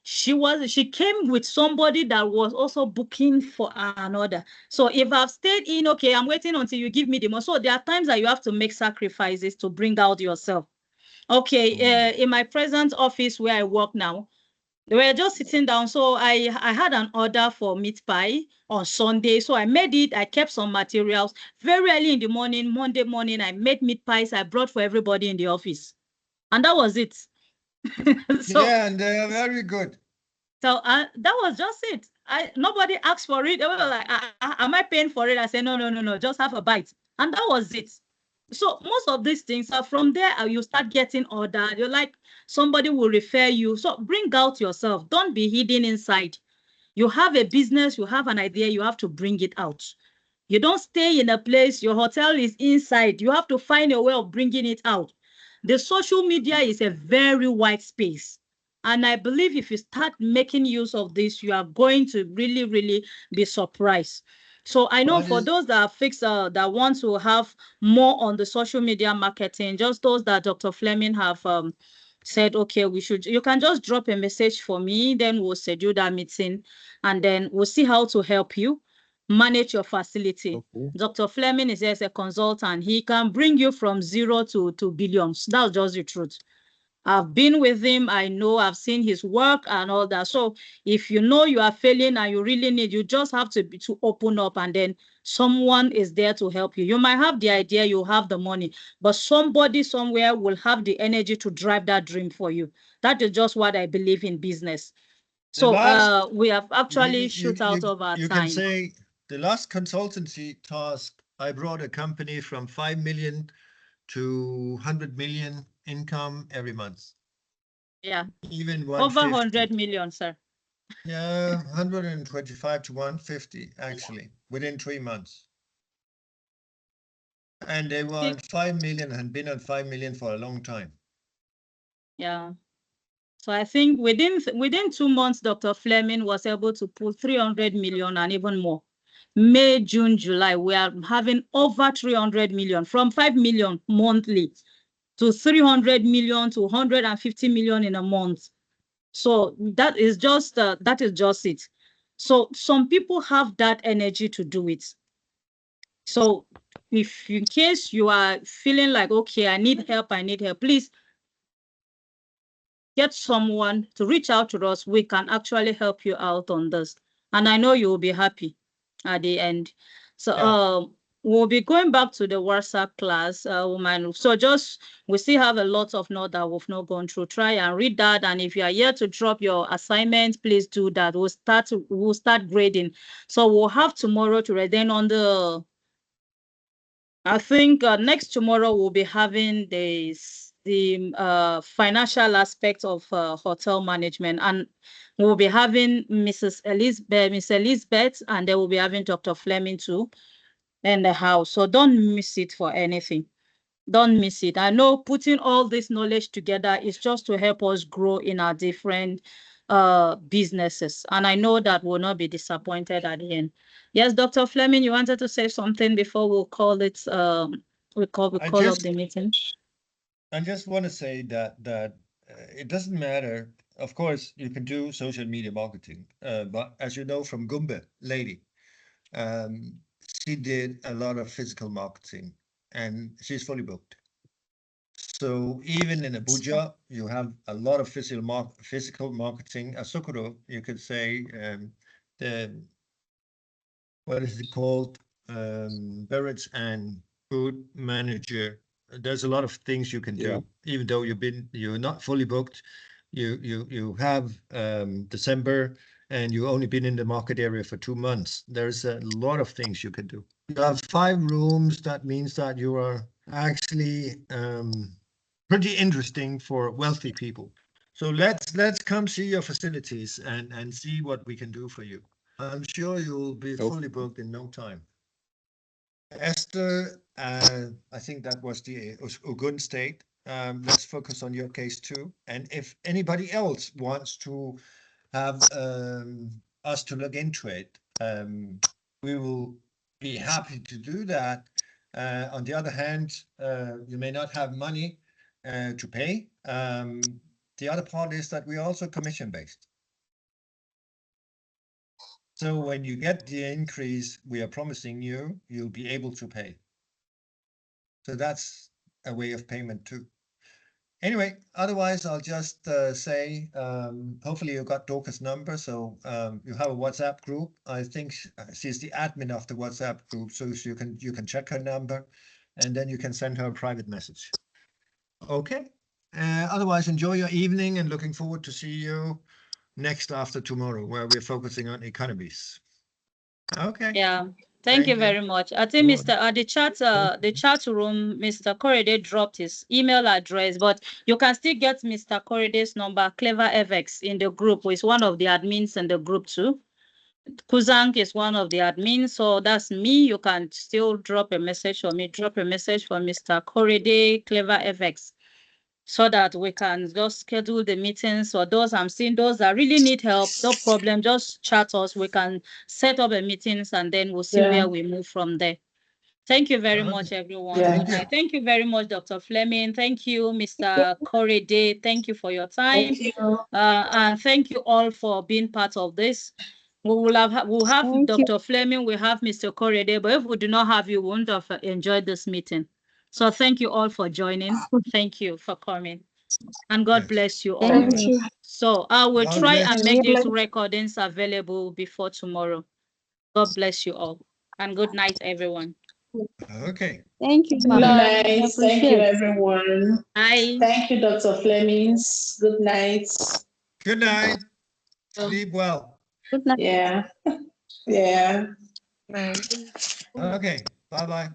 she came with somebody that was also booking for another. So if I've stayed in, okay, I'm waiting until you give me the money. So there are times that you have to make sacrifices to bring out yourself. Okay, in my present office where I work now, They were just sitting down. So I had an order for meat pie on Sunday. So I made it. I kept some materials. Very early in the morning, Monday morning, I made meat pies. I brought for everybody in the office. And that was it. So, yeah, and they are very good. So that was just it. Nobody asked for it. They were like, am I paying for it? I said, no, just have a bite. And that was it. So most of these things are from there. You start getting ordered. You're like, somebody will refer you. So bring out yourself. Don't be hidden inside. You have a business, you have an idea, you have to bring it out. You don't stay in a place, your hotel is inside. You have to find a way of bringing it out. The social media is a very wide space. And I believe if you start making use of this, you are going to really, really be surprised. So I know for those that are fixed, that want to have more on the social media marketing, just those that Dr. Fleming have said, okay, you can just drop a message for me, then we'll schedule that meeting, and then we'll see how to help you manage your facility. Okay. Dr. Fleming is as a consultant. He can bring you from 0 to billions. That's just the truth. I've been with him. I know, I've seen his work and all that. So if you know you are failing and you really need, you just have to open up, and then someone is there to help you. You might have the idea, you have the money, but somebody somewhere will have the energy to drive that dream for you. That is just what I believe in business. So we have actually shoot out of our time. You can say the last consultancy task, I brought a company from 5 million to 100 million income every month. Yeah. Even over 100 million, sir. Yeah, 125 to 150 actually within 3 months. And they were on 5 million and been on 5 million for a long time. Yeah. So I think within 2 months, Dr. Fleming was able to pull 300 million and even more. May, June, July, we are having over 300 million, from 5 million monthly to 300 million to 150 million in a month. So that is just it. So some people have that energy to do it. So if in case you are feeling like, okay, I need help, please get someone to reach out to us. We can actually help you out on this. And I know you will be happy at the end. So we'll be going back to the WhatsApp class. So we still have a lot of notes that we've not gone through. Try and read that. And if you are here to drop your assignment, please do that. We'll start grading. So we'll have tomorrow to read. Then on the I think next tomorrow we'll be having the financial aspect of hotel management, and we'll be having Miss Elizabeth, and then we'll be having Dr. Fleming too in the house. So don't miss it for anything. Don't miss it. I know putting all this knowledge together is just to help us grow in our different businesses. And I know that we'll not be disappointed at the end. Yes, Dr. Fleming, you wanted to say something before we'll call it, we call up the meeting. I just want to say that it doesn't matter. Of course, you can do social media marketing, but as you know from Gumbe, lady, she did a lot of physical marketing, and she's fully booked. So even in Abuja, you have a lot of physical marketing. Asokoro, you could say, what is it called? Beverage and food manager. There's a lot of things you can do, even though you're not fully booked. You have December, and you've only been in the market area for 2 months. There's a lot of things you can do. You have 5 rooms. That means that you are actually pretty interesting for wealthy people. So let's come see your facilities and see what we can do for you. I'm sure you'll be fully booked in no time. Esther, I think that was the Ogun State. Let's focus on your case too. And if anybody else wants to have us to look into it, we will be happy to do that. On the other hand, you may not have money to pay. The other part is that we're also commission-based. So when you get the increase we are promising you, you'll be able to pay. So that's a way of payment too. Anyway, otherwise, I'll just say, hopefully you got Dorcas' number, so you have a WhatsApp group. I think she's the admin of the WhatsApp group, so you can check her number, and then you can send her a private message. Okay. Otherwise, enjoy your evening, and looking forward to see you next after tomorrow, where we're focusing on economies. Okay. Yeah. Thank you very much. I think the chat room, Mr. Korede dropped his email address, but you can still get Mr. Korede's number, Clever FX, in the group, who is one of the admins in the group too. Kuzang is one of the admins, so that's me. You can still drop a message for me, drop a message for Mr. Korede, Clever FX, so that we can just schedule the meetings for those I'm seeing, those that really need help. No problem, just chat us. We can set up a meetings and then we'll see where we move from there. Thank you very much, everyone. Good night. Thank you very much, Dr. Fleming. Thank you, Mr. Korede. Thank you for your time. And thank you all for being part of this. We'll have Dr. Fleming, we have Mr. Korede, but if we do not have you, we wouldn't have enjoyed this meeting. So thank you all for joining. Thank you for coming. And God bless you all. Thank you. So I will God try bless and you. make these recordings available before tomorrow. God bless you all. And good night, everyone. Okay. Thank you. Good night. Thank you, Appreciate. everyone. Bye. Thank you, Dr. Flemings. Good night. Good night. Sleep well. Good night. Yeah. Yeah. Okay. Bye-bye.